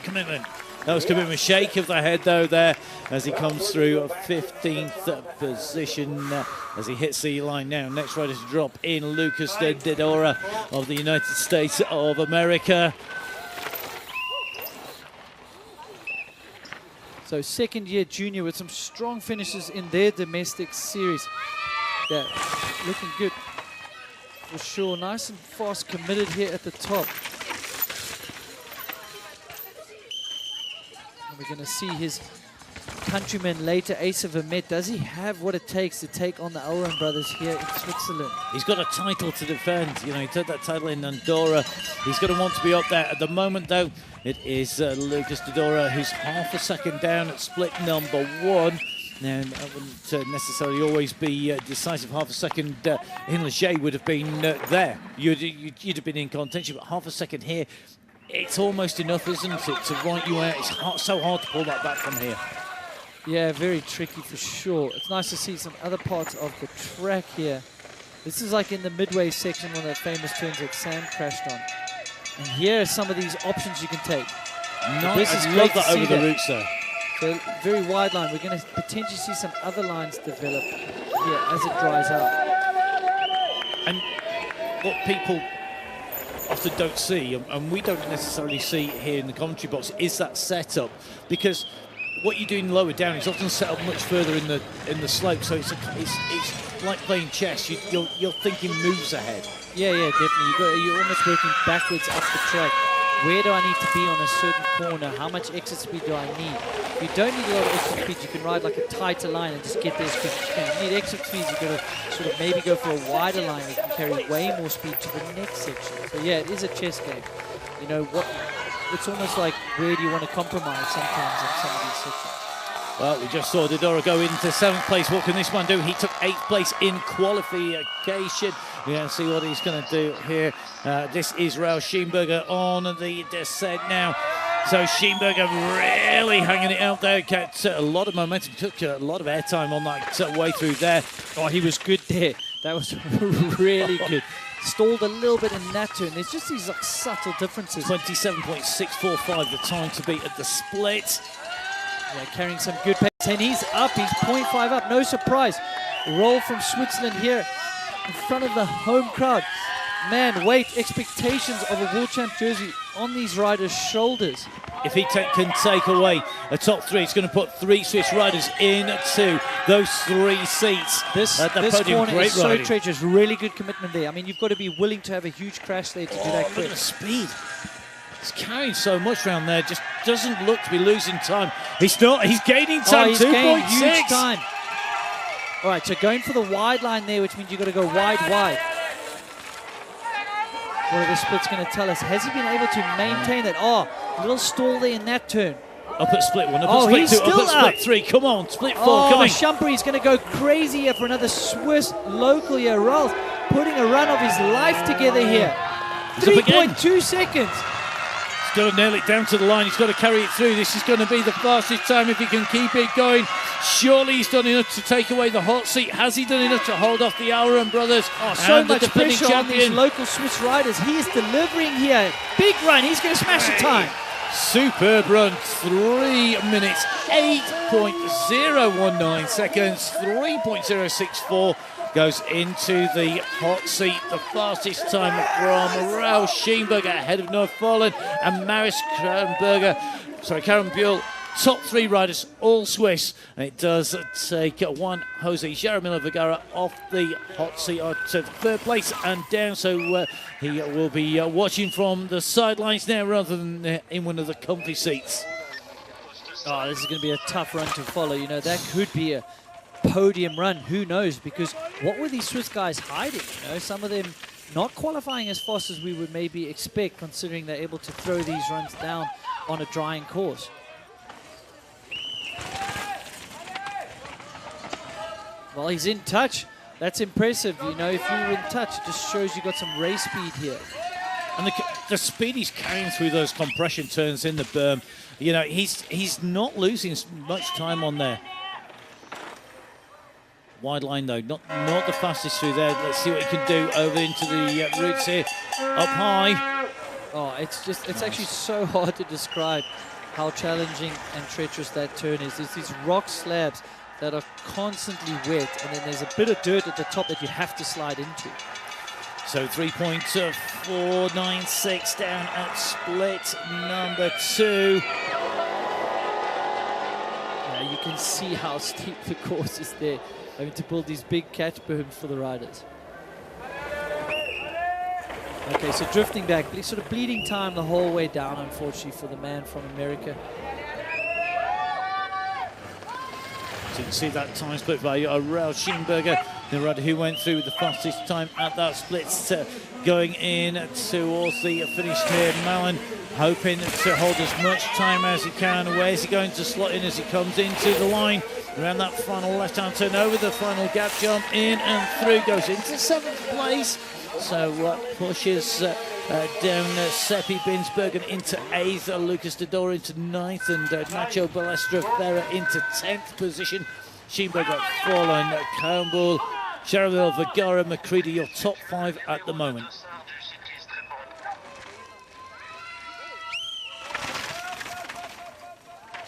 Commitment. That was commitment. Shake of the head, though, there as he comes through a 15th position as he hits the line now. Next rider to drop in, Lucas Didora of the United States of America. So second-year junior with some strong finishes in their domestic series. Yeah, looking good for sure. Nice and fast, committed here at the top. And we're going to see his countryman later, Asa Vermette. Does he have what it takes to take on the Elron brothers here in Switzerland? He's got a title to defend. You know, he took that title in Andorra. He's going to want to be up there. At the moment, though, it is Lucas Didora who's half a second down at split number 1. Now, that wouldn't necessarily always be decisive. Half a second in Leger would have been there. You'd have been in contention, but half a second here, it's almost enough, isn't it, to write you out. It's so hard to pull that back from here. Yeah, very tricky for sure. It's nice to see some other parts of the track here. This is like in the midway section, one of the famous turns that Sam crashed on. And here are some of these options you can take. Nice. This is I great love that to see over the roots there. So very wide line. We're going to potentially see some other lines develop here as it dries out. And what people often don't see, and we don't necessarily see here in the commentary box, is that setup. Because what you're doing lower down is often set up much further in the slope, so it's like playing chess. You're thinking moves ahead. Yeah, definitely. You're almost working backwards up the track. Where do I need to be on a certain corner? How much exit speed do I need? If you don't need a lot of exit speed, you can ride like a tighter line and just get there as quick as you can. If you need exit speed, you've got to sort of maybe go for a wider line that can carry way more speed to the next section. So yeah, it is a chess game. You know what? It's almost like where do you want to compromise sometimes in some of these sections. Well, we just saw Dodora go into 7th place. What can this man do? He took 8th place in qualification. We're going to see what he's going to do here. This is Raul Scheenberger on the descent now. So Scheenberger really hanging it out there. Got a lot of momentum, took a lot of airtime on that way through there. Oh, he was good there. That was really good. Stalled a little bit in that turn. There's just these like subtle differences. 27.645 the time to beat at the split. Yeah, carrying some good pace, and he's up. He's 0.5 up. No surprise. Roll from Switzerland here in front of the home crowd. Man, wait, expectations of a World Champ jersey on these riders' shoulders. If he can take away a top 3, it's going to put 3 Swiss riders into those 3 seats. This corner is so treacherous. Really good commitment there. I mean, you've got to be willing to have a huge crash there to do that quick. Look at the speed. He's carrying so much around there, just doesn't look to be losing time. He's not, he's gaining time, 2.6. Huge time. All right, so going for the wide line there, which means you've got to go wide. What are the splits going to tell us? Has he been able to maintain that? Oh, a little stall there in that turn. Up at split 1, up at split 2, up at split 3. Come on, split 4 coming. Champéry's going to go crazy here for another Swiss local here. Ralph putting a run of his life together here. 3.2 seconds. He's got to nail it down to the line. He's got to carry it through. This is going to be the fastest time if he can keep it going. Surely he's done enough to take away the hot seat. Has he done enough to hold off the Auron brothers? Oh, so much pressure on these local Swiss riders. He is delivering here. Big run. He's going to smash the time. Superb run. 3 minutes, 8.019 seconds, 3.064. Goes into the hot seat. The fastest time from Raul Scheenberger ahead of Noah Folland and Maris Karen Buell. Top 3 riders, all Swiss. And it does take one Jose Jaramillo Vergara off the hot seat to 3rd place and down. So he will be watching from the sidelines now rather than in one of the comfy seats. Oh, this is going to be a tough run to follow. You know, that could be a podium run. Who knows? Because what were these Swiss guys hiding? You know, some of them not qualifying as fast as we would maybe expect, considering they're able to throw these runs down on a drying course. Well, he's in touch. That's impressive. You know, if you're in touch, it just shows you got some race speed here. And the speed he's carrying through those compression turns in the berm, you know, he's not losing much time on there. Wide line though, not the fastest through there. Let's see what he can do over into the roots here. Up high. Oh, it's actually so hard to describe how challenging and treacherous that turn is. There's these rock slabs that are constantly wet, and then there's a bit of dirt at the top that you have to slide into. So 3.496 down at split number 2. Yeah, you can see how steep the course is there. Having to build these big catch berms for the riders. Okay, so drifting back, sort of bleeding time the whole way down, unfortunately, for the man from America. So you can see that time split by Raul Scheenberger, the rider who went through the fastest time at that split, going in towards the finish here. Malin hoping to hold as much time as he can. Where's he going to slot in as he comes into the line? Around that final left-hand turn, over the final gap jump, in and through, goes into 7th place. So pushes down Seppi Binsbergen into 8th, Lucas Dodora into 9th, and Nacho Balestra Ferrer into 10th position. Scheenberger, Folland, Campbell, Jaramillo Vergara, McCready, your top 5 at the moment.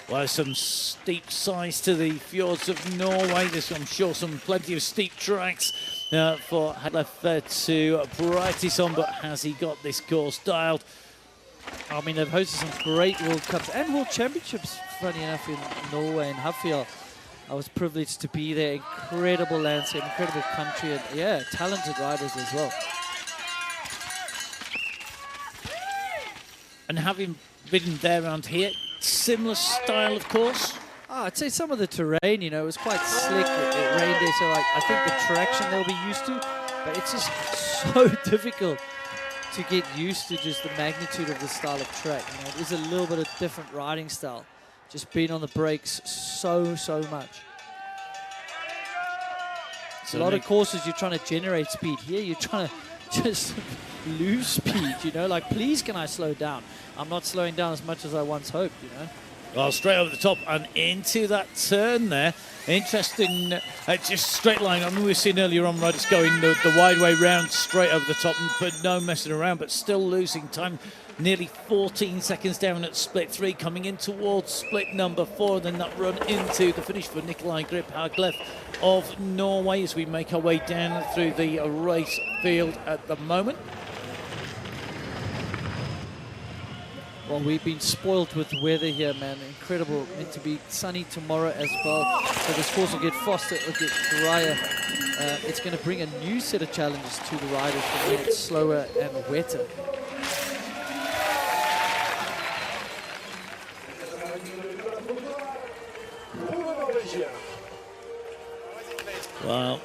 Well, some steep sides to the fjords of Norway. There's, I'm sure, plenty of steep tracks for Hadlef to practice on, but has he got this course dialed? I mean, they've hosted some great World Cups and World Championships, funny enough, in Norway and Hafjell. I was privileged to be there. Incredible landscape, incredible country, and yeah, talented riders as well. And having ridden there around here, similar style of course? I'd say some of the terrain, it was quite slick. It rained there, so I think the traction they'll be used to, but it's just so difficult to get used to just the magnitude of the style of track. It is a little bit of different riding style. Just being on the brakes so much. So a lot of courses you're trying to generate speed. Here you're trying to just lose speed, like, please can I slow down? I'm not slowing down as much as I once hoped, Well, straight over the top and into that turn there. Interesting, just straight line. I mean, we were seeing earlier on riders going the wide way round, straight over the top, but no messing around, but still losing time. Nearly 14 seconds down at split 3, coming in towards split number 4, and then that run into the finish for Nikolai Grip Haglef of Norway as we make our way down through the race field at the moment. Well, we've been spoiled with weather here, man. Incredible. Meant to be sunny tomorrow as well. So this course will get faster, it'll get drier. It's going to bring a new set of challenges to the riders for when it's slower and wetter. Well,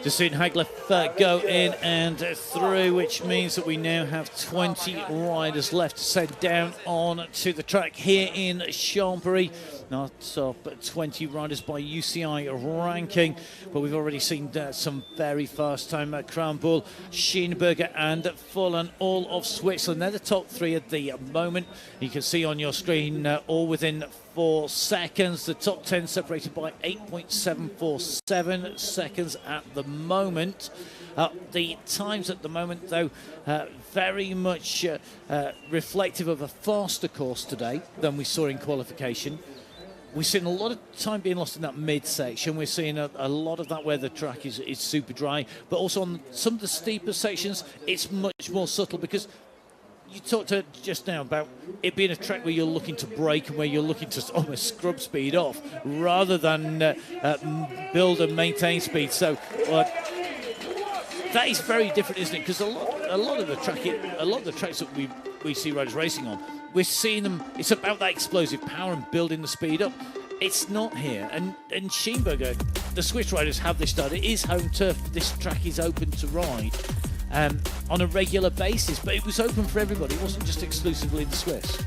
just seen Haglef go in and through, which means that we now have 20 riders left to send down on to the track here in Champéry. Not top 20 riders by UCI ranking, but we've already seen some very fast time at Krambull, Schieneberger and Fulham, all of Switzerland. They're the top 3 at the moment. You can see on your screen all within 4 seconds. The top 10 separated by 8.747 seconds at the moment. The times at the moment, though, very much reflective of a faster course today than we saw in qualification. We're seeing a lot of time being lost in that mid-section. We're seeing a lot of that where the track is super dry, but also on some of the steeper sections, it's much more subtle because you talked just now about it being a track where you're looking to brake and where you're looking to almost scrub speed off rather than build and maintain speed. So that is very different, isn't it? Because a lot of the tracks that we see riders racing on, we're seeing them. It's about that explosive power and building the speed up. It's not here. And Schieneberger, the Swiss riders have this done. It is home turf. This track is open to ride on a regular basis, but it was open for everybody. It wasn't just exclusively the Swiss.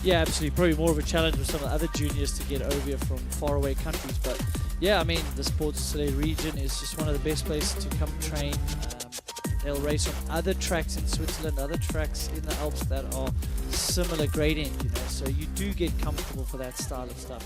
Yeah, absolutely. Probably more of a challenge with some of the other juniors to get over here from faraway countries. But yeah, I mean, the Sports Soleil region is just one of the best places to come train. They'll race on other tracks in Switzerland, other tracks in the Alps that are similar gradient, so you do get comfortable for that style of stuff.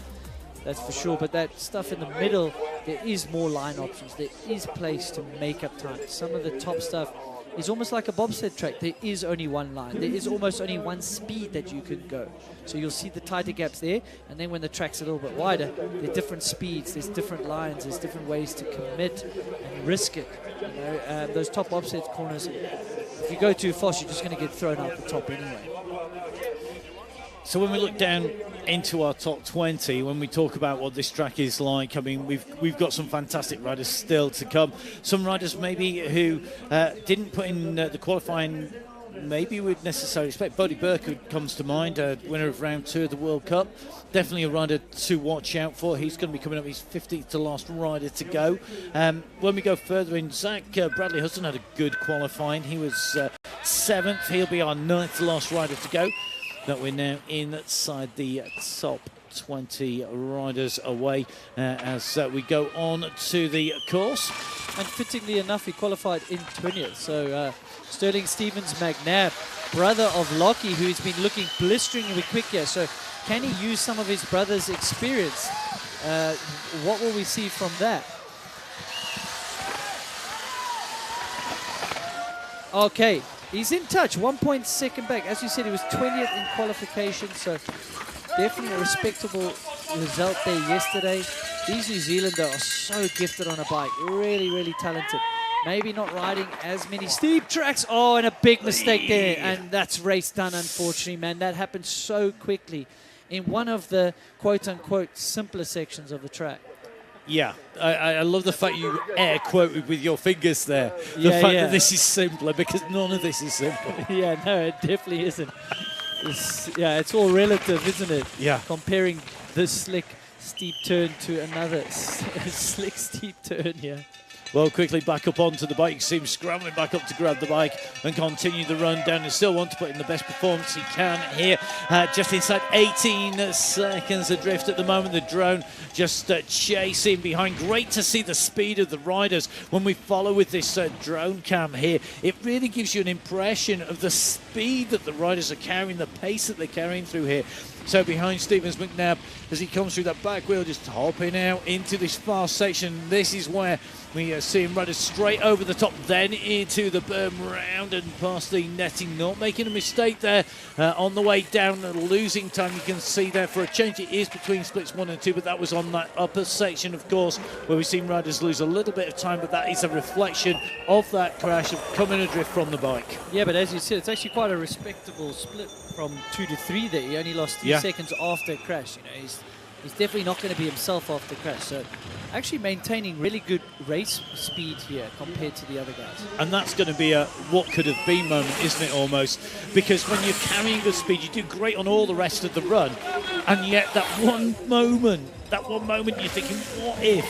That's for sure. But that stuff in the middle, there is more line options. There is place to make up time. Some of the top stuff is almost like a bobsled track. There is only one line. There is almost only one speed that you can go. So you'll see the tighter gaps there, and then when the track's a little bit wider, there are different speeds, there's different lines, there's different ways to commit and risk it. Those top bobsled corners, if you go too fast, you're just going to get thrown out the top anyway. So when we look down into our top 20, when we talk about what this track is like, I mean, we've got some fantastic riders still to come. Some riders maybe who didn't put in the qualifying, maybe we'd necessarily expect. Bodie Burke comes to mind, winner of round 2 of the World Cup. Definitely a rider to watch out for. He's going to be coming up. He's 15th to last rider to go. When we go further in, Zach Bradley Hudson had a good qualifying. He was 7th. He'll be our 9th to last rider to go. That we're now inside the top 20 riders away as we go on to the course. And fittingly enough, he qualified in 20th. So Sterling Stevens McNabb, brother of Lockie, who's been looking blisteringly quick here. So can he use some of his brother's experience? What will we see from that? Okay. He's in touch, 1.2 back. As you said, he was 20th in qualification, so definitely a respectable result there yesterday. These New Zealanders are so gifted on a bike, really, really talented. maybe not riding as many steep tracks. Oh, and a big mistake there. And that's race done, unfortunately, man. That happened so quickly in one of the quote-unquote simpler sections of the track. Yeah, I love the fact you air quoted with your fingers there. The fact that this is simpler, because none of this is simple. Yeah, no, it definitely isn't. It's all relative, isn't it? Yeah. Comparing this slick, steep turn to another slick, steep turn here. Well, quickly back up onto the bike. You see him scrambling back up to grab the bike and continue the run down, and still want to put in the best performance he can here. Just inside 18 seconds adrift at the moment. The drone just chasing behind. Great to see the speed of the riders when we follow with this drone cam here. It really gives you an impression of the speed that the riders are carrying, the pace that they're carrying through here. So behind Stevens McNabb, as he comes through that back wheel, just hopping out into this fast section. This is where we see him ride straight over the top, then into the berm, round and past the netting. Not making a mistake there on the way down, losing time. You can see there for a change it is between splits 1 and 2, but that was on that upper section, of course, where we've seen riders lose a little bit of time, but that is a reflection of that crash of coming adrift from the bike. Yeah, but as you said, it's actually quite a respectable split from 2 to 3 there. He only lost 3 seconds after a crash. You know, he's definitely not going to be himself after the crash. So actually maintaining really good race speed here compared to the other guys. And that's going to be a what could have been moment, isn't it, almost? Because when you're carrying good speed, you do great on all the rest of the run. And yet that one moment you're thinking, what if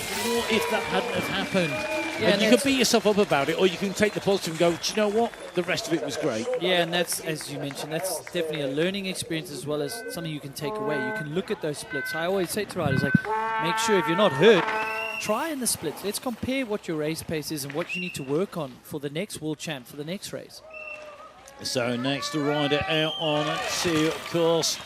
that hadn't have happened? Yeah, and you can beat yourself up about it, or you can take the positive and go, do you know what? The rest of it was great. Yeah, and that's, as you mentioned, that's definitely a learning experience as well as something you can take away. You can look at those splits. I always say to riders, like, make sure if you're not hurt, try in the splits. Let's compare what your race pace is and what you need to work on for the next world champ, for the next race. So next rider out on to, of course,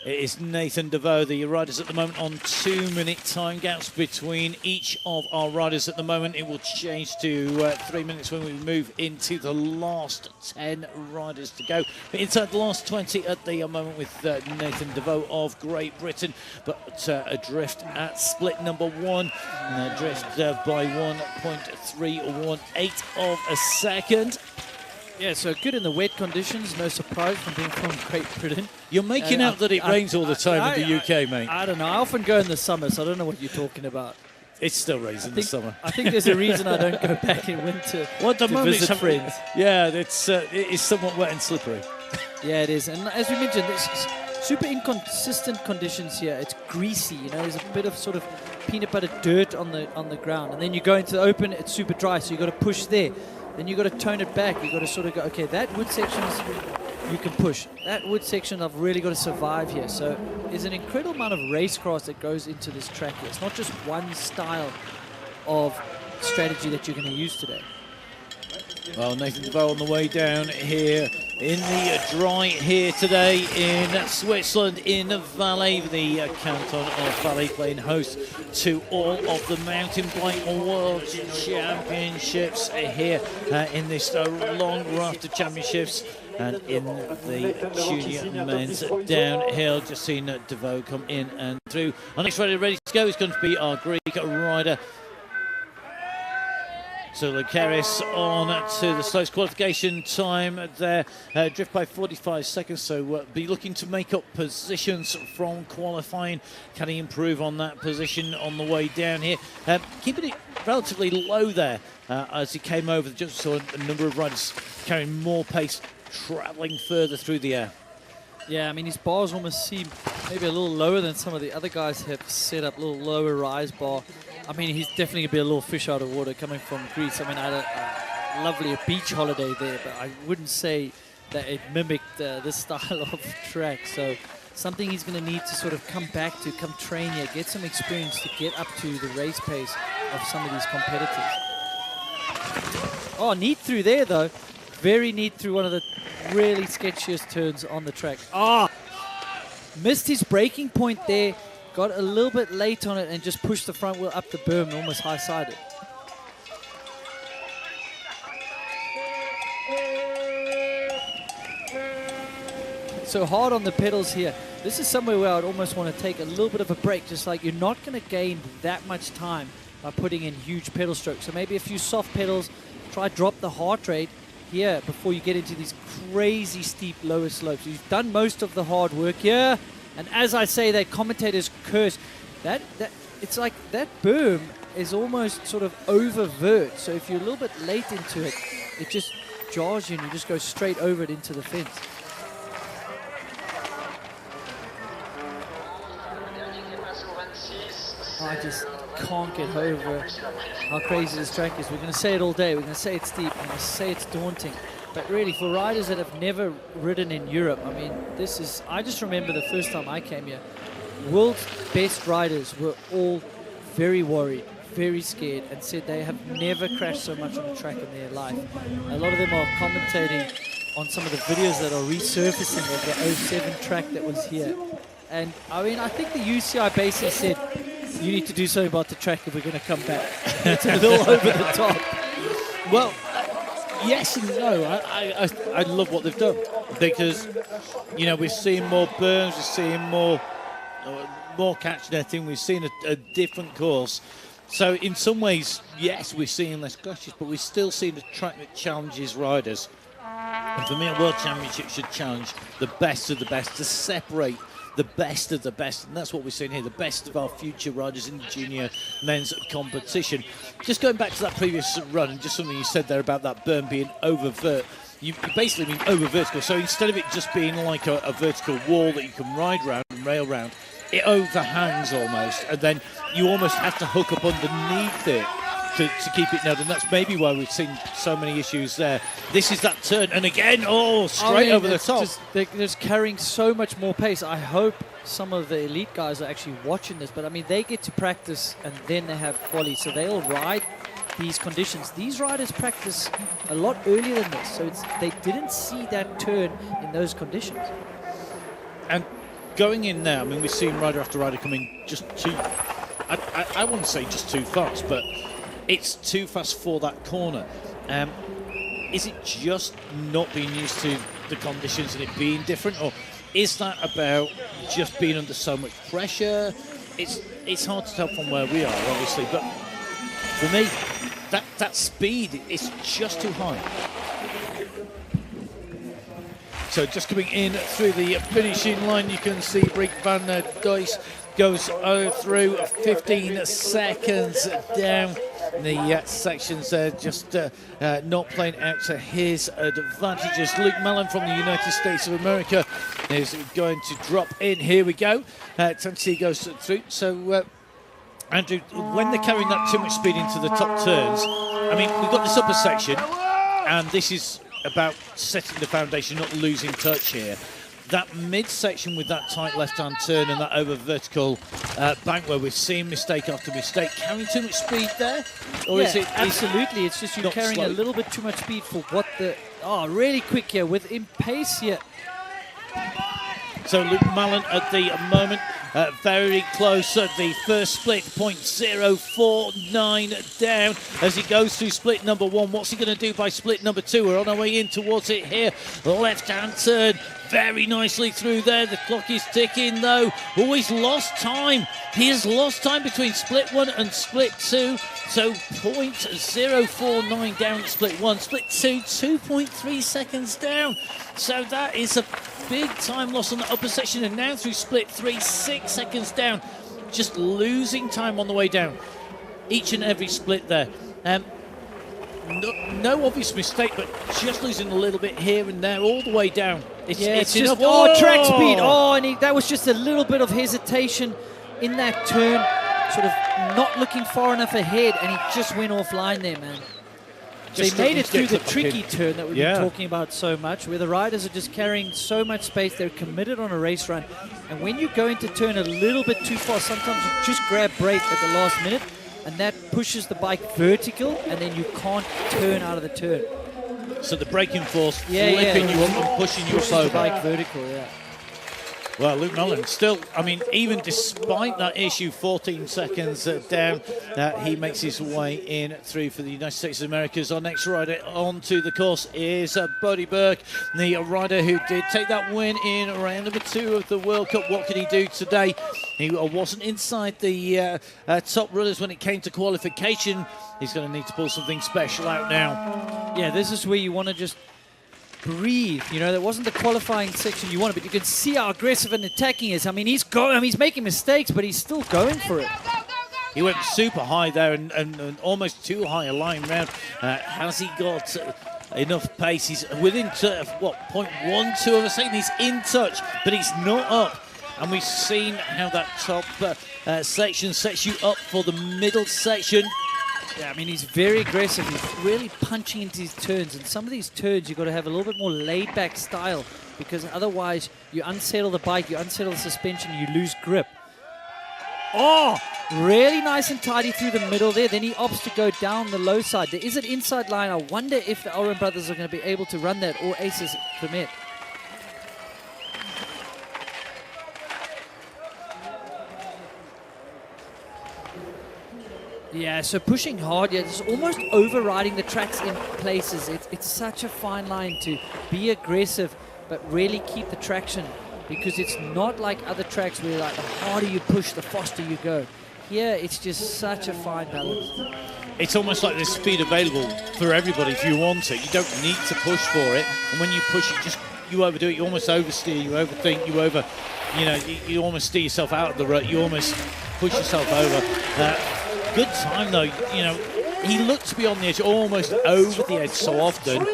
it is Nathan DeVoe. The riders at the moment on 2-minute time gaps between each of our riders at the moment. It will change to 3 minutes when we move into the last 10 riders to go. But inside the last 20 at the moment with Nathan DeVoe of Great Britain. But adrift at split number 1. Adrift by 1.318 of a second. Yeah, so good in the wet conditions. No surprise from being from Great Britain. You're making out that it rains all the time in the UK, mate. I don't know. I often go in the summer, so I don't know what you're talking about. It still rains in the summer. I think there's a reason I don't go back in winter to visit friends. Yeah, it is somewhat wet and slippery. Yeah, it is. And as we mentioned, there's super inconsistent conditions here. It's greasy, you know. There's a bit of sort of peanut butter dirt on the ground. And then you go into the open, it's super dry, so you've got to push there. Then you've got to tone it back. You've got to sort of go, okay, that wood section you can push. That wood section I've really got to survive here. So there's an incredible amount of racecraft that goes into this track here. It's not just one style of strategy that you're going to use today. Well, Nathan DeVoe on the way down here in the dry here today in Switzerland, in Valais, the canton of Valais, playing host to all of the mountain bike world championships here in this long raft of championships. And in the junior men's downhill, just seen DeVoe come in and through. Our next rider ready to go is going to be our Greek rider. So Lucaris on to the slowest qualification time there, drift by 45 seconds, so be looking to make up positions from qualifying. Can he improve on that position on the way down here? Keeping it relatively low there as he came over, just saw a number of riders carrying more pace, travelling further through the air. Yeah, I mean, his bars almost seem maybe a little lower than some of the other guys have set up, a little lower rise bar. I mean, he's definitely going to be a little fish out of water coming from Greece. I mean, I had a lovely beach holiday there, but I wouldn't say that it mimicked this style of track. So something he's going to need to sort of come back to, come train here, get some experience to get up to the race pace of some of these competitors. Oh, neat through there, though. Very neat through one of the really sketchiest turns on the track. Ah! Missed his braking point there. Got a little bit late on it and just pushed the front wheel up the berm, almost high-sided. So hard on the pedals here. This is somewhere where I'd almost want to take a little bit of a break, just like you're not going to gain that much time by putting in huge pedal strokes. So maybe a few soft pedals, try drop the heart rate here before you get into these crazy steep lower slopes. You've done most of the hard work here, and as I say that, commentators curse. That it's like that berm is almost sort of over vert, so if you're a little bit late into it, it just jars you and you just go straight over it into the fence. I just can't get over how crazy this track is. We're going to say it all day. We're going to say it's steep. We're going to say it's daunting. But really, for riders that have never ridden in Europe, I mean, this is... I just remember the first time I came here, world's best riders were all very worried, very scared, and said they have never crashed so much on a track in their life. A lot of them are commentating on some of the videos that are resurfacing of the 07 track that was here. And, I mean, I think the UCI basically said, you need to do something about the track if we're going to come back. It's a little over the top. Well, yes and no. I love what they've done because, you know, we're seeing more berms, we're seeing more catch netting, we've seen a different course. So in some ways, yes, we're seeing less crashes, but we're still seeing a track that challenges riders. And for me, a World Championship should challenge the best of the best to separate the best of the best, and that's what we're seeing here, the best of our future riders in the junior men's competition. Just going back to that previous run, and just something you said there about that berm being over vert, you basically mean over vertical, so instead of it just being like a vertical wall that you can ride round and rail round, it overhangs almost, and then you almost have to hook up underneath it to keep it nailed, and that's maybe why we've seen so many issues there. This is that turn, and again, straight over the top. They're just carrying so much more pace. I hope some of the elite guys are actually watching this, but I mean, they get to practice and then they have quali, so they'll ride these conditions. These riders practice a lot earlier than this, so they didn't see that turn in those conditions. And going in now, I mean, we're seeing rider after rider coming just too, I wouldn't say just too fast, but it's too fast for that corner. Is it just not being used to the conditions and it being different, or is that about just being under so much pressure? It's hard to tell from where we are, obviously, but for me, that speed is just too high. So just coming in through the finishing line, you can see Brik van Dijs goes through 15 seconds down. The sections just not playing out to his advantages. Luke Mallon from the United States of America is going to drop in. Here we go. Champéry goes through. So, Andrew, when they're carrying that too much speed into the top turns, I mean, we've got this upper section, and this is about setting the foundation, not losing touch here. That midsection with that tight left-hand turn and that over vertical bank where we're seeing mistake after mistake, carrying too much speed there? Or yeah, is it absolutely, it's just you're carrying a little bit too much speed for what the... Oh, really quick here with pace here. So Luke Mallon at the moment, very close at the first split, 0.049 down as he goes through split number one. What's he going to do by split number two? We're on our way in towards it here. Left-hand turn, very nicely through there. The clock is ticking though. He's lost time. He has lost time between split one and split two. So 0.049 down at split one. Split two, 2.3 seconds down. So that is a big time loss on the upper section, and now through split three, 6 seconds down, just losing time on the way down each and every split there. No obvious mistake, but just losing a little bit here and there all the way down. It's just enough. Track speed. And that was just a little bit of hesitation in that turn, sort of not looking far enough ahead, and he just went offline there, man. They made it through the tricky turn that we've been talking about so much, where the riders are just carrying so much space. They're committed on a race run. And when you go into turn a little bit too fast, sometimes you just grab brake at the last minute, and that pushes the bike vertical, and then you can't turn out of the turn. So the braking force flipping you up and pushing you the over. bike vertical, yeah. Well, Luke Nolan still, I mean, even despite that issue, 14 seconds down, he makes his way in through for the United States of America. Our next rider onto the course is Bodie Burke, the rider who did take that win in round number 2 of the World Cup. What can he do today? He wasn't inside the top runners when it came to qualification. He's going to need to pull something special out now. Yeah, this is where you want to just breathe. You know, that wasn't the qualifying section you wanted, but you can see how aggressive and attacking he is. I mean, he's making mistakes, but he's still going for it. He went super high there and almost too high a line round. Has he got enough pace? He's within, what, 0.12 of a second. He's in touch, but he's not up. And we've seen how that top section sets you up for the middle section. Yeah, I mean, he's very aggressive. He's really punching into his turns. And some of these turns, you've got to have a little bit more laid-back style, because otherwise you unsettle the bike, you unsettle the suspension, you lose grip. Oh, really nice and tidy through the middle there. Then he opts to go down the low side. There is an inside line. I wonder if the Elrond brothers are going to be able to run that, or Aces permit. Yeah, so pushing hard, yeah, just almost overriding the tracks in places. It's such a fine line to be aggressive, but really keep the traction, because it's not like other tracks where like the harder you push, the faster you go. Here, it's just such a fine balance. It's almost like there's speed available for everybody if you want it. You don't need to push for it, and when you push it, you overdo it. You almost oversteer, you overthink, you almost steer yourself out of the rut. You almost push yourself over. Good time though, he looked to be on the edge, almost over the edge so often.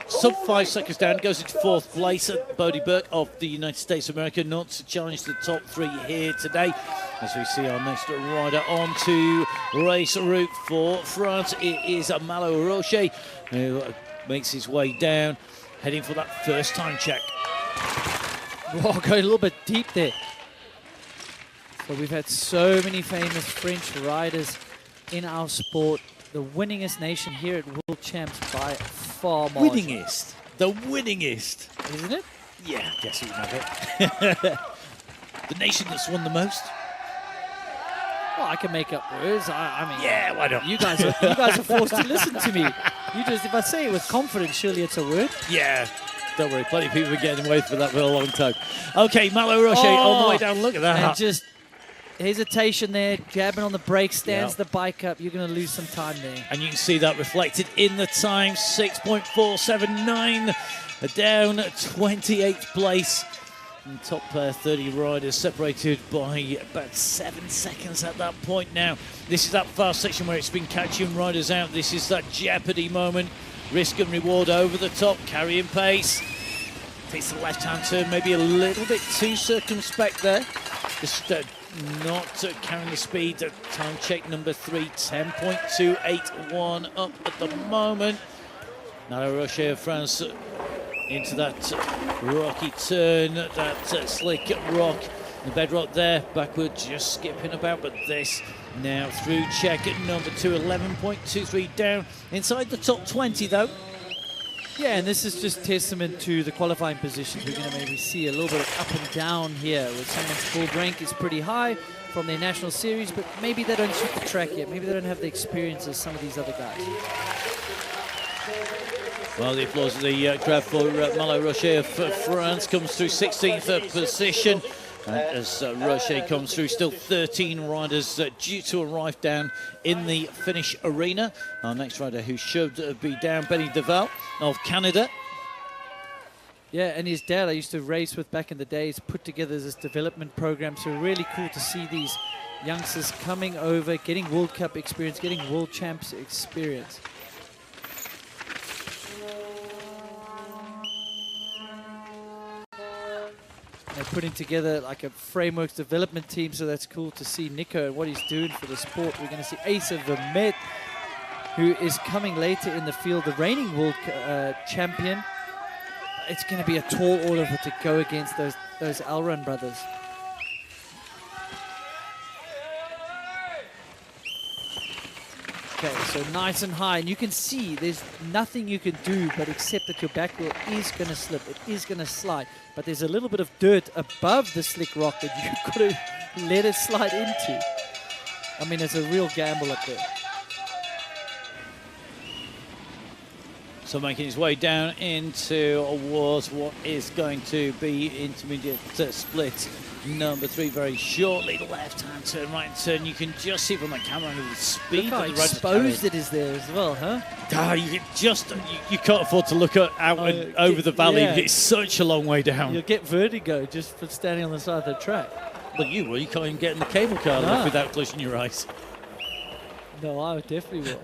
Sub 5 seconds down, goes into 4th place at Bodie Burke of the United States of America, not to challenge the top 3 here today. As we see our next rider onto race route for France, it is Malo Rocher, who makes his way down, heading for that first time check. Whoa, going a little bit deep there. So we've had so many famous French riders in our sport. The winningest nation here at World Champs by far margin. Winningest? The winningest. Isn't it? Yeah, I guess we have it. The nation that's won the most? Well, I can make up words. I mean, yeah, why not? You guys are forced to listen to me. If I say it with confidence, surely it's a word. Yeah. Don't worry, plenty of people have been getting away for that for a long time. Okay, Malo Rocher on the way down. Look at that. And just hesitation there, jabbing on the brake, stands the bike up. You're going to lose some time there. And you can see that reflected in the time, 6.479, down 28th place. And top 30 riders separated by about 7 seconds at that point now. This is that fast section where it's been catching riders out. This is that jeopardy moment. Risk and reward over the top, carrying pace. Takes the left-hand turn, maybe a little bit too circumspect there. Just not carrying the speed. Time check number 3, 10.281 up at the moment. Malo Rocher of France into that rocky turn, that slick rock. The bedrock there, backward, just skipping about, but this now through check at number 2, 11.23 down. Inside the top 20 though. Yeah, and this is just testament to the qualifying positions. We're going to maybe see a little bit of up and down here, where someone's full rank is pretty high from their national series, but maybe they don't shoot the track yet. Maybe they don't have the experience as some of these other guys. Well, the applause of the crowd for Malo Rocher of France comes through 16th position. As Rocher comes through, still 13 riders due to arrive down in the finish arena. Our next rider who should be down, Benny Deval of Canada. Yeah, and his dad I used to race with back in the days, put together this development program. So really cool to see these youngsters coming over, getting World Cup experience, getting World Champs experience. They're putting together like a framework development team, so that's cool to see Nico and what he's doing for the sport. We're going to see Asa Vermette, who is coming later in the field, the reigning world champion. It's going to be a tall order to go against those Elrond brothers. Okay, so nice and high, and you can see there's nothing you can do but accept that your back wheel is going to slip, it is going to slide, but there's a little bit of dirt above the slick rock that you've got to let it slide into. I mean, it's a real gamble up there. So making his way down into towards what is going to be intermediate split number 3 very shortly. Left-hand turn, right turn. You can just see from the camera the speed. Look how exposed it is there as well, huh? You can't afford to look out and over the valley. Yeah. It's such a long way down. You'll get vertigo just for standing on the side of the track. Well, you will. You can't even get in the cable car lift without closing your eyes. No, I definitely will.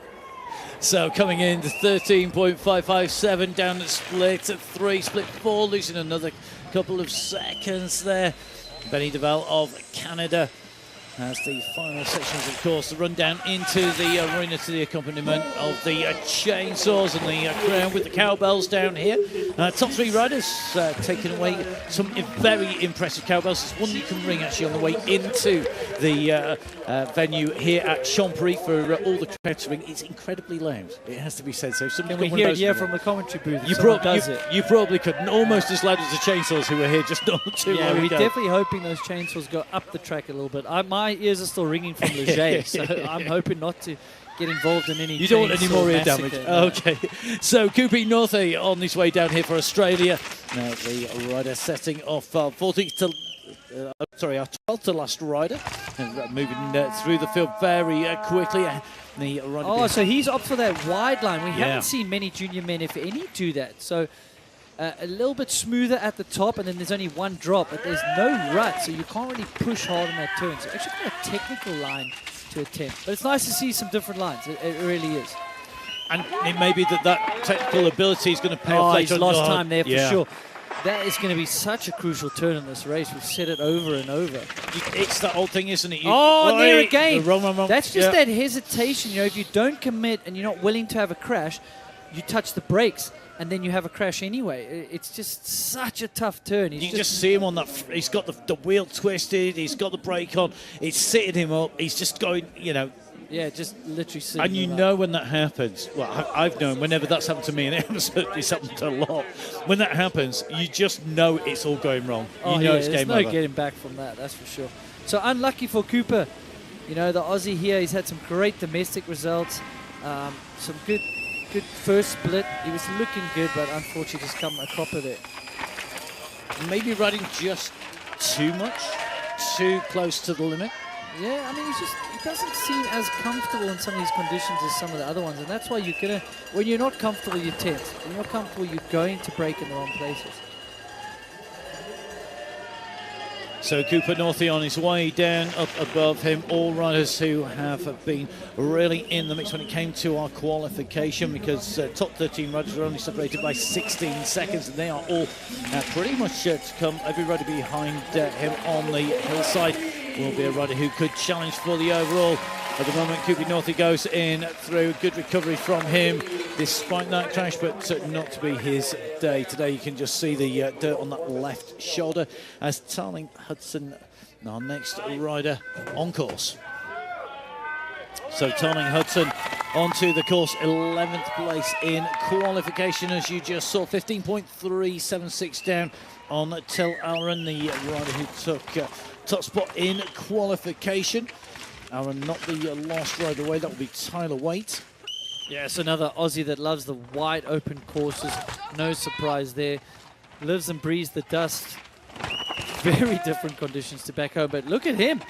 So coming in to 13.557 down the split at 3, split 4, losing another couple of seconds there. Benny DeVal of Canada as the final sections, of course, the run down into the arena to the accompaniment of the chainsaws and the crowd with the cowbells down here. Top 3 riders taking away some very impressive cowbells. There's one you can ring actually on the way into the venue here at Champéry for all the crowd to ring. It's incredibly loud, it has to be said. So can we hear it from the commentary booth? You probably could, almost as loud as the chainsaws who were here just not too long ago. We're definitely hoping those chainsaws go up the track a little bit. My ears are still ringing from Leger, so I'm hoping not to get involved in any. You don't want any more ear damage. No. Okay, so Cooper North on his way down here for Australia. Now the rider setting off 14th to our 12th to last rider, and moving through the field very quickly. So he's up for that wide line. We haven't seen many junior men, if any, do that. So a little bit smoother at the top, and then there's only one drop, but there's no rut, so you can't really push hard on that turn. So actually quite a technical line to attempt. But it's nice to see some different lines. It really is. And it may be that technical ability is going to pay off later. He's lost time there for sure. That is going to be such a crucial turn in this race. We've said it over and over. It's that old thing, isn't it? There again. Wrong. That's just that hesitation. You know, if you don't commit and you're not willing to have a crash, you touch the brakes, and then you have a crash anyway. It's just such a tough turn. You can just see him on that. He's got the wheel twisted. He's got the brake on. It's sitting him up. He's just going, Yeah, just literally sitting. And you know when that happens. Well, I've known whenever that's happened to me, and it's happened a lot. When that happens, you just know it's all going wrong. You know it's game over. There's no getting back from that, that's for sure. So unlucky for Cooper. You know, the Aussie here, he's had some great domestic results. Some good first split. He was looking good, but unfortunately just come a cropper there. Maybe riding just too much, too close to the limit. Yeah, I mean, he doesn't seem as comfortable in some of these conditions as some of the other ones, and that's why you're gonna, when you're not comfortable, you're tense. When you're comfortable, you're going to break in the wrong places. So Cooper Northey on his way down, up above him, all riders who have been really in the mix when it came to our qualification, because top 13 riders are only separated by 16 seconds, and they are all pretty much to come. Every rider behind him on the hillside will be a rider who could challenge for the overall. At the moment, Cooper Northey goes in through. Good recovery from him despite that crash, but not to be his day. Today you can just see the dirt on that left shoulder as Tarling Hudson, our next rider on course. So Tarling Hudson onto the course, 11th place in qualification, as you just saw, 15.376 down on Till Alren, the rider who took top spot in qualification. Aaron, not the last rider away, that will be Tyler Waite. Yes, another Aussie that loves the wide open courses. No surprise there. Lives and breathes the dust. Very different conditions to back home, but look at him.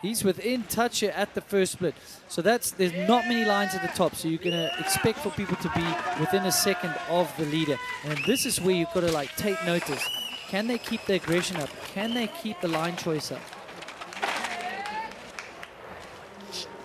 He's within touch here at the first split. So there's not many lines at the top, so you're going to expect for people to be within a second of the leader. And this is where you've got to take notice. Can they keep the aggression up? Can they keep the line choice up?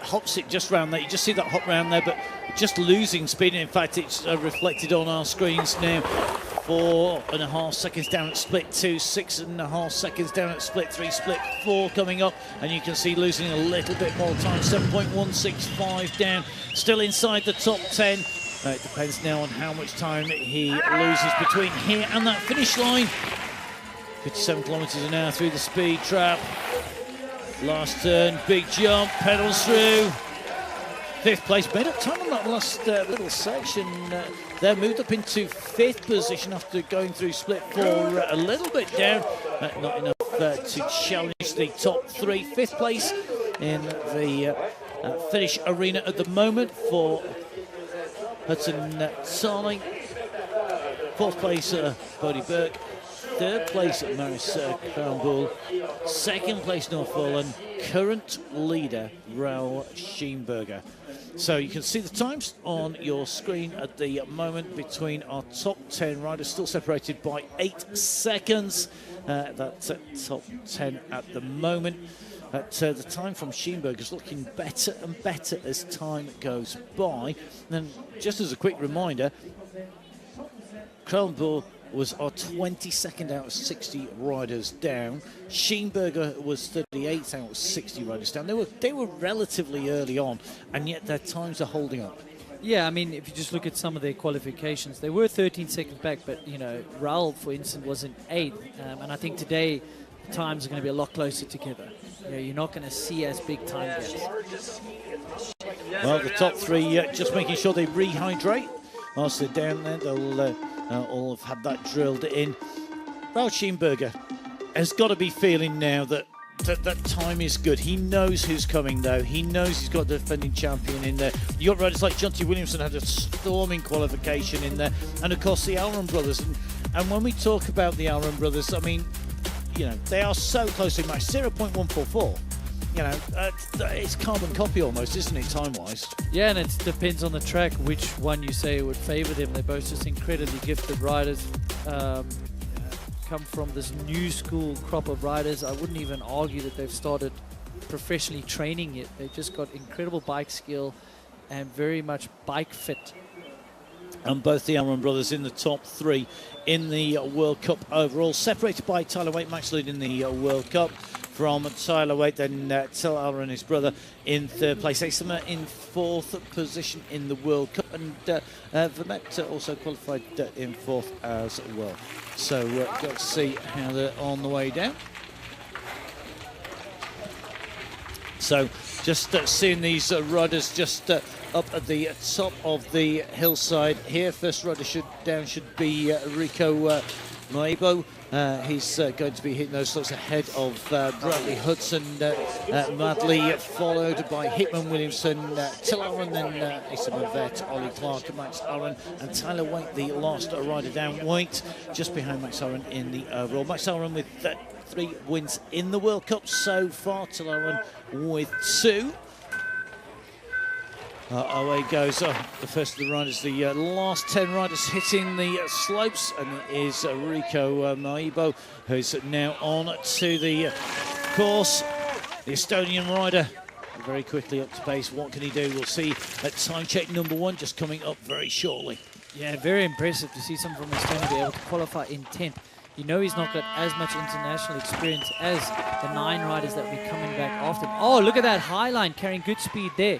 Hops it just round there. You just see that hop round there, but just losing speed. In fact, it's reflected on our screens now. 4.5 seconds down at split 2, 6.5 seconds down at split 3, split 4 coming up, and you can see losing a little bit more time. 7.165 down, still inside the top 10. It depends now on how much time he loses between here and that finish line. 57 kilometres an hour through the speed trap. Last turn, big jump, pedals through. fifth place. Made up time on that last little section. They moved up into fifth position after going through split four a little bit down. Not enough to challenge the top three. Fifth place in the Finnish arena at the moment for Hudson Tarling. Fourth place, Bodie Burke. Third place, Maris Crownbull. Second place, Northforeland. Current leader, Raoul Scheenberger. So you can see the times on your screen at the moment between our top 10 riders, still separated by 8 seconds. That's top 10 at the moment. The time from Scheenberger is looking better and better as time goes by. And just as a quick reminder, Crownbull was our 22nd out of 60 riders down. Scheenberger was 38th out of 60 riders down. They were relatively early on, and yet their times are holding up. Yeah, I mean, if you just look at some of their qualifications, they were 13 seconds back, but, you know, Raoul, for instance, was in 8th. And I think today the times are going to be a lot closer together. You know, you're not going to see as big time gaps. Well, the top three just making sure they rehydrate. Whilst they're down there, they'll all have had that drilled in. Raoul Scheenberger has got to be feeling now that time is good. He knows who's coming, though. He knows he's got the defending champion in there. You got riders like Jonty Williamson had a storming qualification in there, and of course the Alron brothers. And when we talk about the Alron brothers, I mean, you know, they are so closely matched. 0.144. You know, it's carbon copy almost, isn't it, time-wise? Yeah, and it depends on the track which one you say would favour them. They're both just incredibly gifted riders. Come from this new school crop of riders. I wouldn't even argue that they've started professionally training yet. They've just got incredible bike skill and very much bike fit. And both the Alron brothers in the top three in the World Cup overall, separated by Tyler Waite, Max lead in the World Cup. From Tyler Waite, then Till Alron, his brother, in third place. Asama in fourth position in the World Cup, and Vermette also qualified in fourth as well. So got to see how they're on the way down. So just seeing these riders just up at the top of the hillside here. First rider should be Rico Maibo. He's going to be hitting those slots ahead of Bradley Hudson, madly followed by Hitman Williamson, Till Alron, then Asa Mavette, Ollie Clark, Max Alron, and Tyler Waite, the last rider down. Waite just behind Max Alron in the overall. Max Alron with 3 wins in the World Cup so far, Till Alron with 2. Away goes the first of the riders, the last 10 riders hitting the slopes, and it is Rico Maibo who's now on to the course. The Estonian rider very quickly up to pace. What can he do? We'll see at time check number 1 just coming up very shortly. Yeah, very impressive to see someone from Estonia be able to qualify in 10th. You know he's not got as much international experience as the 9 riders that will be coming back after him. Oh, look at that high line carrying good speed there.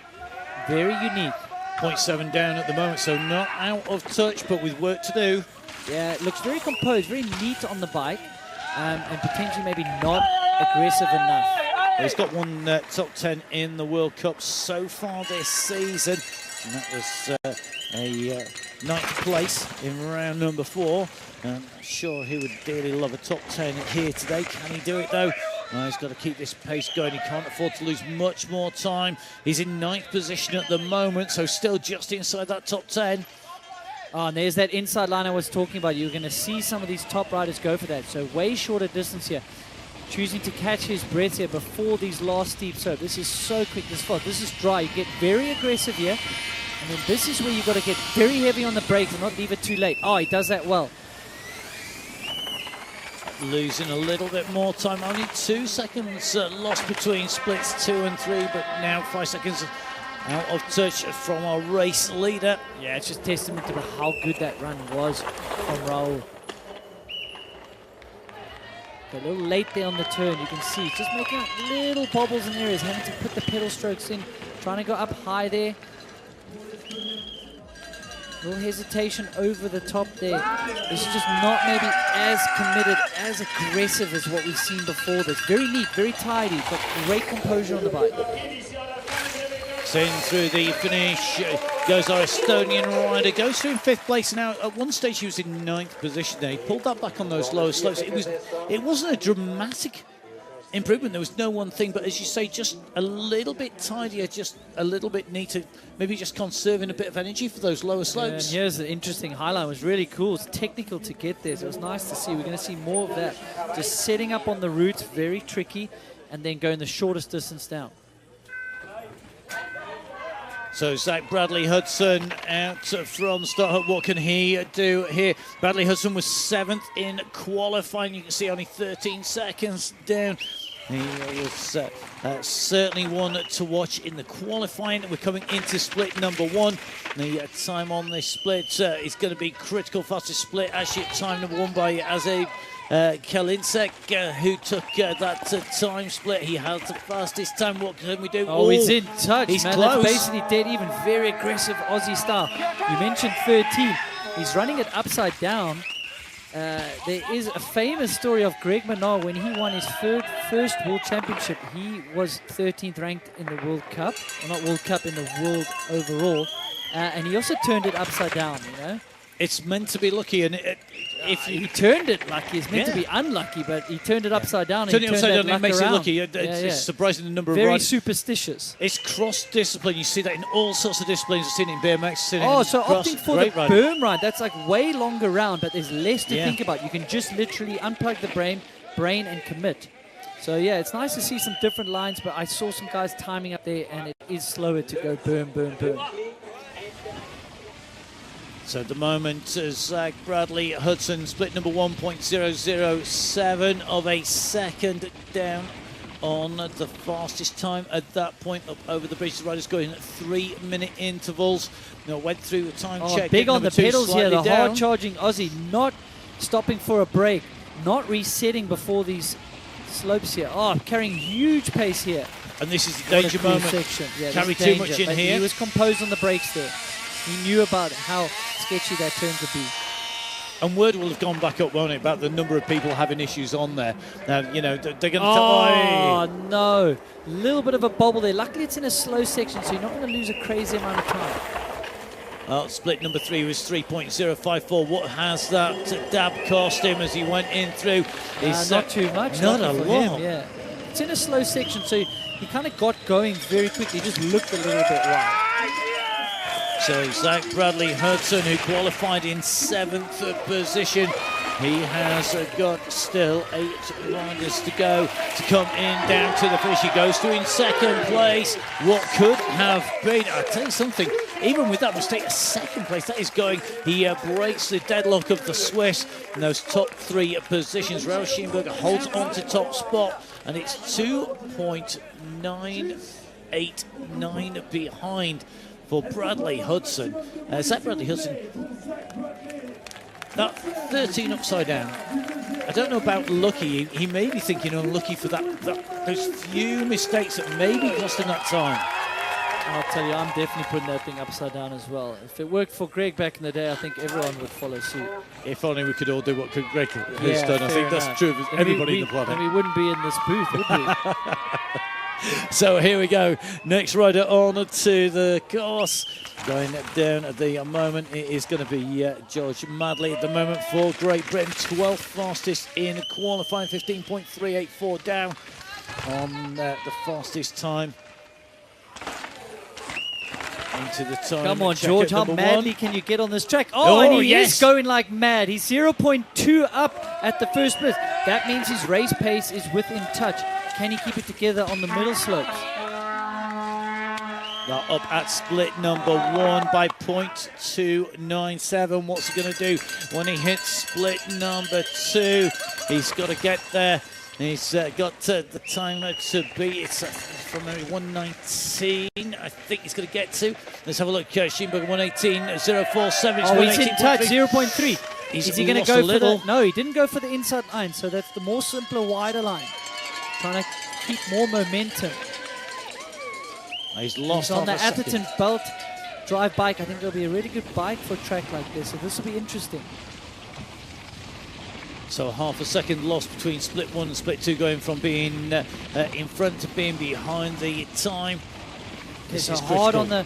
Very unique. 0.7 down at the moment, so not out of touch, but with work to do. Yeah, it looks very composed, very neat on the bike, and potentially maybe not aggressive enough. He's got one top 10 in the World Cup so far this season, and that was a 9th place in round number 4. I'm sure he would dearly love a top 10 here today. Can he do it though? He's got to keep this pace going. He can't afford to lose much more time. He's in 9th position at the moment, so still just inside that top 10. Oh, and there's that inside line I was talking about. You're going to see some of these top riders go for that. So way shorter distance here. Choosing to catch his breath here before these last steep slopes. This is so quick, this spot. This is dry. You get very aggressive here. And then this is where you've got to get very heavy on the brakes and not leave it too late. Oh, he does that well. Losing a little bit more time. Only 2 seconds lost between splits 2 and 3, but now 5 seconds out of touch from our race leader. Yeah, it's just testament to how good that run was from Raoul. A little late there on the turn, you can see. Just making little bobbles in areas, having to put the pedal strokes in, trying to go up high there. Little hesitation over the top there. This is just not maybe as committed, as aggressive as what we've seen before this. Very neat, very tidy, but great composure on the bike. Gets in through the finish, goes our Estonian rider, goes through in 5th place. Now, at one stage he was in 9th position there. He pulled that back on those lower slopes. It wasn't a dramatic improvement. There was no one thing, but as you say, just a little bit tidier, just a little bit neater, maybe just conserving a bit of energy for those lower slopes. And here's the interesting highlight. It was really cool. It's technical to get there, so it was nice to see. We're going to see more of that. Just setting up on the route, very tricky, and then going the shortest distance down. So Zach Bradley Hudson out from start. What can he do here? Bradley Hudson was 7th in qualifying. You can see only 13 seconds down. He was certainly one to watch in the qualifying. We're coming into split number 1. The time on this split is going to be critical. Fastest split actually at time number 1 by Azeb Kalinsek, who took that time split. He had the fastest time. What can we do? Oh, he's in touch, he's man. close. That's basically dead even. Very aggressive Aussie style. You mentioned 13. He's running it upside down. There is a famous story of Greg Minnaar when he won his first World Championship. He was 13th ranked in the World Cup, or not World Cup, in the world overall. And he also turned it upside down, you know. It's meant to be lucky, and if he turned it lucky, it's meant to be unlucky, but he turned it upside down. Turning it upside down, it makes around. it lucky. It's surprising the number of very riders. Superstitious. It's cross-discipline. You see that in all sorts of disciplines. I've seen it in BMX. Seen it Oh, in so cross. opting for Great the ride. berm ride, that's like way longer round, but there's less to think about. You can just literally unplug the brain and commit. So yeah, it's nice to see some different lines, but I saw some guys timing up there, and it is slower to go berm, berm, berm. So at the moment, Zach Bradley Hudson, split number 1.007 of a second down on the fastest time at that point up over the bridge. The riders going at 3-minute intervals. Now went through the time check. Big on the pedals here, the down. hard-charging Aussie, not stopping for a break, not resetting before these slopes here. Oh, carrying huge pace here. And this is the danger moment. Section. Yeah, carry too much in here. He was composed on the brakes there. He knew about how sketchy that turn could be. And word will have gone back up, won't it, about the number of people having issues on there. You know, they're going to... Oh, no. A little bit of a bobble there. Luckily, it's in a slow section, so you're not going to lose a crazy amount of time. Split number 3 was 3.054. What has that dab cost him as he went in through? Not too much. Not a lot. Yeah. It's in a slow section, so he kind of got going very quickly. He just looked a little bit wide. So Zach Bradley Hudson, who qualified in 7th position, he has got still 8 riders to go to come in down to the finish. He goes to in 2nd place. What could have been, I'll tell you something, even with that mistake, a 2nd place, that is going. He breaks the deadlock of the Swiss in those top 3 positions. Raul Scheenberger holds on to top spot, and it's 2.989 behind for Bradley Hudson. Zach Bradley Hudson, that 13 upside down, I don't know about lucky. He may be thinking unlucky for those few mistakes that maybe cost him that time. I'll tell you, I'm definitely putting that thing upside down as well. If it worked for Greg back in the day, I think everyone would follow suit. If only we could all do what Greg has done. I think that's true of everybody in the planet. And we wouldn't be in this booth, would we? So here we go. Next rider on to the course. Going down at the moment, it is going to be George Madley at the moment for Great Britain. 12th fastest in qualifying, 15.384 down on the fastest time. Into the time. Come on, George, how madly can you get on this track? Oh, and he is going like mad. He's 0.2 up at the first split. That means his race pace is within touch. Can he keep it together on the middle slopes? Now up at split number 1 by 0.297. What's he going to do when he hits split number 2? He's got to get there. He's got the time to beat. It's from 119, I think he's going to get to. Let's have a look. Scheenberger 118.047. Oh, he's in touch, 0.3. Is he going to go for the... No, he didn't go for the inside line, so that's the more simpler, wider line. Trying to keep more momentum. He's lost on the half a second. Atherton Belt drive bike. I think it'll be a really good bike for a track like this, so this will be interesting. So half a second lost between split 1 and split 2, going from being in front to being behind the time. Okay, so hard on the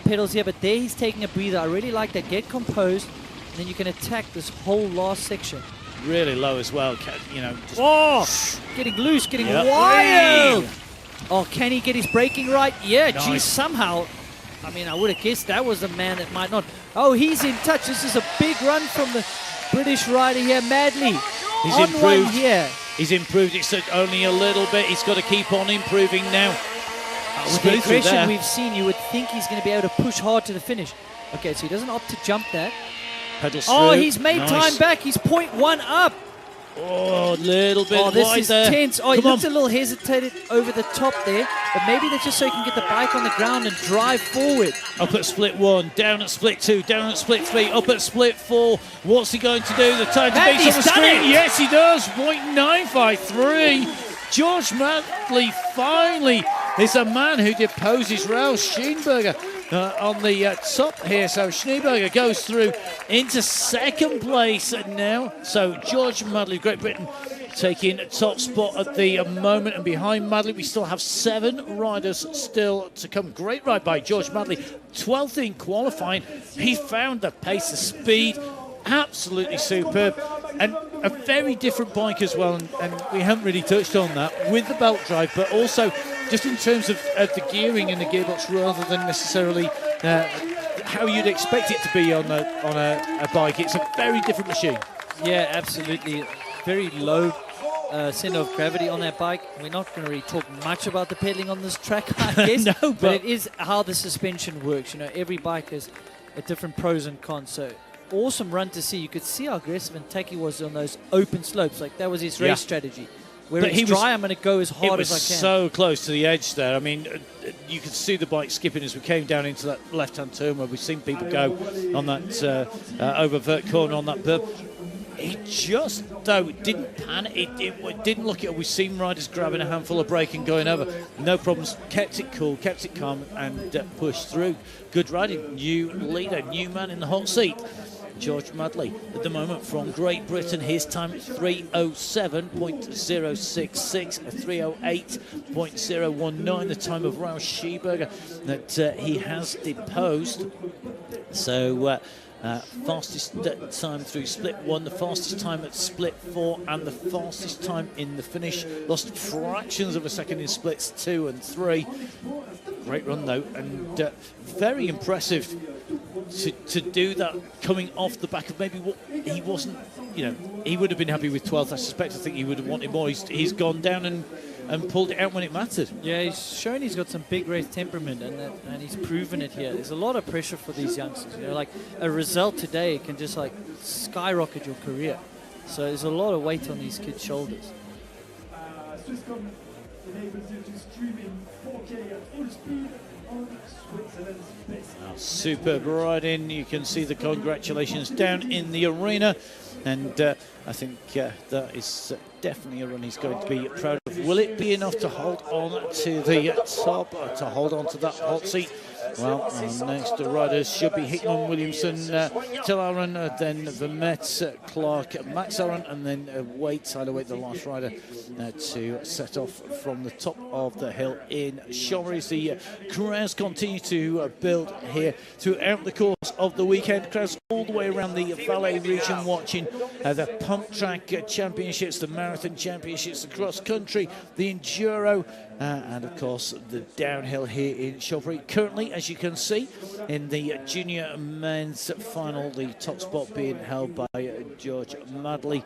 pedals here, but there he's taking a breather. I really like that. Get composed, and then you can attack this whole last section. Really low as well, you know. Getting loose, getting wild. Oh, can he get his braking right? Yeah, Nice. geez, somehow. I mean, I would have guessed that was a man that might not. Oh, he's in touch. This is a big run from the British rider here, Madley. He's on improved. one here. He's improved. It's only a little bit. He's got to keep on improving now. With the aggression we've seen, you would think he's going to be able to push hard to the finish. Okay, so he doesn't opt to jump that. Pedals Oh, through. he's made time back. He's 0.1 up. Oh, a little bit Oh, this wide is there. tense. Oh, he Come looks a on. little hesitated over the top there, but maybe that's just so he can get the bike on the ground and drive forward. Up at split 1, down at split 2, down at split 3, up at split 4. What's he going to do? The time to beat on Madley's the done screen. it. Yes, he does. 0.953. George Madley finally is a man who deposes Raus Schneeberger on the top here. So Schneeberger goes through into second place now. So George Madley, Great Britain, taking top spot at the moment. And behind Madley, we still have 7 riders still to come. Great ride by George Madley. 12th in qualifying. He found the pace, the speed. Absolutely superb, and a very different bike as well, and we haven't really touched on that with the belt drive, but also just in terms of the gearing and the gearbox rather than necessarily how you'd expect it to be on a bike. It's a very different machine. Yeah, absolutely. Very low center of gravity on that bike. We're not going to really talk much about the pedaling on this track, I guess. No, but it is how the suspension works. You know, every bike has a different pros and cons. So awesome run to see. You could see how aggressive and tacky was on those open slopes. Like that was his race strategy. Where it's dry, I'm going to go as hard as I can. It was so close to the edge there. I mean, you could see the bike skipping as we came down into that left-hand turn where we've seen people go on that oververt corner on that berm. He just, though, didn't panic. It didn't look at. We've seen riders grabbing a handful of brake and going over. No problems. Kept it cool, kept it calm, and pushed through. Good riding. New leader, new man in the hot seat. George Madley at the moment from Great Britain. His time 3:07.066, 3:08.019. The time of Raus Schneeberger that he has deposed. So. Fastest time through split 1, the fastest time at split 4, and the fastest time in the finish. Lost fractions of a second in splits 2 and 3. Great run though, and very impressive to do that coming off the back of maybe what he wasn't. You know, he would have been happy with 12th. I suspect. I think he would have wanted more. He's gone down and pulled it out when it mattered. Yeah, he's shown he's got some big race temperament, and he's proven it here. There's a lot of pressure for these youngsters. You know, like a result today can just like skyrocket your career. So there's a lot of weight on these kids' shoulders. Superb riding. You can see the congratulations down in the arena, and I think that is definitely a run he's going to be proud of. Will it be enough to hold on to the top, to hold on to that hot seat? Well, our next riders should be Hickman, Williamson, Tillaran, then Vermette, Clark, Max Aron, and then Tyler Waite, the last rider, to set off from the top of the hill in Champéry. As the crowds continue to build here throughout the course of the weekend. Crowds all the way around the Valais region watching the pump track championships, the marathon championships, the cross country, the enduro, and of course the downhill here in Champéry. Currently, as you can see, in the junior men's final, the top spot being held by George Madley,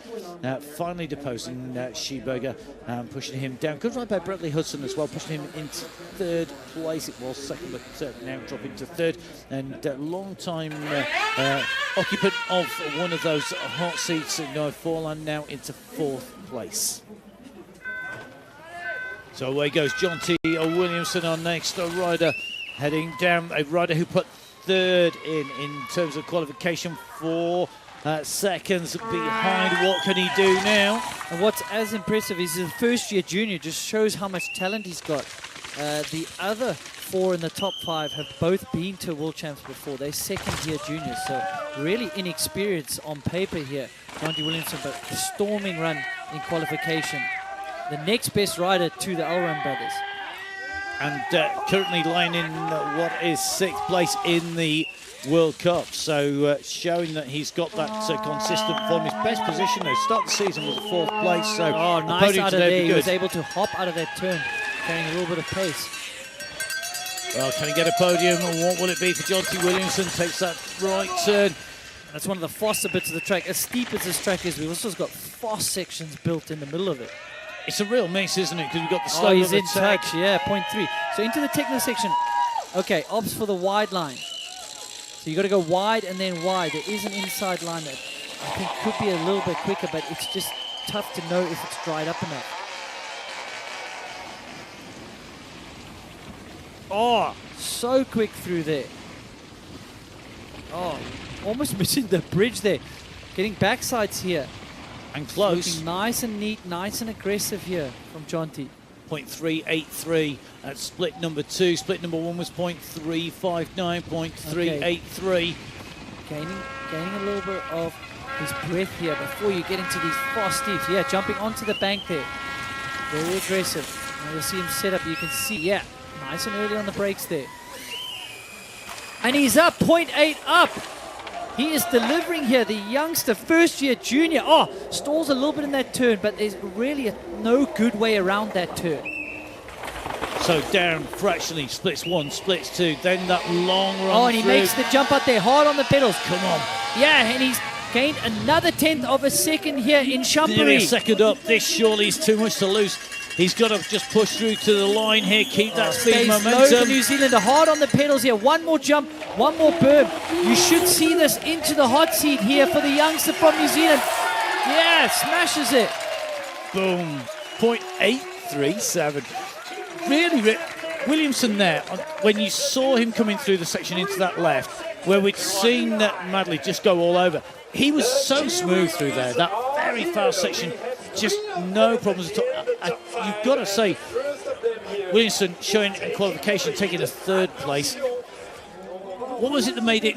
finally deposing Schneeberger and pushing him down. Good ride by Bradley Hudson as well, pushing him into 3rd place. It was 2nd, but now dropping to 3rd, and long time occupant of one of those hot seats, Noah Forland, now into 4th place. So away goes John T. Williamson, our next rider, heading down. A rider who put 3rd in terms of qualification, 4 seconds behind. What can he do now? And what's as impressive is his first-year junior. Just shows how much talent he's got. The other 4 in the top 5 have both been to World Champs before. They're second-year juniors, so really inexperienced on paper here. John T. Williamson, but a storming run in qualification. The next best rider to the Elrond brothers. and currently lying in what is 6th place in the World Cup. So showing that he's got that consistent form. His best position though, start the season was 4th place. So nice podium out of today there. be He good. was able to hop out of that turn, carrying a little bit of pace. Well, can he get a podium, and what will it be for Jonty Williamson? Takes that right turn. That's one of the faster bits of the track. As steep as this track is, we've also got fast sections built in the middle of it. It's a real miss, isn't it? Because we've got the slow he's of in attack. touch, yeah, 0.3. So into the technical section. Okay, opts for the wide line. So you got to go wide and then wide. There is an inside line that I think could be a little bit quicker, but it's just tough to know if it's dried up enough. Oh, so quick through there. Oh, almost missing the bridge there. Getting backsides here. And close. Looking nice and neat, nice and aggressive here from Jonty. 0.383 at split number 2. Split number 1 was 0.359, 0.383. Gaining a little bit of his breath here before you get into these fast steeps. Yeah, jumping onto the bank there. Very aggressive. Now you'll see him set up. You can see, yeah, nice and early on the brakes there. And he's up, 0.8 up. He is delivering here, the youngster, first-year junior. Oh, stalls a little bit in that turn, but there's really no good way around that turn. So down fractionally, splits 1, splits 2, then that long run. Oh, and he through. makes the jump out there, hard on the pedals. Come on. Yeah, and he's gained another 1/10 of a second here in Nearly a Champéry. second up. This surely is too much to lose. He's got to just push through to the line here, keep that speed Stays low for momentum. New Zealander, hard on the pedals here. One more jump, one more berm. You should see this into the hot seat here for the youngster from New Zealand. Yeah, smashes it. Boom. 0.837. Really, Williamson there, when you saw him coming through the section into that left, where we'd seen that Madley just go all over, he was so smooth through there. That very fast section, just no problems at all. You've got to say, Williamson showing in qualification, taking a 3rd place. What was it that made it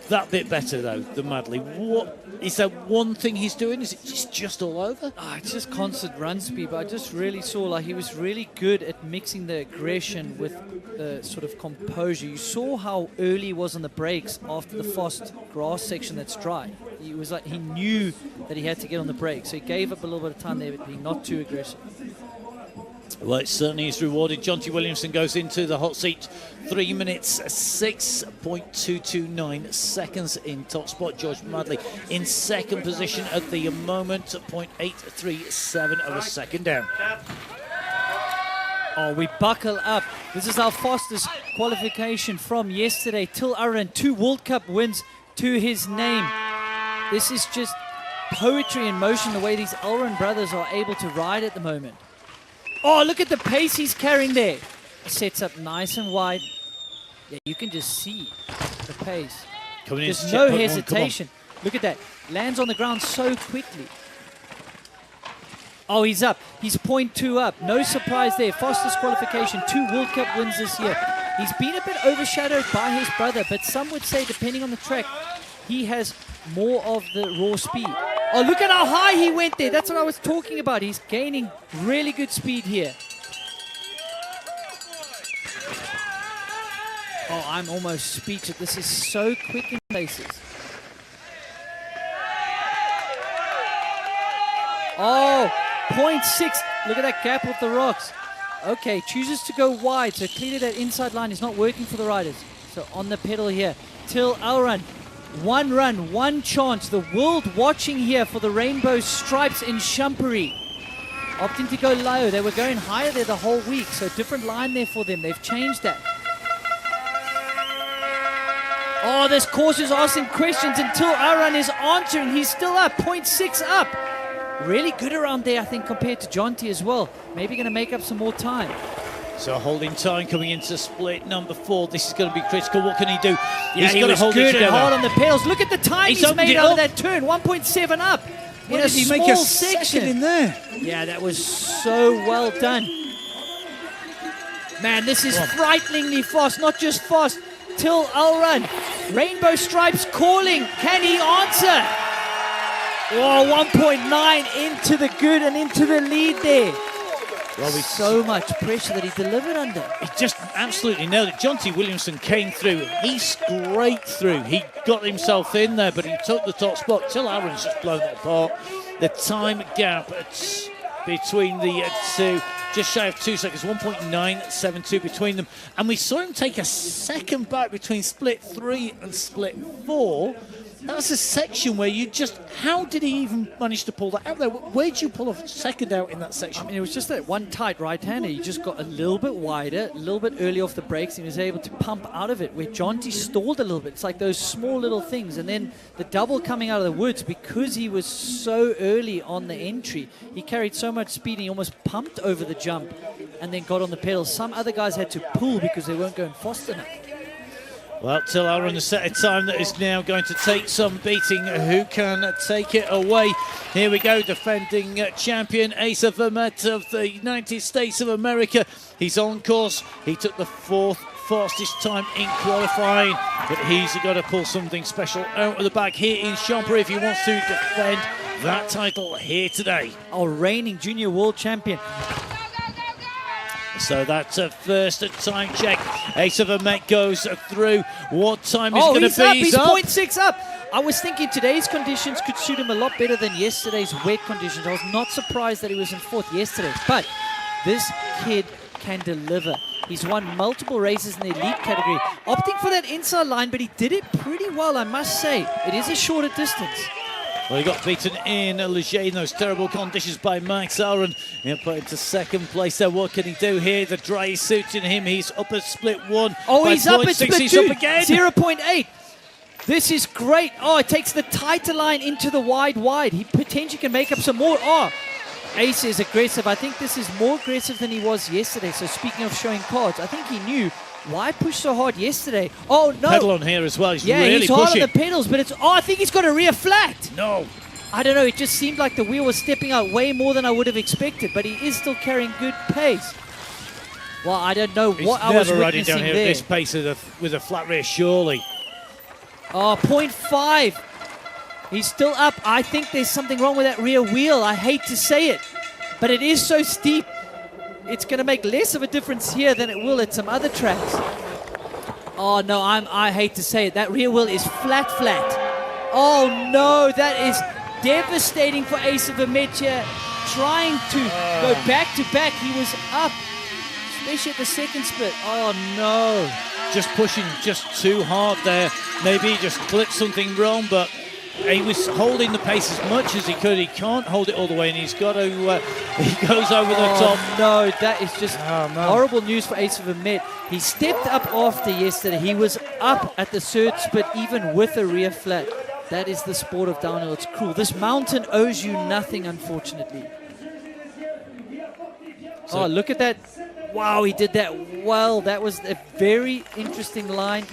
that bit better, though, than Madley? What is there one thing he's doing? Is it just all over? It's just constant run speed, but I just really saw like he was really good at mixing the aggression with the sort of composure. You saw how early he was on the brakes after the fast grass section that's dry. He was like, he knew that he had to get on the brakes, so he gave up a little bit of time there, but being not too aggressive. Well, it certainly is rewarded. Jonty Williamson goes into the hot seat. 3 minutes, 6.229 seconds in top spot. George Madley in 2nd position at the moment, 0.837 of a second down. Oh, we buckle up. This is our fastest qualification from yesterday. Till Aaron, 2 World Cup wins to his name. This is just poetry in motion, the way these Elron brothers are able to ride at the moment. Oh, look at the pace he's carrying there. Sets up nice and wide. Yeah, you can just see the pace. Coming There's in, no checkpoint 1, hesitation. Look at that. Lands on the ground so quickly. Oh, he's up. He's 0.2 up. No surprise there. Fastest qualification. 2 World Cup wins this year. He's been a bit overshadowed by his brother, but some would say, depending on the track, he has more of the raw speed. Oh, look at how high he went there. That's what I was talking about. He's gaining really good speed here. Oh, I'm almost speechless. This is so quick in places. Oh, 0.6. Look at that gap with the rocks. Okay, chooses to go wide. So clearly that inside line is not working for the riders. So on the pedal here, Till Elron. 1 run, 1 chance. The world watching here for the rainbow stripes in Champéry. Opting to go low. They were going higher there the whole week. So different line there for them. They've changed that. Oh, this course is asking questions until Aaron is answering. He's still up, 0.6 up. Really good around there, I think, compared to Jonty as well. Maybe going to make up some more time. So holding time coming into split number 4. This is going to be critical. What can he do? Yeah, He's he got to was hold it good and together. hard on the pedals. Look at the time he's opened made it out of up. that turn, 1.7 up. Why In a did he make small a section. second in there? Yeah, that was so well done. Man, this is frighteningly fast, not just fast. Till Elron, rainbow stripes calling. Can he answer? Oh, 1.9 into the good and into the lead there. Well, so much pressure that he delivered under. He just absolutely nailed it. Jonty Williamson came through. He scraped through. He got himself in there, but he took the top spot. Till Aaron's just blown that apart. The time gap between the two, just shy of 2 seconds, 1.972 between them. And we saw him take a second back between split 3 and split 4. That's a section where you just, how did he even manage to pull that out there? Where did you pull a second out in that section? I mean, it was just that one tight right-hander. He just got a little bit wider, a little bit early off the brakes, and he was able to pump out of it, where Jonty stalled a little bit. It's like those small little things. And then the double coming out of the woods, because he was so early on the entry, he carried so much speed, and he almost pumped over the jump and then got on the pedals. Some other guys had to pull because they weren't going fast enough. Well, Till Aaron has set a time that is now going to take some beating. Who can take it away? Here we go, defending champion Asa Vermette of the United States of America. He's on course. He took the 4th fastest time in qualifying, but he's got to pull something special out of the bag here in Champéry if he wants to defend that title here today. Our reigning junior world champion. So that's a first time check. Asa Vermette goes through. What time is going to be? He's 0.6 up. I was thinking today's conditions could suit him a lot better than yesterday's wet conditions. I was not surprised that he was in 4th yesterday. But this kid can deliver. He's won multiple races in the elite category, opting for that inside line, but he did it pretty well, I must say. It is a shorter distance. Well, he got beaten in Leger in those terrible conditions by Max Aaron. He'll put into 2nd place there. What can he do here? The dry is suiting him. He's up at split 1. Oh, he's up at split 2. He's up again. 0.8. This is great. Oh, it takes the tighter line into the wide. He potentially can make up some more. Oh, Ace is aggressive. I think this is more aggressive than he was yesterday. So speaking of showing cards, I think he knew why push so hard yesterday. Oh, no. Pedal on here as well. He's really he's hard pushing. on the pedals, but it's... Oh, I think he's got a rear flat. No. I don't know. It just seemed like the wheel was stepping out way more than I would have expected, but he is still carrying good pace. Well, I don't know what I was riding witnessing down here there. at this pace with a flat rear, surely. Oh, 0.5. He's still up. I think there's something wrong with that rear wheel. I hate to say it, but it is so steep. It's going to make less of a difference here than it will at some other tracks. Oh, no, I hate to say it. That rear wheel is flat. Oh, no, that is devastating for Asa Vermette here. Trying to go back-to-back. He was up, especially at the 2nd split. Oh, no. Just pushing just too hard there. Maybe he just clipped something wrong, but he was holding the pace as much as he could. He can't hold it all the way, and he's got to, he goes over the top. No, that is just horrible news for Asa Vermette. He stepped up after yesterday. He was up at the 3rd split, even with a rear flat. That is the sport of downhill. It's cruel. This mountain owes you nothing, unfortunately. Oh, look at that. Wow, he did that well. That was a very interesting line.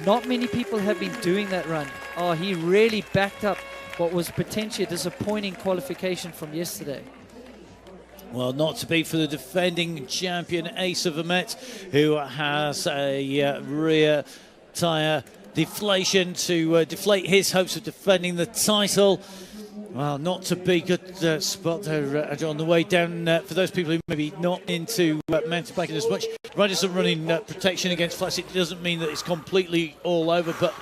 Not many people have been doing that run. Oh, he really backed up what was potentially a disappointing qualification from yesterday. Well, not to be for the defending champion, Asa Vermette, who has a rear tyre deflation to deflate his hopes of defending the title. Well, not to be. Good spot there on the way down. For those people who maybe not into mountain biking as much, riders are running protection against flats. It doesn't mean that it's completely all over, but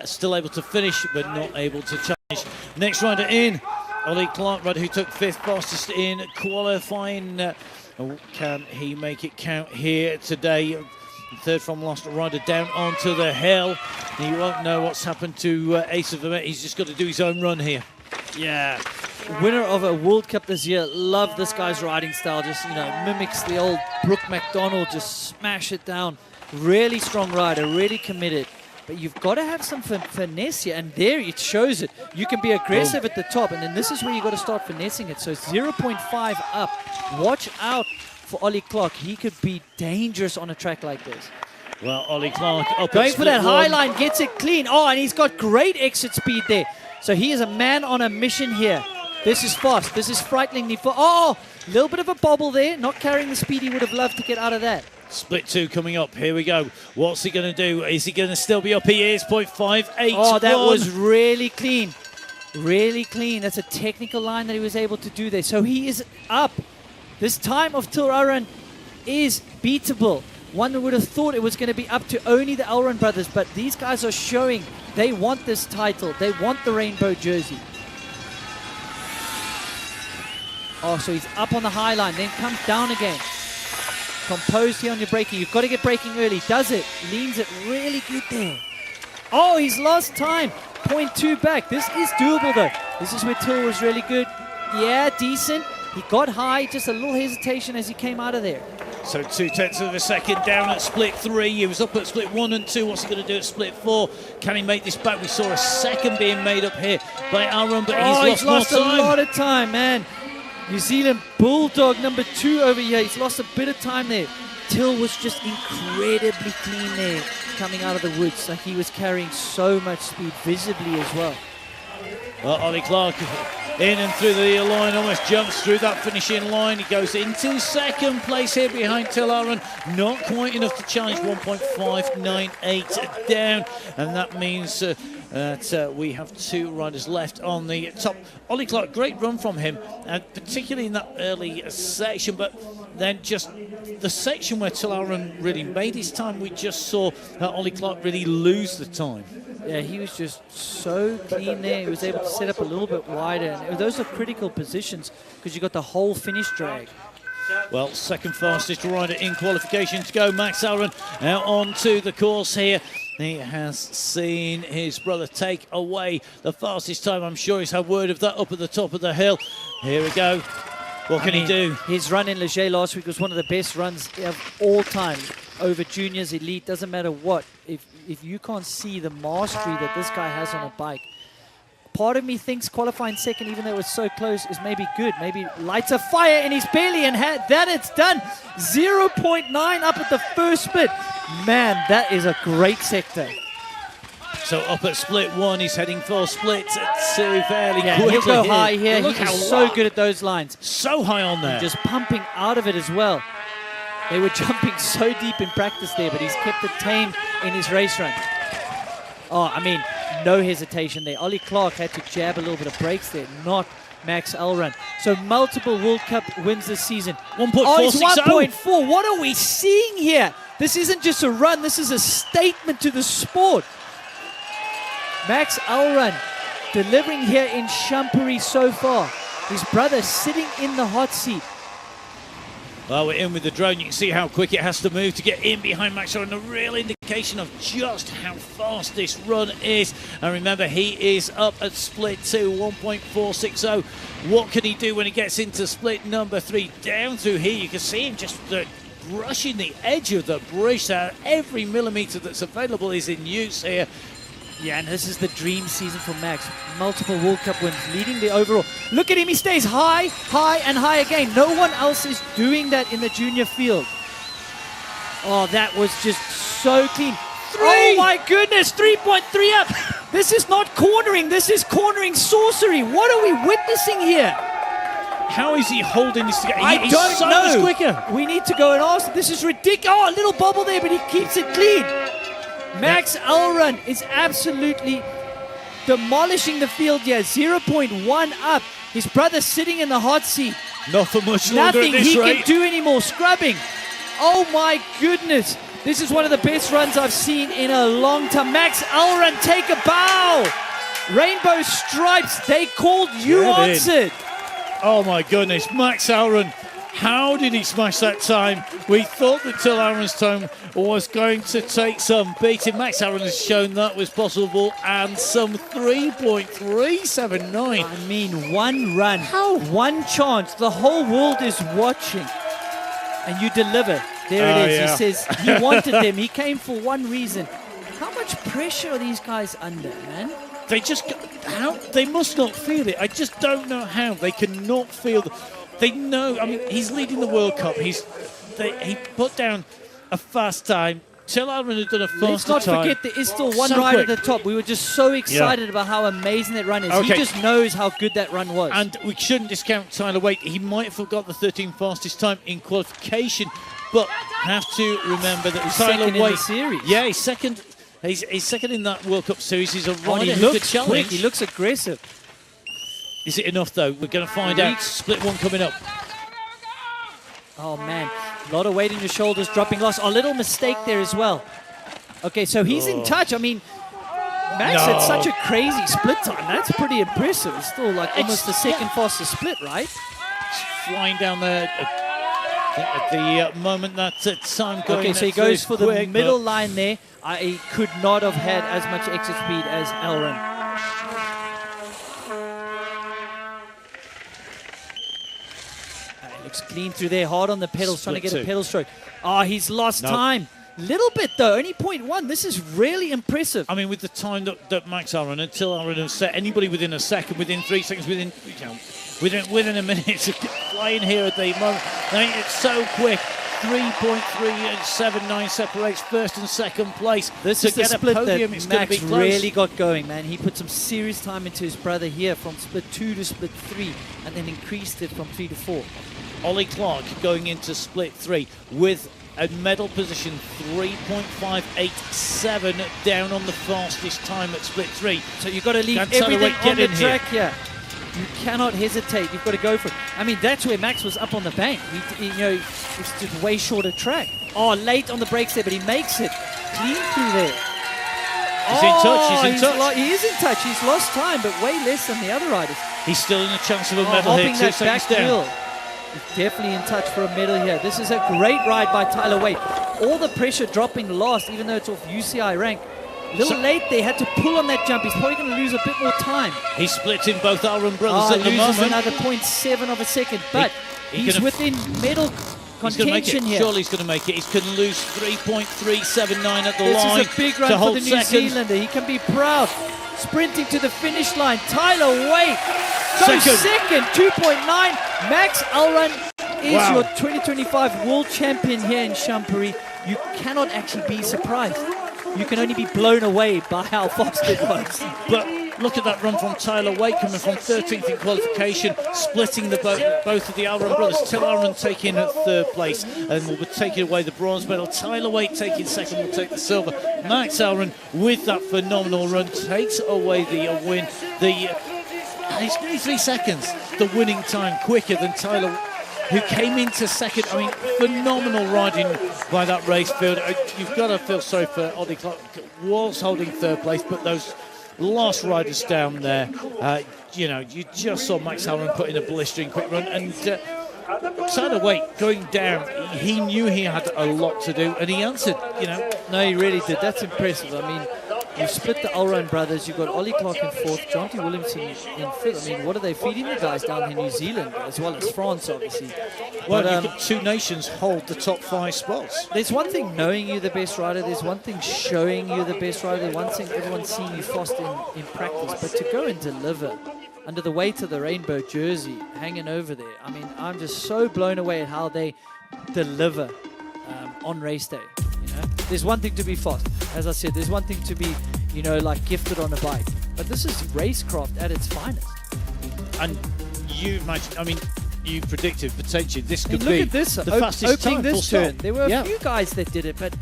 still able to finish, but not able to challenge. Next rider in, Ollie Clark, rider who took 5th fastest in qualifying. Can he make it count here today? 3rd from last rider down onto the hill. He won't know what's happened to Asa Vermette. He's just got to do his own run here. Yeah, winner of a World Cup this year. Love this guy's riding style. Just, mimics the old Brooke McDonald. Just smash it down. Really strong rider, really committed. But you've got to have some finesse here, and there it shows it. You can be aggressive at the top, and then this is where you've got to start finessing it. So 0.5 up. Watch out for Ollie Clark. He could be dangerous on a track like this. Well, Ollie Clark up going for that high line, gets it clean. Oh, and he's got great exit speed there. So he is a man on a mission here. This is fast. This is frighteningly fast. Oh, a little bit of a bobble there. Not carrying the speed he would have loved to get out of that. Split 2 coming up. Here we go. What's he going to do? Is he going to still be up? He is. 0.581. Oh, that was really clean. Really clean. That's a technical line that he was able to do there. So he is up This time of Till Aran is beatable. One would have thought it was going to be up to only the Elrond brothers, but these guys are showing they want this title. They want the rainbow jersey. Oh, so he's up on the high line, then comes down again. Composed here on your braking. You've got to get braking early. Does it. Leans it really good there. Oh, he's lost time. 0.2 back. This is doable, though. This is where Till was really good. Yeah, decent. He got high. Just a little hesitation as he came out of there. So 0.2 of a second down at split 3. He was up at split 1 and 2. What's he going to do at split 4? Can he make this back? We saw a second being made up here by Aaron, but he's lost a more time. lot of time, man. New Zealand Bulldog number 2 over here. He's lost a bit of time there. Till was just incredibly clean there, coming out of the woods. Like he was carrying so much speed visibly as well. Well, Ollie Clark in and through the line, almost jumps through that finishing line. He goes into second place here behind Till Aaron. Not quite enough to challenge, 1.598 down. And that means that we have 2 riders left on the top. Ollie Clark, great run from him, particularly in that early section. But then just the section where Till Aaron really made his time, we just saw Ollie Clark really lose the time. Yeah, he was just so clean there. He was able to set up a little bit wider. And those are critical positions because you got the whole finish drag. Well, second fastest rider in qualification to go. Max Aaron out onto the course here. He has seen his brother take away the fastest time. I'm sure he's had word of that up at the top of the hill. Here we go. What can he do? His run in Leger last week was one of the best runs of all time over juniors, elite, doesn't matter what. If you can't see the mastery that this guy has on a bike, part of me thinks qualifying second, even though it's so close, is maybe good. Maybe lights a fire in his belly, and that it's done. 0.9 up at the first split. Man, that is a great sector. So up at split 1, he's heading for split 2 fairly quickly. He'll go high here. Look He's so good at those lines. So high on there. Just pumping out of it as well. They were jumping so deep in practice there, but he's kept it tame in his race run. Oh, I mean, no hesitation there. Ollie Clark had to jab a little bit of brakes there, not Max Elrond. So multiple World Cup wins this season. 1.460. Oh, it's 1.4. What are we seeing here? This isn't just a run. This is a statement to the sport. Max Elrond delivering here in Champéry so far. His brother sitting in the hot seat. Well, we're in with the drone. You can see how quick it has to move to get in behind Max Aaron. A real indication of just how fast this run is. And remember, he is up at split 2, 1.460. What can he do when he gets into split number 3? Down through here, you can see him just brushing the edge of the bridge there. Every millimetre that's available is in use here. Yeah, and this is the dream season for Max. Multiple World Cup wins, leading the overall. Look at him, he stays high, high, and high again. No one else is doing that in the junior field. Oh, that was just so clean. Oh my goodness, 3.3 up. This is not cornering, this is cornering sorcery. What are we witnessing here? How is he holding this together? I don't so know. much quicker. We need to go and ask. This is ridiculous. Oh, a little bubble there, but he keeps it clean. Max Elrond is absolutely demolishing the field here. 0.1 up. His brother sitting in the hot seat. Not for much longer Nothing at this he rate. can do anymore. Scrubbing. Oh my goodness. This is one of the best runs I've seen in a long time. Max Elrond, take a bow. Rainbow stripes. They called, you answered. Oh my goodness, Max Aaron. How did he smash that time? We thought that Till Aaron's time was going to take some beating. Max Aaron has shown that was possible, and some 3.379. I mean, one run, one chance. The whole world is watching, and you deliver. There it is. Yeah. He says he wanted them. He came for one reason. How much pressure are these guys under, man? They just, they must not feel it. I just don't know how. They cannot feel They know, I mean, he's leading the World Cup. He put down a fast time. Till Aaron had done a faster time. Let's not forget there is still one rider at the top. We were just so excited about how amazing that run is. Okay. He just knows how good that run was. And we shouldn't discount Tyler Waite. He might have forgot the 13th fastest time in qualification, but have to remember that he's Tyler second Waite, in the series. Yeah, he's second. He's second in that World Cup series. He's a rider he who could looks challenge. quick. He looks aggressive. Is it enough though? We're going to find out. Split 1 coming up. Oh, man. A lot of weight in your shoulders, dropping loss. A little mistake there as well. Okay, so he's in touch. I mean, Max had such a crazy split time. That's pretty impressive. It's still like almost the second fastest split, right? Flying down there at the moment that time going. Okay, so he goes for the middle line there. He could not have had as much exit speed as Elrond. Looks clean through there, hard on the pedals, trying to get a pedal stroke. Oh, he's lost time. Little bit though, only 0.1. This is really impressive. I mean, with the time that Max Aaron, until Aaron has set anybody within a second, within 3 seconds, within a minute, it's flying here at the moment. I mean, it's so quick. 3.379 separates first and second place. This is the split that Max really got going, man. He put some serious time into his brother here from split 2 to split 3 and then increased it from 3 to 4. Ollie Clark going into split 3 with a medal position 3.587 down on the fastest time at split 3. So you've got to leave everything on the track here. You cannot hesitate. You've got to go for it. I mean, that's where Max was up on the bank. You know, it's just way shorter track. Oh, late on the brakes there, but he makes it clean through there. He's in touch. He's in touch. He is in touch. He's lost time, but way less than the other riders. He's still in a chance of a medal here. That back wheel. He's definitely in touch for a medal here. This is a great ride by Tyler Wade. All the pressure dropping last, even though it's off UCI rank. A little late there, had to pull on that jump. He's probably going to lose a bit more time. He's splitting both Aaron brothers at the moment. Loses another 0.7 of a second, but he's within medal contention here. Surely he's going to make it. He's going to lose 3.379 at the line. This is a big run for the New Zealander. He can be proud. Sprinting to the finish line, Tyler Wade goes second, 2.9. Max Elrond is your 2025 world champion here in Champéry. You cannot actually be surprised. You can only be blown away by how fast it was. But look at that run from Tyler Wade coming from 13th in qualification, splitting both of the Elrond brothers. Till Elrond taking third place and will be taking away the bronze medal. Tyler Wade taking second will take the silver. Max Elrond with that phenomenal run takes away the win. It's nearly 3 seconds, the winning time, quicker than Tyler, who came into second. I mean, phenomenal riding by that race field. You've got to feel sorry for Ollie Clark. Was holding third place, but those last riders down there, you know, you just saw Max Elrond put in a blistering quick run. And Tyler Wade going down, he knew he had a lot to do, and he answered, you know. No, he really did. That's impressive. I mean, you split the Elrond brothers. You've got Ollie Clark in fourth, Jonty Williamson in fifth. I mean, what are they feeding the guys down in New Zealand, as well as France, obviously? Well, you've got two nations hold the top 5 spots. There's one thing knowing you're the best rider. There's one thing showing you're the best rider. There's one thing everyone's seeing you fast in practice. But to go and deliver under the weight of the rainbow jersey hanging over there, I mean, I'm just so blown away at how they deliver on race day. You know, there's one thing to be fast, as I said. There's one thing to be, you know, like gifted on a bike. But this is racecraft at its finest. And you imagine, I mean, you predicted potentially this could look be at this, the fastest time. This turn. There were a few guys that did it, but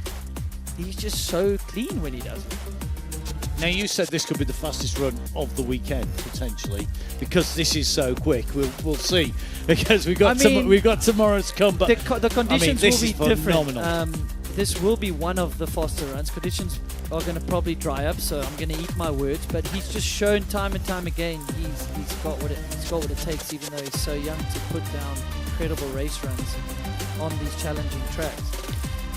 he's just so clean when he does it. Now, you said this could be the fastest run of the weekend, potentially, because this is so quick. We'll see, because we've got tomorrow to come. But the conditions will be phenomenal. different. This will be one of the faster runs. Conditions are going to probably dry up, so I'm going to eat my words. But he's just shown time and time again he's got what it takes, even though he's so young, to put down incredible race runs on these challenging tracks.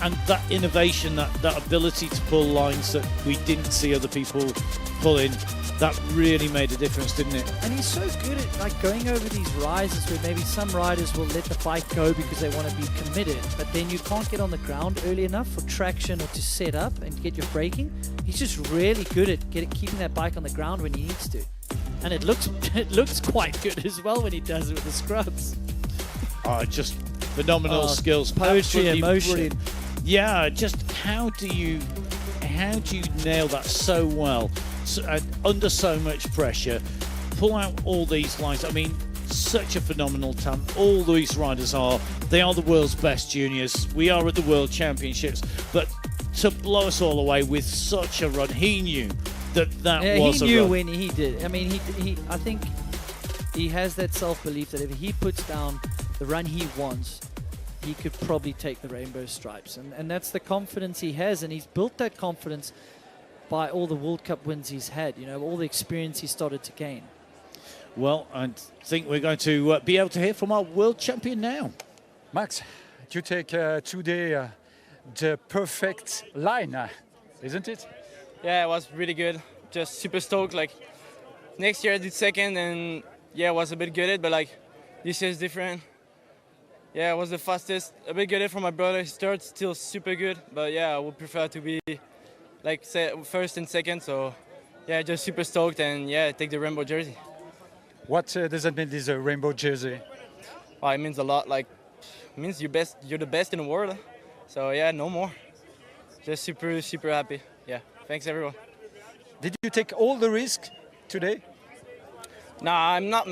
And that innovation, that ability to pull lines that we didn't see other people pulling, that really made a difference, didn't it? And he's so good at like going over these rises where maybe some riders will let the bike go because they want to be committed, but then you can't get on the ground early enough for traction or to set up and get your braking. He's just really good at keeping that bike on the ground when he needs to. And it looks quite good as well when he does it with the scrubs. Oh, just phenomenal skills. Poetry, emotion. Brilliant. Yeah, just how do you nail that so well, under so much pressure, pull out all these lines? I mean, such a phenomenal talent. All these riders they are the world's best juniors. We are at the World Championships, but to blow us all away with such a run, he knew that was a run. He knew when he did. I mean, I think he has that self-belief that if he puts down the run he wants, he could probably take the rainbow stripes. And that's the confidence he has, and he's built that confidence by all the World Cup wins he's had, you know, all the experience he started to gain. Well, I think we're going to be able to hear from our world champion now. Max, you take today the perfect line, isn't it? Yeah, it was really good. Just super stoked. Like next year I did second, and yeah, it was a bit gutted, but like this year is different. Yeah, it was the fastest. A bit gutted from my brother. His third still super good, but yeah, I would prefer to be like first and second. So yeah, just super stoked, and yeah, take the rainbow jersey. What does that mean, this rainbow jersey? Well, it means a lot. Like, it means you're the best in the world. So yeah, no more. Just super happy. Yeah, thanks everyone. Did you take all the risk today? Nah, I'm not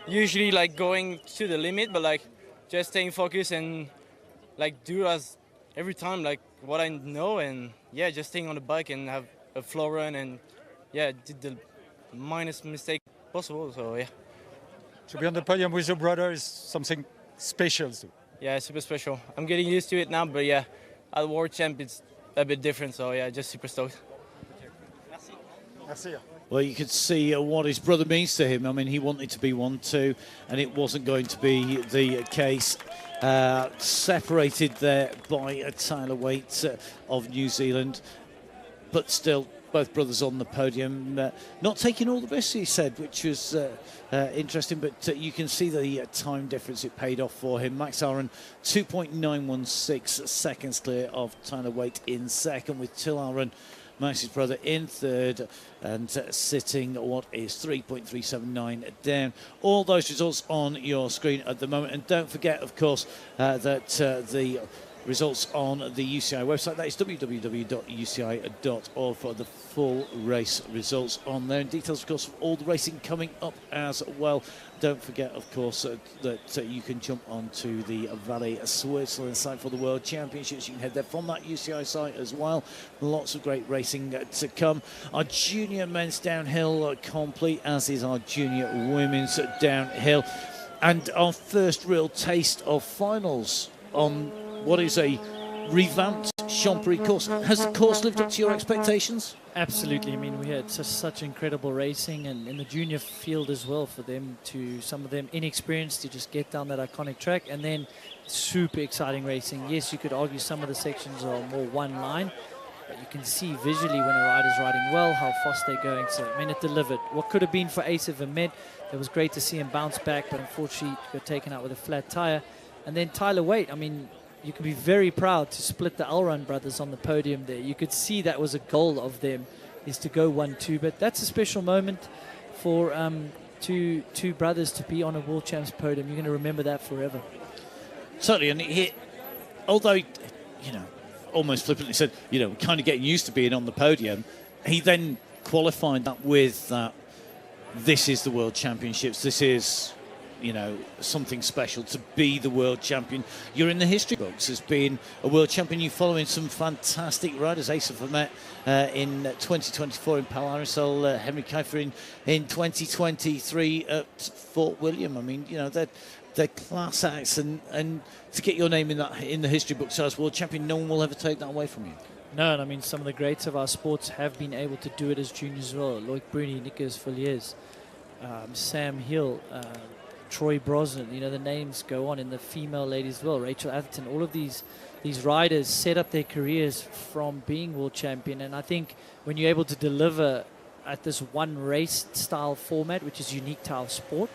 usually like going to the limit, but like just staying focused and like do as every time like what I know, and yeah, just staying on the bike and have a flow run, and yeah, did the minus mistake possible. So yeah. To be on the podium with your brother is something special too. Yeah, super special. I'm getting used to it now, but yeah, at World Champ it's a bit different. So yeah, just super stoked. Merci. Well, you could see what his brother means to him. I mean, he wanted to be 1-2, and it wasn't going to be the case. Separated there by Tyler Waite of New Zealand, but still both brothers on the podium. Not taking all the best, he said, which was interesting, but you can see the time difference. It paid off for him. Max Aaron 2.916 seconds clear of Tyler Waite in second, with Till Aaron, Max's brother, in third, and sitting what is 3.379 down. All those results on your screen at the moment, and don't forget, of course, that the results on the UCI website. That is www.uci.org for the full race results on there, and details, of course, of all the racing coming up as well. Don't forget, of course, that you can jump onto the Valley Switzerland site for the World Championships. You can head there from that UCI site as well. Lots of great racing to come. Our junior men's downhill complete, as is our junior women's downhill, and our first real taste of finals on what is a revamped Champéry course. Has the course lived up to your expectations? Absolutely. I mean, we had such incredible racing, and in the junior field as well, for them to, some of them inexperienced, to just get down that iconic track, and then super exciting racing. Yes, you could argue some of the sections are more one line, but you can see visually when a rider's riding well how fast they're going. So, I mean, it delivered. What could have been for Asa Vermet, it was great to see him bounce back, but unfortunately got taken out with a flat tire. And then Tyler Waite, I mean, you can be very proud to split the Alrun brothers on the podium there. You could see that was a goal of them, is to go 1-2. But that's a special moment for two brothers to be on a World Champs podium. You're going to remember that forever. Certainly, and although, you know, almost flippantly said, you know, kind of getting used to being on the podium, he then qualified that with that. This is the World Championships. This is, you know, something special to be the world champion. You're in the history books as being a world champion. You're following some fantastic riders. Asa Vermet in 2024 in Palarisol, Henry Kiefer in 2023 at Fort William. I mean, you know, they're class acts, and to get your name in the history books as world champion, no one will ever take that away from you. No, and I mean, some of the greats of our sports have been able to do it as juniors as well. Loic Bruni, Nicolas Villiers, Sam Hill, Troy Brosnan, you know, the names go on in the female ladies as well. Rachel Atherton, all of these riders set up their careers from being world champion. And I think when you're able to deliver at this one race style format, which is unique to our sport,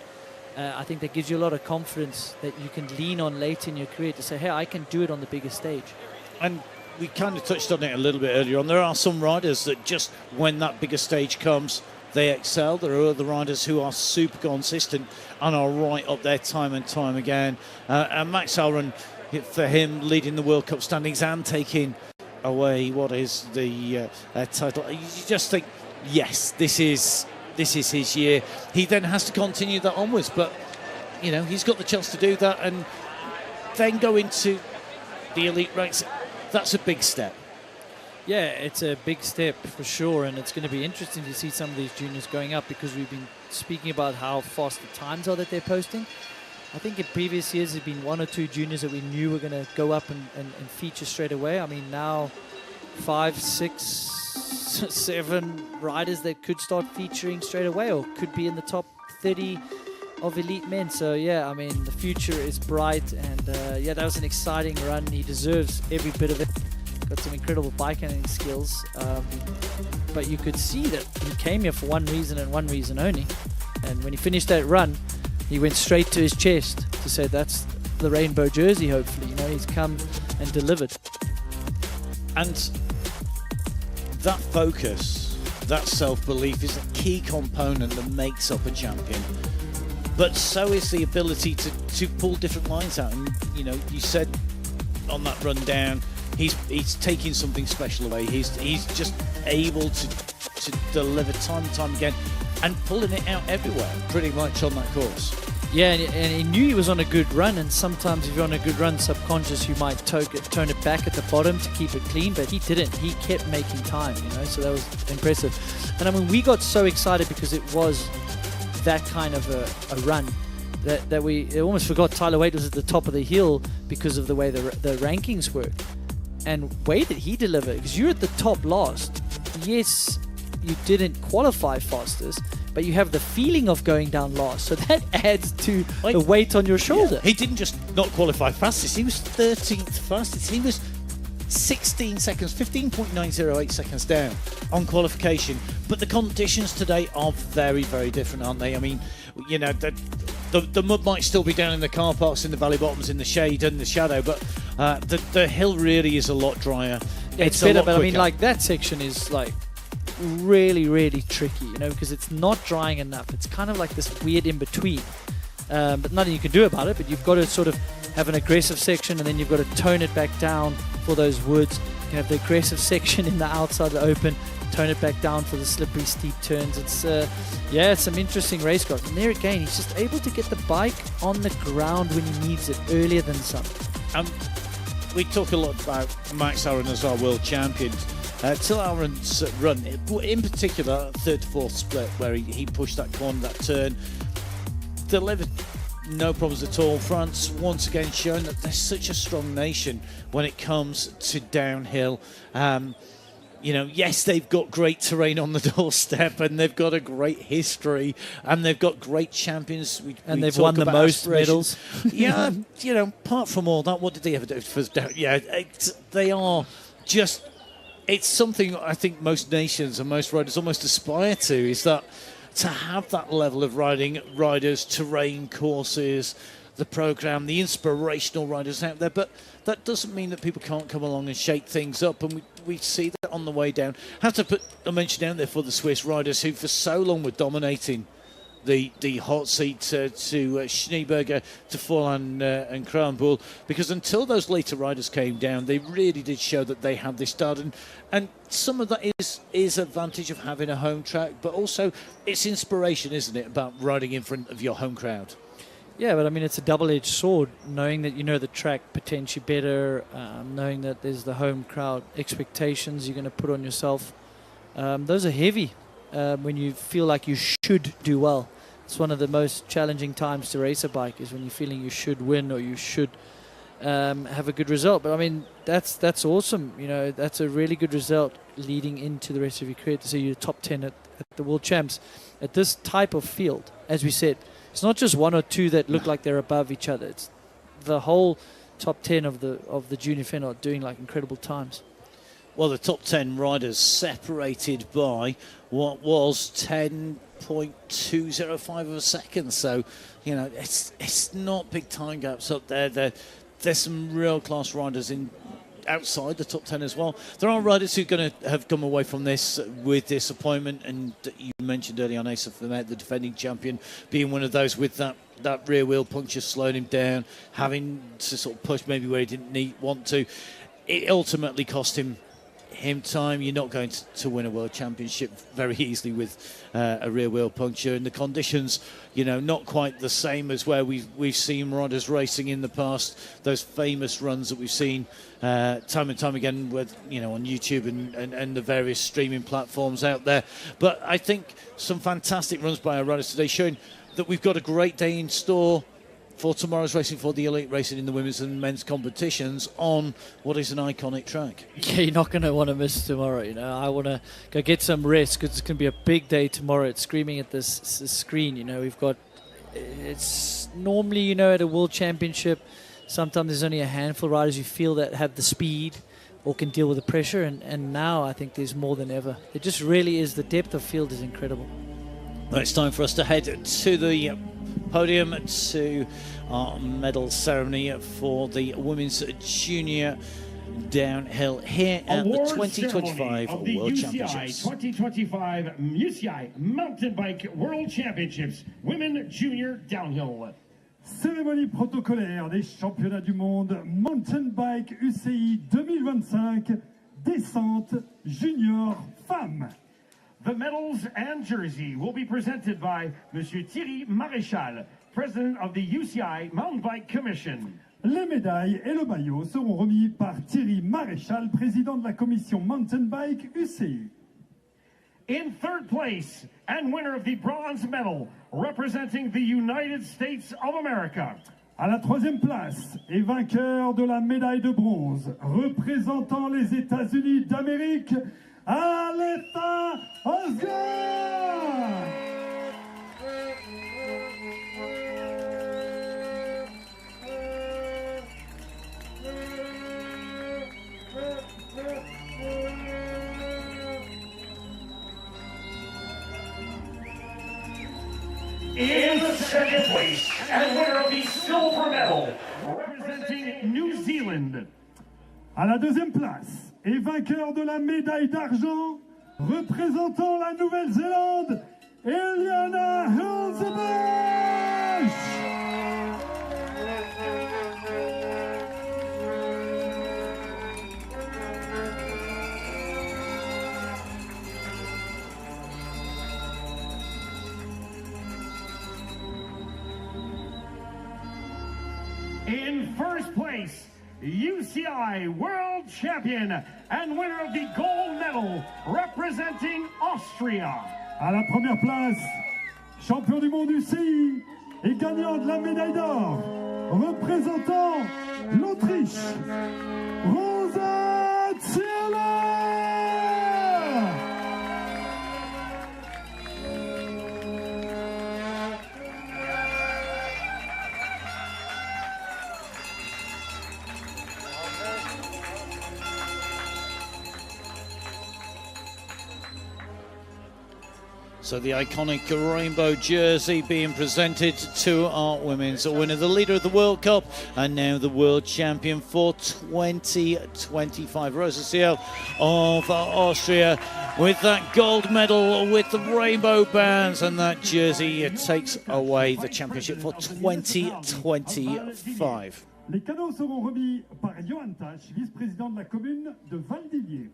I think that gives you a lot of confidence that you can lean on late in your career to say, hey, I can do it on the bigger stage. And we kind of touched on it a little bit earlier on. There are some riders that just when that bigger stage comes, they excel. There are other riders who are super consistent and are right up there time and time again. And Max Aaron, for him, leading the World Cup standings and taking away what is the title. You just think, yes, this is his year. He then has to continue that onwards, but you know, he's got the chance to do that and then go into the elite ranks. That's a big step. Yeah, it's a big step for sure, and it's going to be interesting to see some of these juniors going up, because we've been speaking about how fast the times are that they're posting. I think in previous years there's been 1 or 2 juniors that we knew were going to go up and feature straight away. I mean, now 5, 6, 7 riders that could start featuring straight away or could be in the top 30 of elite men. So yeah, I mean, the future is bright, and yeah, that was an exciting run. He deserves every bit of it. Got some incredible bike handling skills, but you could see that he came here for one reason and one reason only. And when he finished that run, he went straight to his chest to say that's the rainbow jersey. Hopefully, you know, he's come and delivered. And that focus, that self-belief is a key component that makes up a champion. But so is the ability to pull different lines out. And, you know, you said on that run down, he's taking something special away. He's just able to deliver time and time again and pulling it out everywhere, pretty much on that course. Yeah, and he knew he was on a good run, and sometimes if you're on a good run, subconscious, you might tone it back at the bottom to keep it clean, but he didn't. He kept making time, you know, so that was impressive. And I mean, we got so excited because it was that kind of a run that we almost forgot Tyler Wade was at the top of the hill because of the way the rankings work. And Wade, did he deliver? Because you're at the top last. Yes, you didn't qualify fastest, but you have the feeling of going down last. So that adds to the weight on your shoulder. Yeah. He didn't just not qualify fastest, he was 13th fastest. He was 16 seconds, 15.908 seconds down on qualification. But the conditions today are very, very different, aren't they? I mean, you know, the mud might still be down in the car parks, in the valley bottoms, in the shade and the shadow, but the hill really is a lot drier. Yeah, it's better, but I mean, like, that section is like really, really tricky, you know, because it's not drying enough. It's kind of like this weird in between, but nothing you can do about it. But you've got to sort of have an aggressive section, and then you've got to tone it back down for those woods. You can have the aggressive section in the outside, the open, tone it back down for the slippery, steep turns. It's yeah, it's some interesting race cars. And there again, he's just able to get the bike on the ground when he needs it earlier than some. We talk a lot about Max Aaron as our world champion. Till Aaron's run, in particular, third to fourth split, where he pushed that corner, that turn, delivered no problems at all. France once again showing that they're such a strong nation when it comes to downhill. You know, yes, they've got great terrain on the doorstep, and they've got a great history, and they've got great champions. They've won the most medals. Yeah, you know, apart from all that, what did they ever do for yeah, they are just... It's something I think most nations and most riders almost aspire to, is that to have that level of riders, terrain courses, the program, the inspirational riders out there. But that doesn't mean that people can't come along and shake things up, and we see that on the way down. Have to put a mention down there for the Swiss riders who for so long were dominating the hot seat to Schneeberger, to Forlan and Kranbull, because until those later riders came down, they really did show that they had this start. And some of that is advantage of having a home track, but also it's inspiration, isn't it, about riding in front of your home crowd? Yeah, but I mean, it's a double-edged sword, knowing that you know the track potentially better, knowing that there's the home crowd expectations you're going to put on yourself. Those are heavy when you feel like you should do well. It's one of the most challenging times to race a bike, is when you're feeling you should win or you should have a good result. But I mean, that's awesome. You know, that's a really good result leading into the rest of your career, to see you top 10 at the World Champs at this type of field. As we said, it's not just one or two that look like they're above each other. It's the whole top 10 of the junior fin are doing like incredible times. Well, the top 10 riders separated by what was 10.205 of a second. So, you know, it's not big time gaps up there. There's some real class riders in outside the top 10 as well. There are riders who are going to have come away from this with disappointment, and you mentioned earlier on Asa Vermette, the defending champion, being one of those with that rear wheel puncture slowing him down, having to sort of push maybe where he didn't want to. It ultimately cost him time. You're not going to win a world championship very easily with a rear wheel puncture, and the conditions, you know, not quite the same as where we've seen riders racing in the past. Those famous runs that we've seen time and time again, with, you know, on YouTube and the various streaming platforms out there. But I think some fantastic runs by our riders today, showing that we've got a great day in store. for tomorrow's racing, for the elite racing in the women's and men's competitions on what is an iconic track. Yeah, you're not going to want to miss tomorrow. You know, I want to go get some rest because it's going to be a big day tomorrow. It's screaming at this screen. You know, we've got, it's normally, you know, at a world championship, sometimes there's only a handful of riders you feel that have the speed or can deal with the pressure, and now I think there's more than ever. It just really is, the depth of field is incredible. Well, it's time for us to head to the podium to our medal ceremony for the women's junior downhill here at the 2025 World UCI Championships. 2025 UCI Mountain Bike World Championships Women Junior Downhill. Cérémonie protocolaire des championnats du monde Mountain Bike UCI 2025 descente junior femmes. The medals and jersey will be presented by Monsieur Thierry Maréchal, President of the UCI Mountain Bike Commission. Les médailles et le maillot seront remis par Thierry Maréchal, président de la commission Mountain Bike UCI. In third place and winner of the bronze medal, representing the United States of America. À la troisième place et vainqueur de la médaille de bronze, représentant les États-Unis d'Amérique, Aletha Osgood. In the second place and winner of the silver medal, representing New Zealand. À la deuxième place et vainqueur de la médaille d'argent, représentant la Nouvelle-Zélande, Eliana Hulsebusch. In first place, UCI World Champion and winner of the gold medal, representing Austria. À la première place, champion du monde UCI et gagnant de la médaille d'or, représentant l'Autriche, Rosa Zierler. So the iconic rainbow jersey being presented to our women's winner, the leader of the World Cup, and now the world champion for 2025. Rosa Ciel of Austria with that gold medal with the rainbow bands, and that jersey takes away the championship for 2025. Les cadeaux seront remis par Johan Tasch, vice-président de la commune de Valdivia.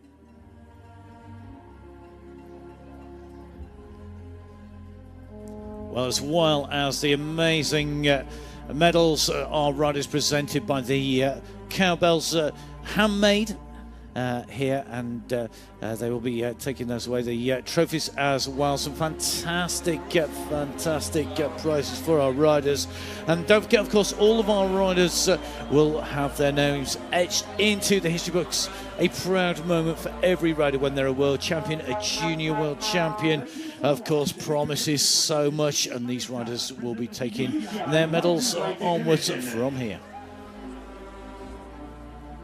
Well, as well as the amazing medals our riders presented by the cowbells handmade here, and they will be taking those away, the trophies as well. Some fantastic prizes for our riders, and don't forget, of course, all of our riders will have their names etched into the history books. A proud moment for every rider when they're a world champion. A junior world champion, of course, promises so much, and these riders will be taking their medals onwards from here.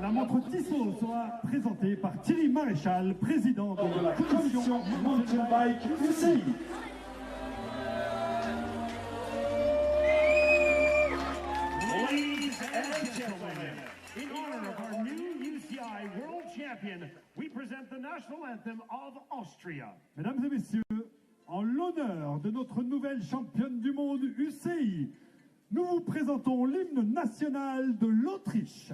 La montre Tissot sera présentée par Thierry Maréchal, président de la commission Mountain Bike UCI. Ladies and gentlemen, in honor of our new UCI World Champion, we present the national anthem of Austria. Mesdames et messieurs, en l'honneur de notre nouvelle championne du monde UCI, nous vous présentons l'hymne national de l'Autriche.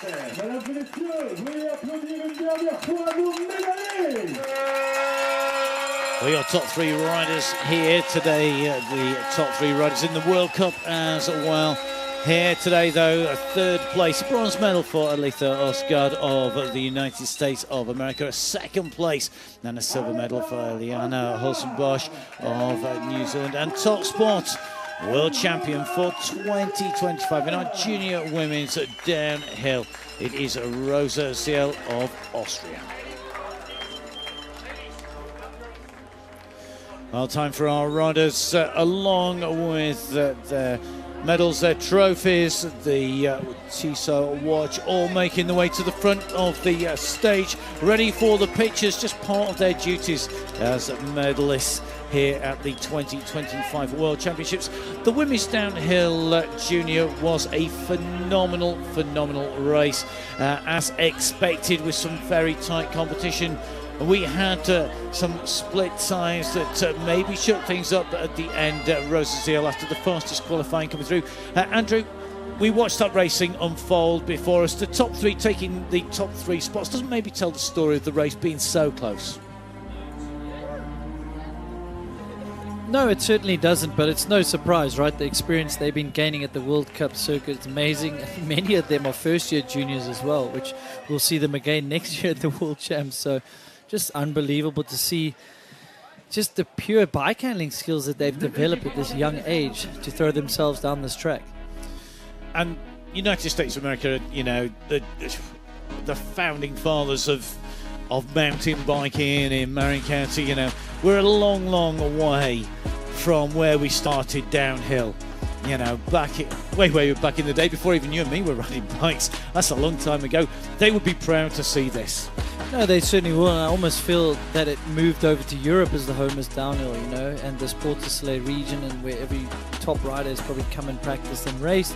Mesdames et messieurs, veuillez applaudir une dernière fois nos médaillés. We got top three riders here today, the top three riders in the World Cup as well. Here today, though, a third place bronze medal for Alitha Osgaard of the United States of America, a second place, and a silver medal for Liana Hulsenbosch of New Zealand, and top spot world champion for 2025 in our junior women's downhill. It is Rosa Ziel of Austria. Well, time for our riders, along with their medals, their trophies, the Tissot watch, all making their way to the front of the stage, ready for the pictures, just part of their duties as medalists here at the 2025 World Championships. The women's downhill junior was a phenomenal race, as expected, with some very tight competition. We had some split times that maybe shook things up at the end. Rosa Ziel after the fastest qualifying coming through. Andrew, we watched that racing unfold before us. The top three taking the top three spots doesn't maybe tell the story of the race being so close. No, it certainly doesn't, but it's no surprise, right? The experience they've been gaining at the World Cup circuit is amazing. Many of them are first-year juniors as well, which we'll see them again next year at the World Champs. So just unbelievable to see just the pure bike handling skills that they've developed at this young age to throw themselves down this track. And United States of America, you know, the founding fathers of mountain biking in Marion County, you know, we're a long way from where we started downhill. You know, way back in the day, before even you and me were riding bikes. That's a long time ago. They would be proud to see this. No, they certainly will. And I almost feel that it moved over to Europe as the home is downhill, you know, and the Sport du Soleil region, and where every top rider has probably come and practiced and raced.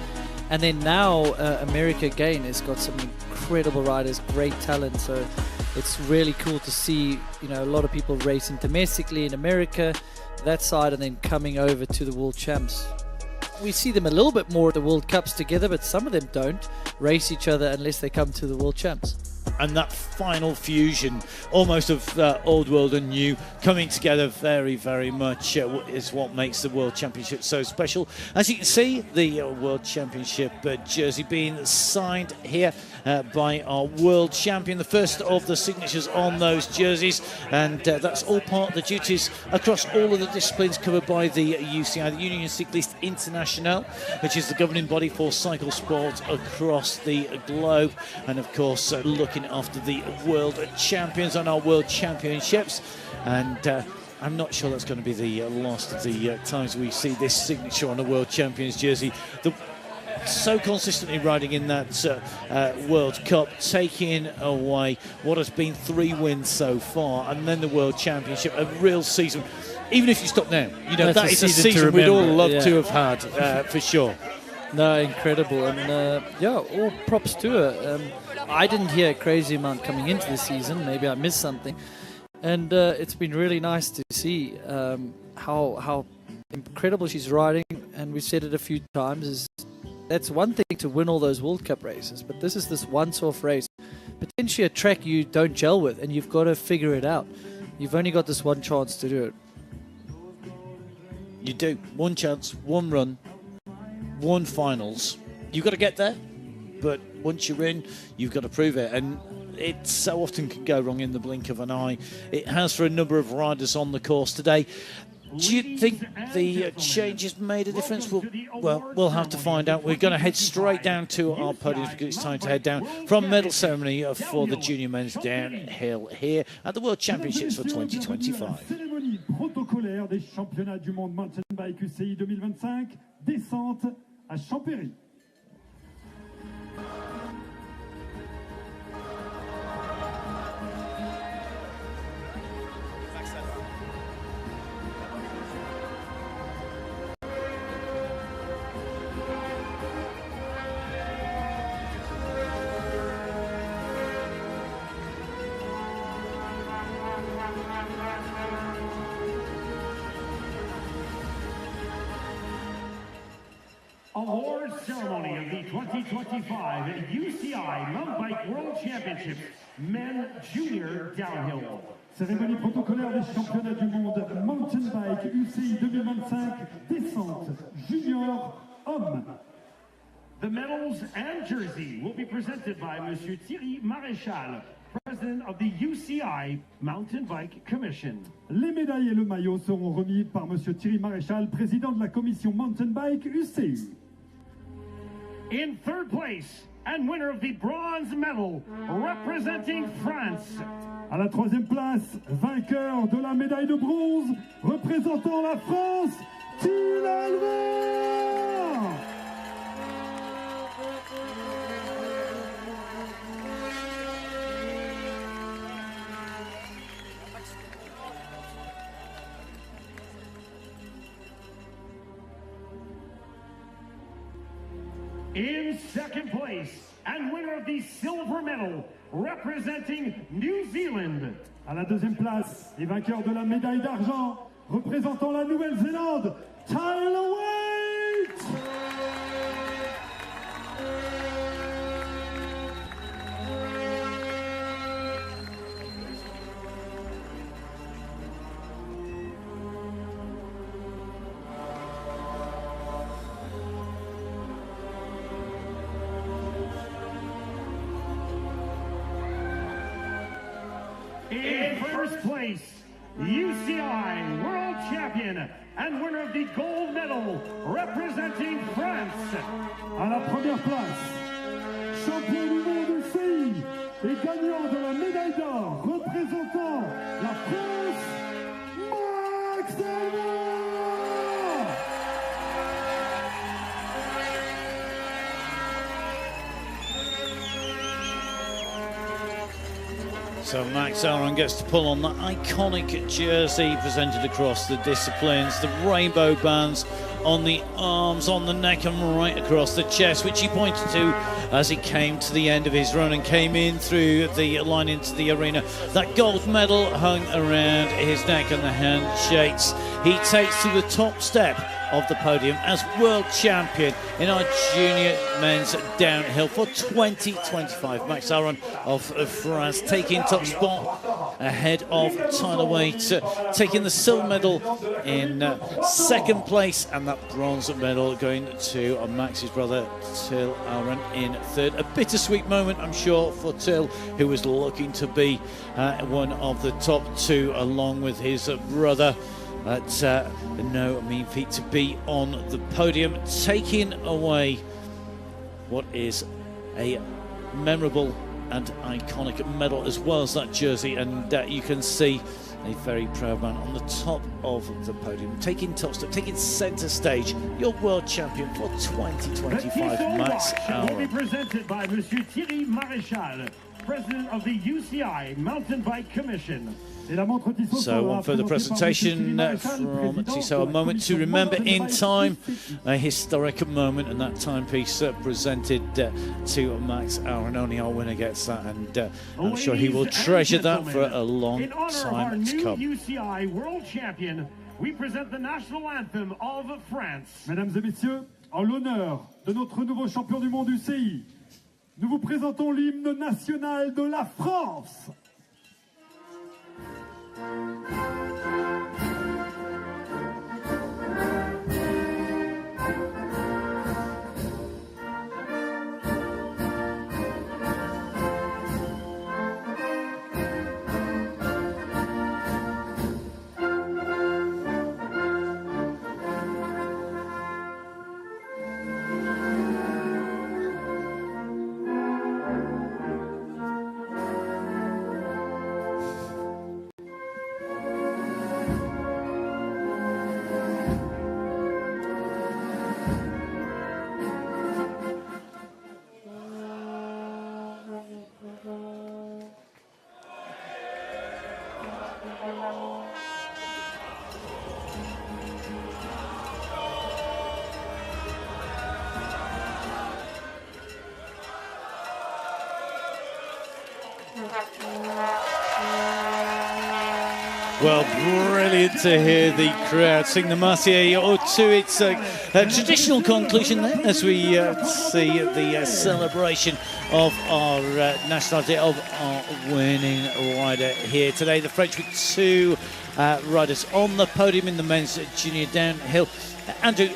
And then now America again has got some incredible riders, great talent. So it's really cool to see, you know, a lot of people racing domestically in America, that side, and then coming over to the World Champs. We see them a little bit more at the World Cups together, but some of them don't race each other unless they come to the World Champs. And that final fusion, almost of old world and new, coming together very much is what makes the World Championship so special. As you can see, the World Championship jersey being signed here by our world champion, the first of the signatures on those jerseys, and that's all part of the duties across all of the disciplines covered by the UCI, the Union Cycliste Internationale, which is the governing body for cycle sport across the globe, and of course looking after the world champions on our world championships. And I'm not sure that's going to be the last of the times we see this signature on a world champions jersey. So consistently riding in that World Cup, taking away what has been 3 wins so far, and then the World Championship, a real season. Even if you stop now, you know, that is a season we'd all love to have had, for sure. No, incredible. And yeah, all props to her. I didn't hear a crazy amount coming into the season. Maybe I missed something. And it's been really nice to see how incredible she's riding. And we've said it a few times, that's one thing to win all those World Cup races, but this is this once-off race, potentially a track you don't gel with, and you've got to figure it out. You've only got this one chance to do it. You do. One chance, one run, one finals. You've got to get there, but once you're in, you've got to prove it. And it so often can go wrong in the blink of an eye. It has for a number of riders on the course today. Do you think the changes made a difference? We'll have to find out. We're going to head straight down to our podiums because it's time to head down from medal ceremony for the junior men's downhill here at the World Championships for 2025. Cérémonie protocolaire des championnats du monde mountain bike UCI 2025, descente à Champéry. Award ceremony. ceremony of the 2025 UCI Mountain Bike World Championships Men Junior Downhill. Cérémonie protocolaire des championnats du monde Mountain Bike UCI 2025 descente junior homme. The medals and jersey will be presented by Monsieur Thierry Maréchal, President of the UCI Mountain Bike Commission. Les médailles et le maillot seront remis par Monsieur Thierry Maréchal, président de la commission Mountain Bike UCI. In third place and winner of the bronze medal representing France. À la troisième place, vainqueur de la médaille de bronze représentant la France, Thierry. In second place and winner of the silver medal representing New Zealand. À la deuxième place et vainqueur de la médaille d'argent représentant la Nouvelle-Zélande, Tyler Waite. In first place, UCI World Champion and winner of the gold medal representing France. À la première place, champion du monde UCI et gagnant de la médaille d'or représentant la France, Max Delvaux. So Max Aaron gets to pull on that iconic jersey presented across the disciplines, the rainbow bands on the arms, on the neck and right across the chest, which he pointed to as he came to the end of his run and came in through the line into the arena. That gold medal hung around his neck and the handshakes he takes to the top step of the podium as world champion in our junior men's downhill for 2025. Max Aaron of France taking top spot ahead of Tyler Waite, taking the silver medal in second place, and that bronze medal going to Max's brother Till Aaron in third. A bittersweet moment, I'm sure, for Till, who was looking to be one of the top two along with his brother. But no mean feat to be on the podium, taking away what is a memorable and iconic medal as well as that jersey, and you can see a very proud man on the top of the podium, taking top step, taking centre stage, your world champion for 2025, Max Aaron. Will be presented by Monsieur Thierry Maréchal, President of the UCI Mountain Bike Commission. So one further presentation from Tissot, a moment to remember in time, a historic moment, and that timepiece presented to Max Aaron. Only our winner gets that, and I'm sure he will treasure that for a long time to come. UCI World Champion, we present the national anthem of France. Mesdames et messieurs, en l'honneur de notre nouveau champion du monde UCI, nous vous présentons l'hymne national de la France. Well, brilliant to hear the crowd sing the Marseillaise to its traditional conclusion there, as we see the celebration of our nationality, of our winning rider here today. The French with two riders on the podium in the men's junior downhill. Andrew,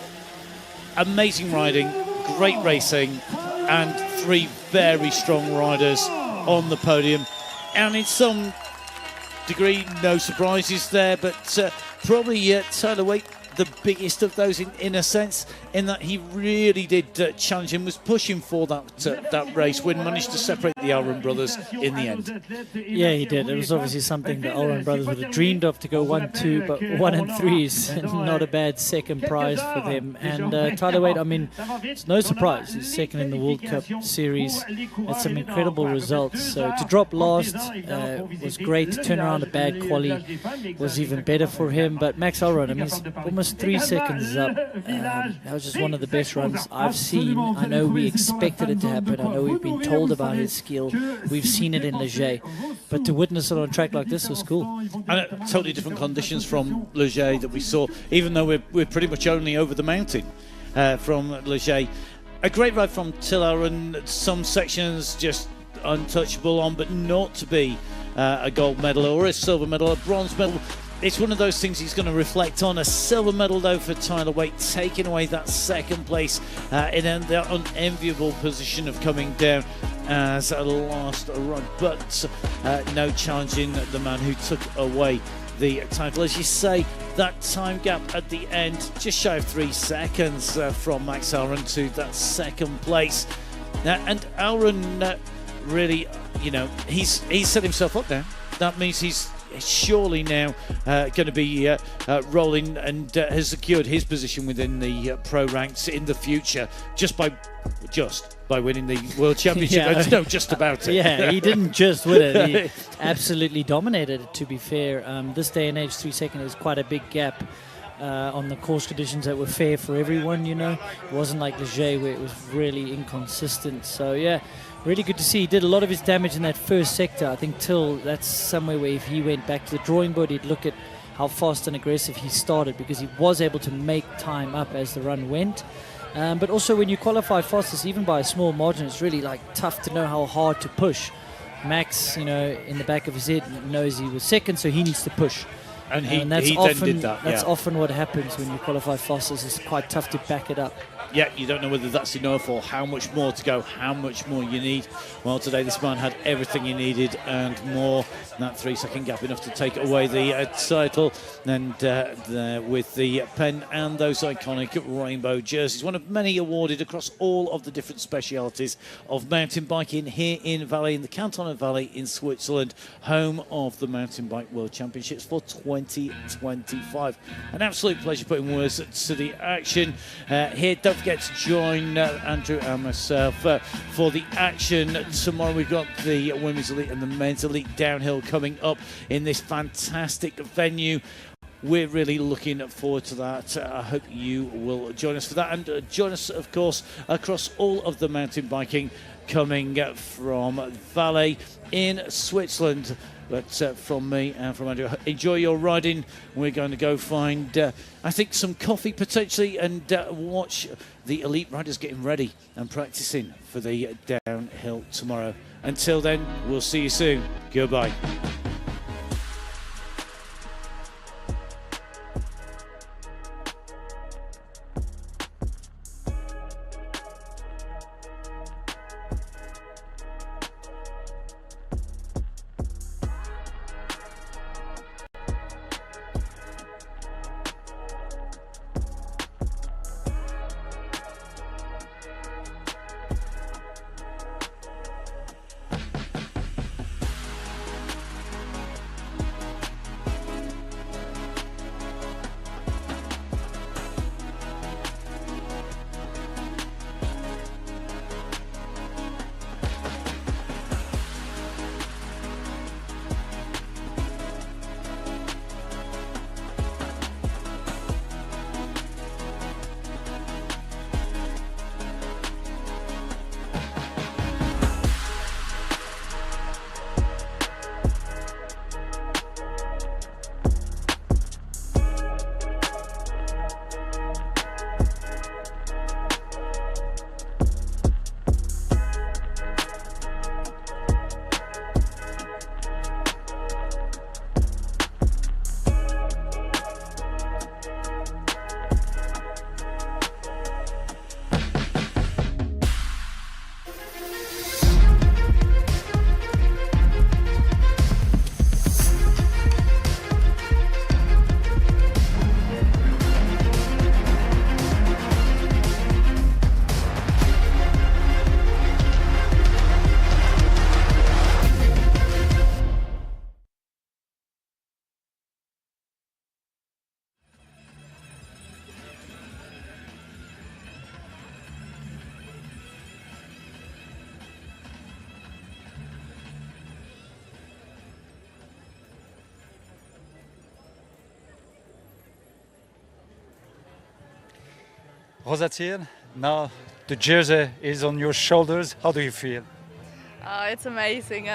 amazing riding, great racing, and three very strong riders on the podium. And in some degree, no surprises there, but probably Tyler Waite, the biggest of those in a sense, in that he really did challenge him, was pushing for that race win, managed to separate the Alron brothers in the end. Yeah, he did. It was obviously something the Alron brothers would have dreamed of, to go 1-2, but 1 and 3 is not a bad second prize for them. And Tyler Waite, I mean, it's no surprise. He's second in the World Cup Series. It's some incredible results. So to drop last was great. To turn around a bad quali was even better for him. But Max Alron, I mean, he's almost 3 seconds up. That was just one of the best runs I've seen. I know we expected it to happen. I know we've been told about his skill. We've seen it in Leger. But to witness it on a track like this was cool. And totally different conditions from Leger that we saw, even though we're pretty much only over the mountain from Leger. A great ride from Till Alron. Some sections just untouchable on, but not to be a gold medal or a silver medal, a bronze medal. It's one of those things he's going to reflect on. A silver medal, though, for Tyler Waite, taking away that second place in the unenviable position of coming down as a last run. But no challenging the man who took away the title. As you say, that time gap at the end, just shy of 3 seconds from Max Alron to that second place. And Alron really, you know, he's set himself up now. That means he's surely now going to be rolling and has secured his position within the pro ranks in the future just by winning the World Championship. Yeah. No, just about it. Yeah, he didn't just win it. He absolutely dominated it, to be fair. This day and age, 3 seconds is quite a big gap on the course conditions that were fair for everyone, you know. It wasn't like Leger where it was really inconsistent. So, yeah, really good to see. He did a lot of his damage in that first sector. I think Till, that's somewhere where if he went back to the drawing board, he'd look at how fast and aggressive he started, because he was able to make time up as the run went. But also when you qualify fastest, even by a small margin, it's really like tough to know how hard to push. Max, you know, in the back of his head knows he was second, so he needs to push. And that's he often, then did that. That's often what happens when you qualify fastest. It's quite tough to back it up. Yeah, you don't know whether that's enough or how much more to go, how much more you need. Well, today this man had everything he needed and more. That 3 second gap enough to take away the title. And there with the pen and those iconic rainbow jerseys. One of many awarded across all of the different specialities of mountain biking here in Valais, in the Canton of Valais in Switzerland, home of the Mountain Bike World Championships for 2025. An absolute pleasure putting words to the action here. Don't forget to join Andrew and myself for the action tomorrow. We've got the Women's Elite and the Men's Elite downhill coming up in this fantastic venue. We're really looking forward to that. I hope you will join us for that, and join us, of course, across all of the mountain biking coming from Valais in Switzerland. But from me and from Andrew, enjoy your riding. We're going to go find, I think, some coffee potentially, and watch the elite riders getting ready and practicing for the downhill tomorrow. Until then, we'll see you soon. Goodbye. Rosatier, now the jersey is on your shoulders. How do you feel? It's amazing.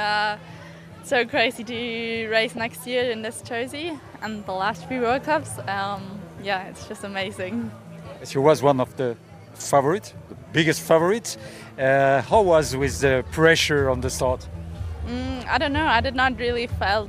So crazy to race next year in this jersey and the last 3 World Cups. Yeah, it's just amazing. As you was one of the favorites, the biggest favorites. How was with the pressure on the start? I don't know. I did not really felt